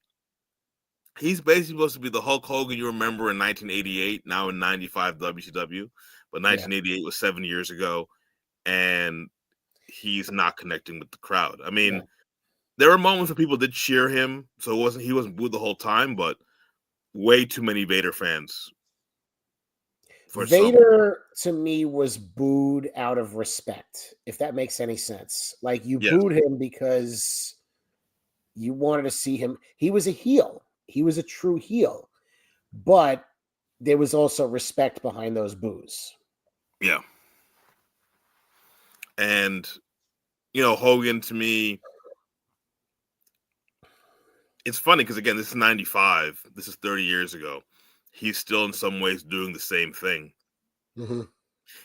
supposed to be the Hulk Hogan you remember in 1988, now in 95 WCW. But 1988 was 7 years ago, and he's not connecting with the crowd. I mean, there were moments where people did cheer him, so he wasn't booed the whole time, but way too many Vader fans. Vader, to me, was booed out of respect, if that makes any sense. Like, you booed him because you wanted to see him. He was a heel. He was a true heel. But there was also respect behind those boos. Yeah. And, you know, Hogan, to me, it's funny because, again, this is 95. This is 30 years ago. He's still in some ways doing the same thing. Mm-hmm.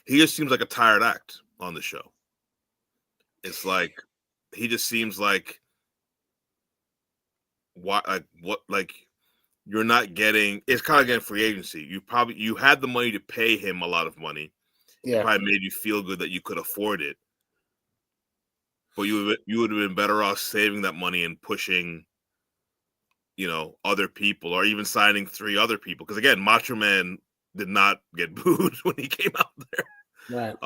He just seems like a tired act on the show. It's like, he just seems like, you're not getting, it's kind of getting free agency. You had the money to pay him a lot of money. It probably made you feel good that you could afford it. But you would have been better off saving that money and pushing, you know, other people, or even signing 3 other people. Because again, Macho Man did not get booed when he came out there. Right.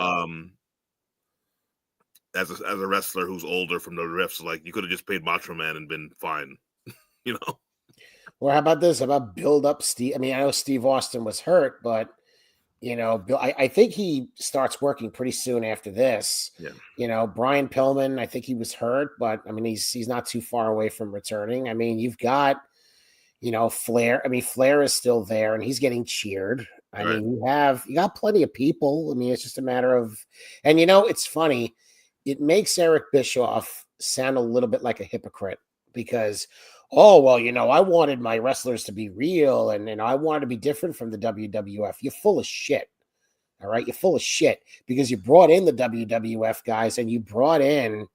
As a wrestler who's older from the refs, like, you could have just paid Macho Man and been fine. You know. Well, how about this? How about build up Steve? I mean, I know Steve Austin was hurt, but you know, I think he starts working pretty soon after this. Yeah. You know, Brian Pillman, I think he was hurt, but I mean, he's not too far away from returning. I mean, you've got, you know, Flair. I mean, Flair is still there and he's getting cheered. I mean, you got plenty of people. I mean, it's just a matter of, and you know, it's funny. It makes Eric Bischoff sound a little bit like a hypocrite because, oh, well, you know, I wanted my wrestlers to be real and I wanted to be different from the WWF. You're full of shit. All right. You're full of shit because you brought in the WWF guys and you brought in,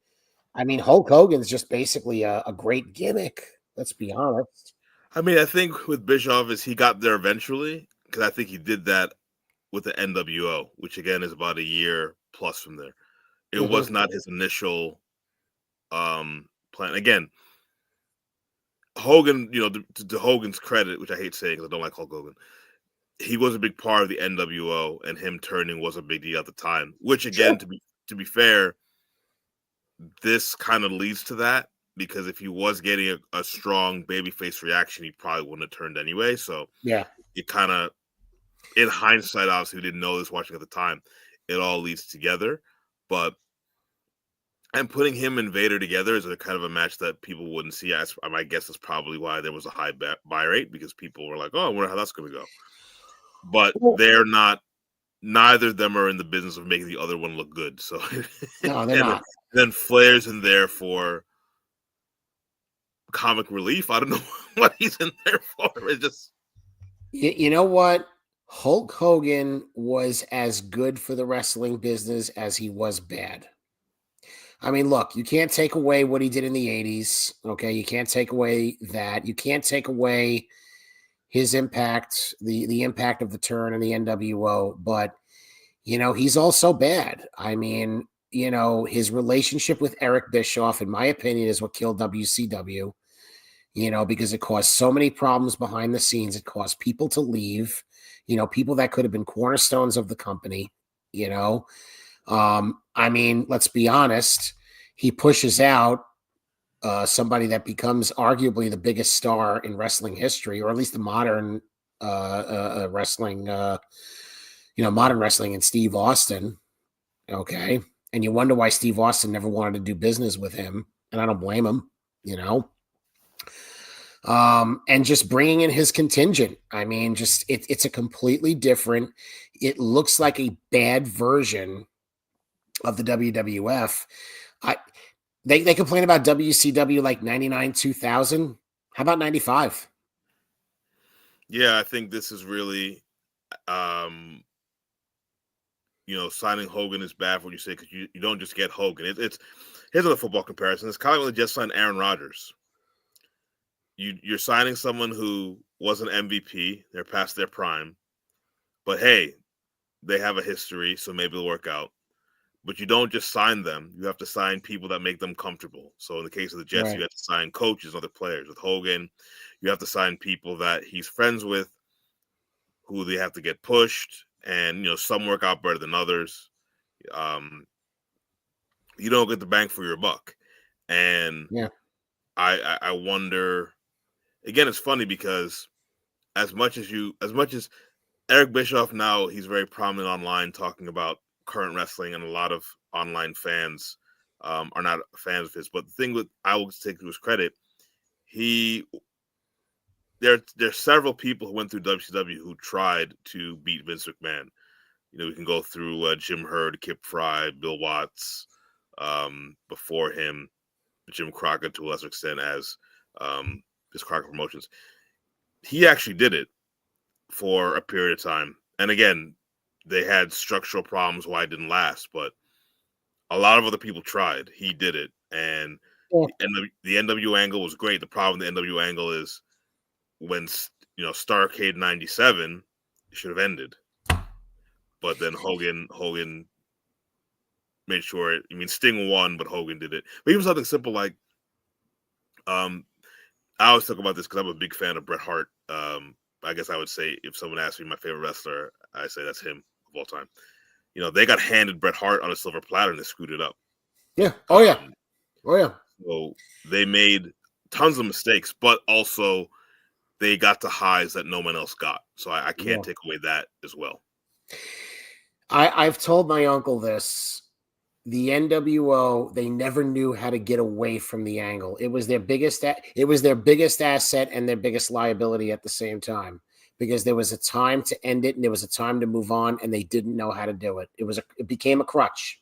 I mean, Hulk Hogan's just basically a great gimmick. Let's be honest. I mean, I think with Bischoff is he got there eventually because I think he did that with the NWO, which again is about a year plus from there. It was not his initial plan. Again, Hogan, you know, to Hogan's credit, which I hate saying because I don't like Hulk Hogan, he was a big part of the NWO, and him turning was a big deal at the time. Which again, Sure. to be fair, this kind of leads to that because if he was getting a strong babyface reaction, he probably wouldn't have turned anyway. So Yeah. it kind of, in hindsight, obviously we didn't know this watching at the time. It all leads together, but and putting him and Vader together is a kind of a match that people wouldn't see. My guess is probably why there was a high buy rate because people were like, "Oh, I wonder how that's going to go." But they're not. Neither of them are in the business of making the other one look good. So, No, they're not. Then Flair's in there for comic relief. I don't know what he's in there for. It's just, You know what? Hulk Hogan was as good for the wrestling business as he was bad. I mean, look, you can't take away what he did in the 80s. Okay. You can't take away that. You can't take away his impact, the impact of the turn and the NWO, but he's also bad. I mean, his relationship with Eric Bischoff, in my opinion, is what killed WCW, because it caused so many problems behind the scenes. It caused people to leave, people that could have been cornerstones of the company, I mean, let's be honest, he pushes out somebody that becomes arguably the biggest star in wrestling history, or at least the modern wrestling, modern wrestling, in Steve Austin. Okay. And you wonder why Steve Austin never wanted to do business with him. And I don't blame him, and just bringing in his contingent. I mean, just it's a completely different, it looks like a bad version of the WWF. They complain about WCW like 99, 2000. How about 95? yeah, I think this is really, signing Hogan is bad for what you say because you don't just get Hogan. It's here's a football comparison. It's kind of like when they just signed Aaron Rodgers. You're signing someone who was an MVP. They're past their prime, but hey, they have a history, so maybe it'll work out. But you don't just sign them. You have to sign people that make them comfortable. So in the case of the Jets, you have to sign coaches, other players. With Hogan, you have to sign people that he's friends with, who they have to get pushed, and some work out better than others. You don't get the bang for your buck, and I wonder. Again, it's funny because as much as Eric Bischoff now, he's very prominent online talking about current wrestling, and a lot of online fans are not fans of his. But the thing with, I will take to his credit, there's several people who went through WCW who tried to beat Vince McMahon. We can go through Jim Herd, Kip Fry, Bill Watts, before him, Jim Crockett to a lesser extent as his Crockett Promotions. He actually did it for a period of time. And again, they had structural problems why it didn't last, but a lot of other people tried. He did it. And the NW angle was great. The problem with the NW angle is when, Starrcade 97 should have ended. But then Hogan made sure Sting won, but Hogan did it. But even something simple like, I always talk about this because I'm a big fan of Bret Hart. I guess I would say if someone asked me my favorite wrestler, I say that's him of all time. They got handed Bret Hart on a silver platter and they screwed it up. Yeah. Oh, yeah. Oh, yeah. So they made tons of mistakes, but also they got the highs that no one else got. So I can't take away that as well. I've told my uncle this. The NWO, they never knew how to get away from the angle. It was their biggest asset and their biggest liability at the same time, because there was a time to end it and there was a time to move on, and they didn't know how to do it. It became a crutch.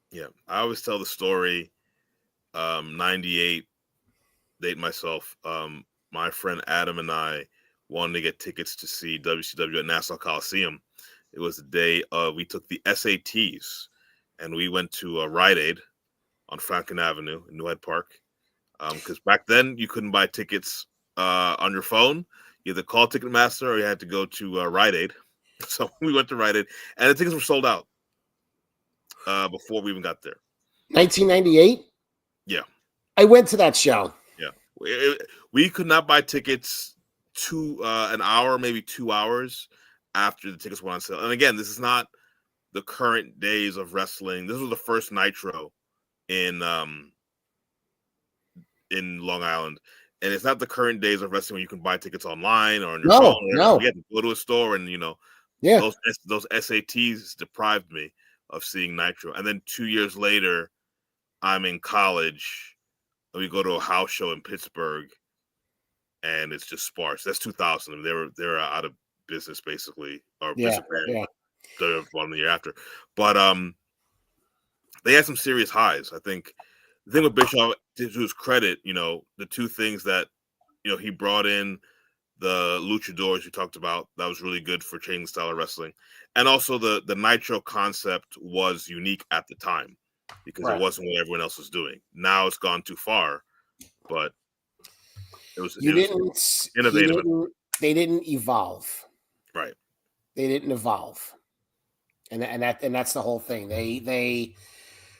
Yeah, I always tell the story. 98, date myself. My friend Adam and I wanted to get tickets to see WCW at Nassau Coliseum. It was the day we took the SATs, and we went to Rite Aid on Franklin Avenue in New Hyde Park. Because back then you couldn't buy tickets on your phone. You had to call Ticketmaster or you had to go to Rite Aid. So we went to Rite Aid, and the tickets were sold out before we even got there. 1998? Yeah. I went to that show. Yeah. We could not buy tickets to an hour, maybe 2 hours after the tickets went on sale. And again, this is not the current days of wrestling. This was the first Nitro in Long Island. And it's not the current days of wrestling where you can buy tickets online or on your phone. No. You had to go to a store, and those SATs deprived me of seeing Nitro. And then 2 years later, I'm in college, and we go to a house show in Pittsburgh, and it's just sparse. That's 2000. They were out of business basically, or the one year after. But they had some serious highs. I think the thing with Bischoff, to his credit, the two things that he brought in the luchadors we talked about, that was really good for changing the style of wrestling, and also the Nitro concept was unique at the time because it wasn't what everyone else was doing. Now it's gone too far, but it was innovative. They didn't evolve. Right. They didn't evolve. And that's the whole thing. They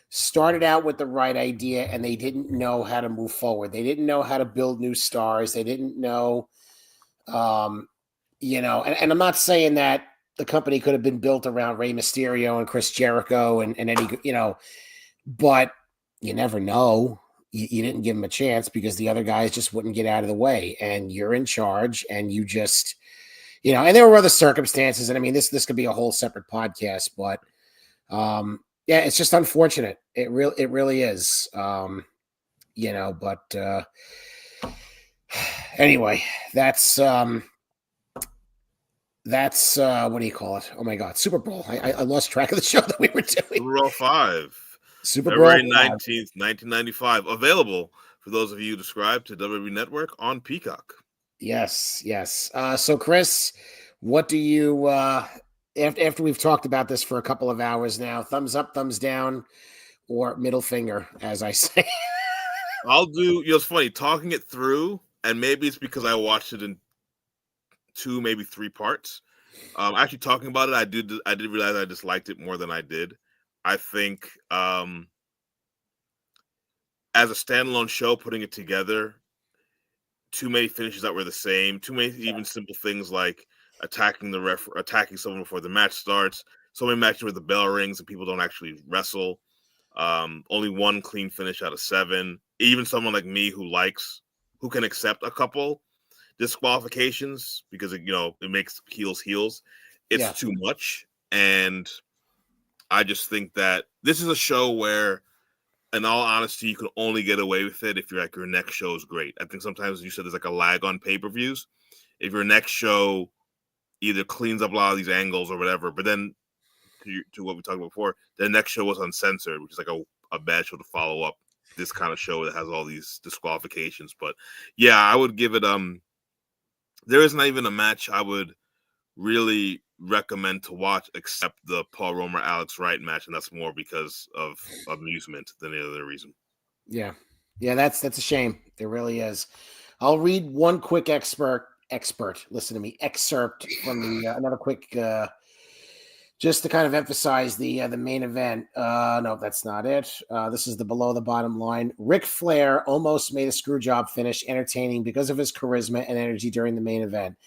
started out with the right idea, and they didn't know how to move forward. They didn't know how to build new stars. They didn't know, and I'm not saying that the company could have been built around Rey Mysterio and Chris Jericho and Eddie, but you never know. You didn't give them a chance because the other guys just wouldn't get out of the way, and you're in charge, and you just, and there were other circumstances. And I mean, this could be a whole separate podcast, but it's just unfortunate. It really is. But anyway, that's what do you call it? Oh my God, SuperBrawl. I lost track of the show that we were doing. SuperBrawl 5. February 19th, 1995. Available for those of you subscribed to WWE Network on Peacock. Yes. So, Chris, what do you, after we've talked about this for a couple of hours now, thumbs up, thumbs down, or middle finger, as I say? I'll do, it's funny, talking it through, and maybe it's because I watched it in 2, maybe 3 parts. Actually, talking about it, I did realize I disliked it more than I did. I think as a standalone show, putting it together, too many finishes that were the same, too many even simple things like attacking someone before the match starts, so many matches where the bell rings and people don't actually wrestle, only 1 clean finish out of 7. Even someone like me who can accept a couple disqualifications because it makes heels. It's too much, and I just think that this is a show where, in all honesty, you can only get away with it if your next show is great. I think sometimes you said there's like a lag on pay-per-views. If your next show either cleans up a lot of these angles or whatever, but then to what we talked about before, the next show was uncensored, which is like a bad show to follow up this kind of show that has all these disqualifications. But yeah, I would give it there is not even a match I would really recommend to watch except the Paul Romer Alex Wright match, and that's more because of amusement than any other reason. Yeah, that's a shame. There really is. I'll read one quick excerpt. Listen to me. Excerpt from the another quick, just to kind of emphasize the main event. No, that's not it. This is the below the bottom line. Ric Flair almost made a screw job finish entertaining because of his charisma and energy during the main event.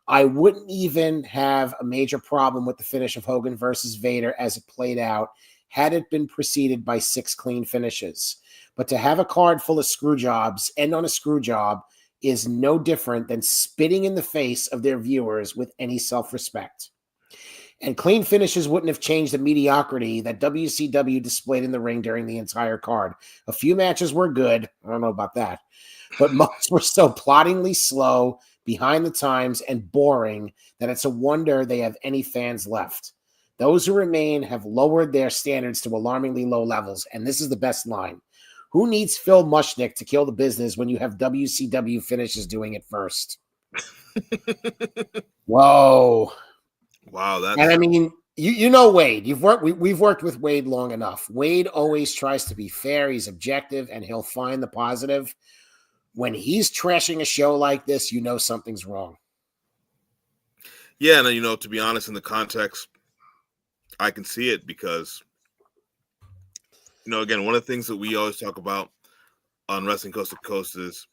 I wouldn't even have a major problem with the finish of Hogan versus Vader as it played out had it been preceded by 6 clean finishes. But to have a card full of screw jobs end on a screw job is no different than spitting in the face of their viewers with any self-respect. And clean finishes wouldn't have changed the mediocrity that WCW displayed in the ring during the entire card. A few matches were good. I don't know about that. But most were so ploddingly slow, behind the times, and boring that it's a wonder they have any fans left. Those who remain have lowered their standards to alarmingly low levels. And this is the best line. Who needs Phil Mushnick to kill the business when you have WCW finishes doing it first? Whoa. Wow. And I mean, You know Wade. We've worked with Wade long enough. Wade always tries to be fair. He's objective, and he'll find the positive. When he's trashing a show like this, you know something's wrong. Yeah, and you know, to be honest, in the context, I can see it because, you know, again, one of the things that we always talk about on Wrestling Coast to Coast is,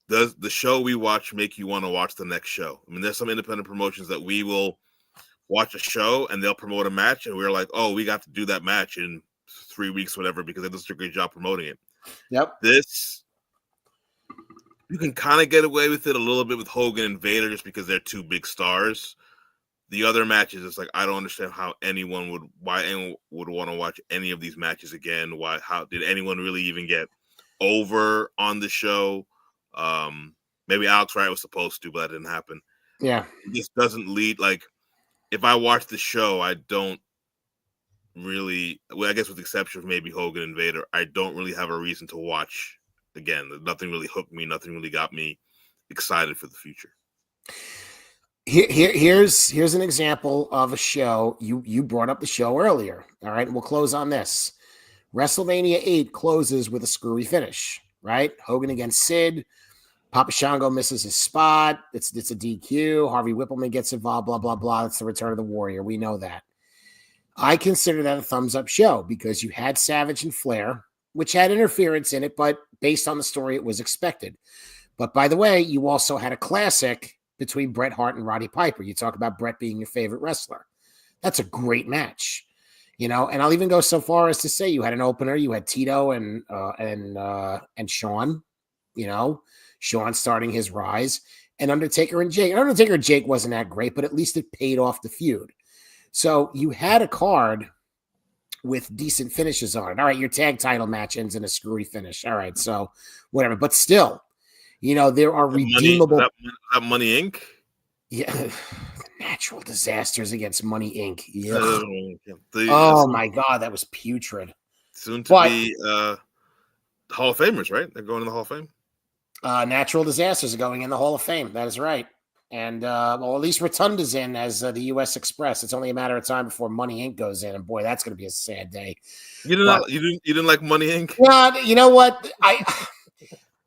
does the show we watch make you want to watch the next show? I mean, there's some independent promotions that we will watch a show and they'll promote a match, and we're like, oh, we got to do that match in 3 weeks, whatever, because they did such a great job promoting it. Yep. This, you can kind of get away with it a little bit with Hogan and Vader just because they're two big stars. The other matches, it's like, I don't understand why anyone would want to watch any of these matches again. How did anyone really even get over on the show? Maybe Alex Wright was supposed to, but that didn't happen. Yeah. This doesn't lead, like, if I watch the show, I don't really, well, I guess with the exception of maybe Hogan and Vader, I don't really have a reason to watch again. Nothing really hooked me. Nothing really got me excited for the future. Here's an example of a show. You brought up the show earlier. All right, we'll close on this. WrestleMania 8 closes with a screwy finish, right? Hogan against Sid. Papa Shango misses his spot. It's a DQ. Harvey Whippleman gets involved, blah, blah, blah. It's the return of the Warrior. We know that. I consider that a thumbs-up show because you had Savage and Flair, which had interference in it, but based on the story, it was expected. But by the way, you also had a classic between Bret Hart and Roddy Piper. You talk about Bret being your favorite wrestler. That's a great match, you know. And I'll even go so far as to say you had an opener. You had Tito and Shawn. You know, Shawn starting his rise, and Undertaker and Jake. And Undertaker and Jake wasn't that great, but at least it paid off the feud. So you had a card with decent finishes on it. All right, your tag title match ends in a screwy finish. All right, so whatever. But still, you know, there are redeemable. That Money Inc. Yeah, natural disasters against Money Inc. Yeah. My God, that was putrid. Soon to be Hall of Famers, right? They're going in the Hall of Fame. Natural disasters are going in the Hall of Fame. That is right. And well, at least Rotunda's in as the U.S. Express. It's only a matter of time before Money Inc. goes in, and boy, that's going to be a sad day. You didn't like Money Inc. No, you know what?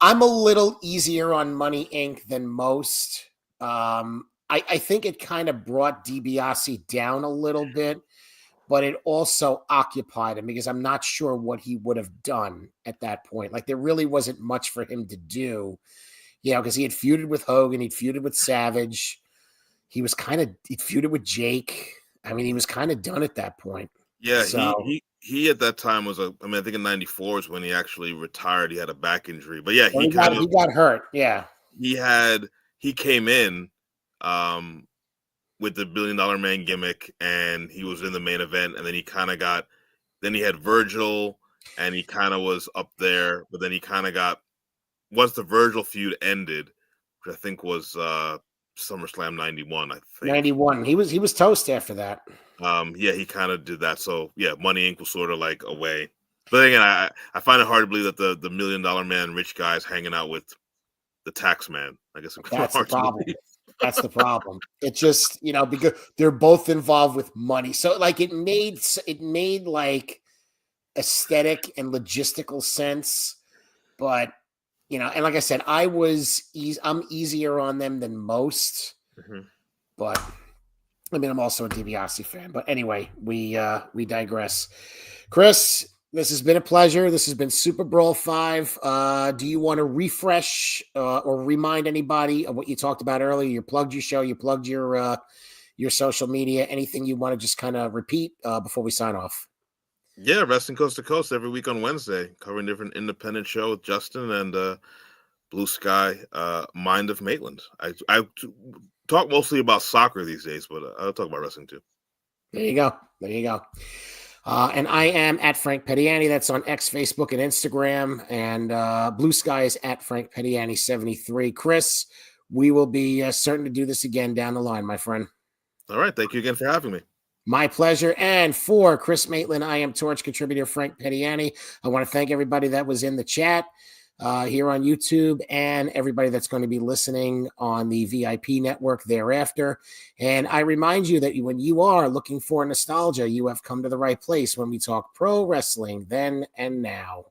I'm a little easier on Money Inc. than most. I think it kind of brought DiBiase down a little bit, but it also occupied him because I'm not sure what he would have done at that point. Like, there really wasn't much for him to do, you know, because he had feuded with Hogan, he'd feuded with Savage, he feuded with Jake. I mean, he was kind of done at that point. Yeah, so, he at that time was I think in '94 is when he actually retired. He had a back injury, but yeah, he got hurt. Yeah, he came in with the $1 Billion Man gimmick, and he was in the main event, and then he had Virgil, and he kind of was up there, but then he kind of got, once the Virgil feud ended, which I think was SummerSlam '91. I think '91. He was toast after that. Yeah, he kind of did that. So yeah, Money Inc. was sort of like away. But again, I find it hard to believe that the $1 Million Man rich guy is hanging out with the tax man. I guess that's the problem. That's the problem. It just, you know, because they're both involved with money. So like it made like aesthetic and logistical sense. But, you know, and like I said, I'm easier on them than most. Mm-hmm. But I mean, I'm also a DiBiase fan. But anyway, we digress. Chris, this has been a pleasure. This has been SuperBrawl 5. Do you want to refresh or remind anybody of what you talked about earlier? You plugged your show. You plugged your social media. Anything you want to just kind of repeat before we sign off? Yeah, Wrestling Coast to Coast every week on Wednesday, covering different independent show with Justin and Blue Sky, Mind of Maitland. I talk mostly about soccer these days, but I'll talk about wrestling too. There you go. And I am at Frank Peteani. That's on X, Facebook, and Instagram. And Blue Sky is at Frank Peteani 73. Chris, we will be certain to do this again down the line, my friend. All right. Thank you again for having me. My pleasure. And for Chris Maitland, I am Torch contributor Frank Peteani. I want to thank everybody that was in the chat. here on YouTube, and everybody that's going to be listening on the VIP network thereafter. And I remind you that when you are looking for nostalgia, you have come to the right place when we talk pro wrestling then and now.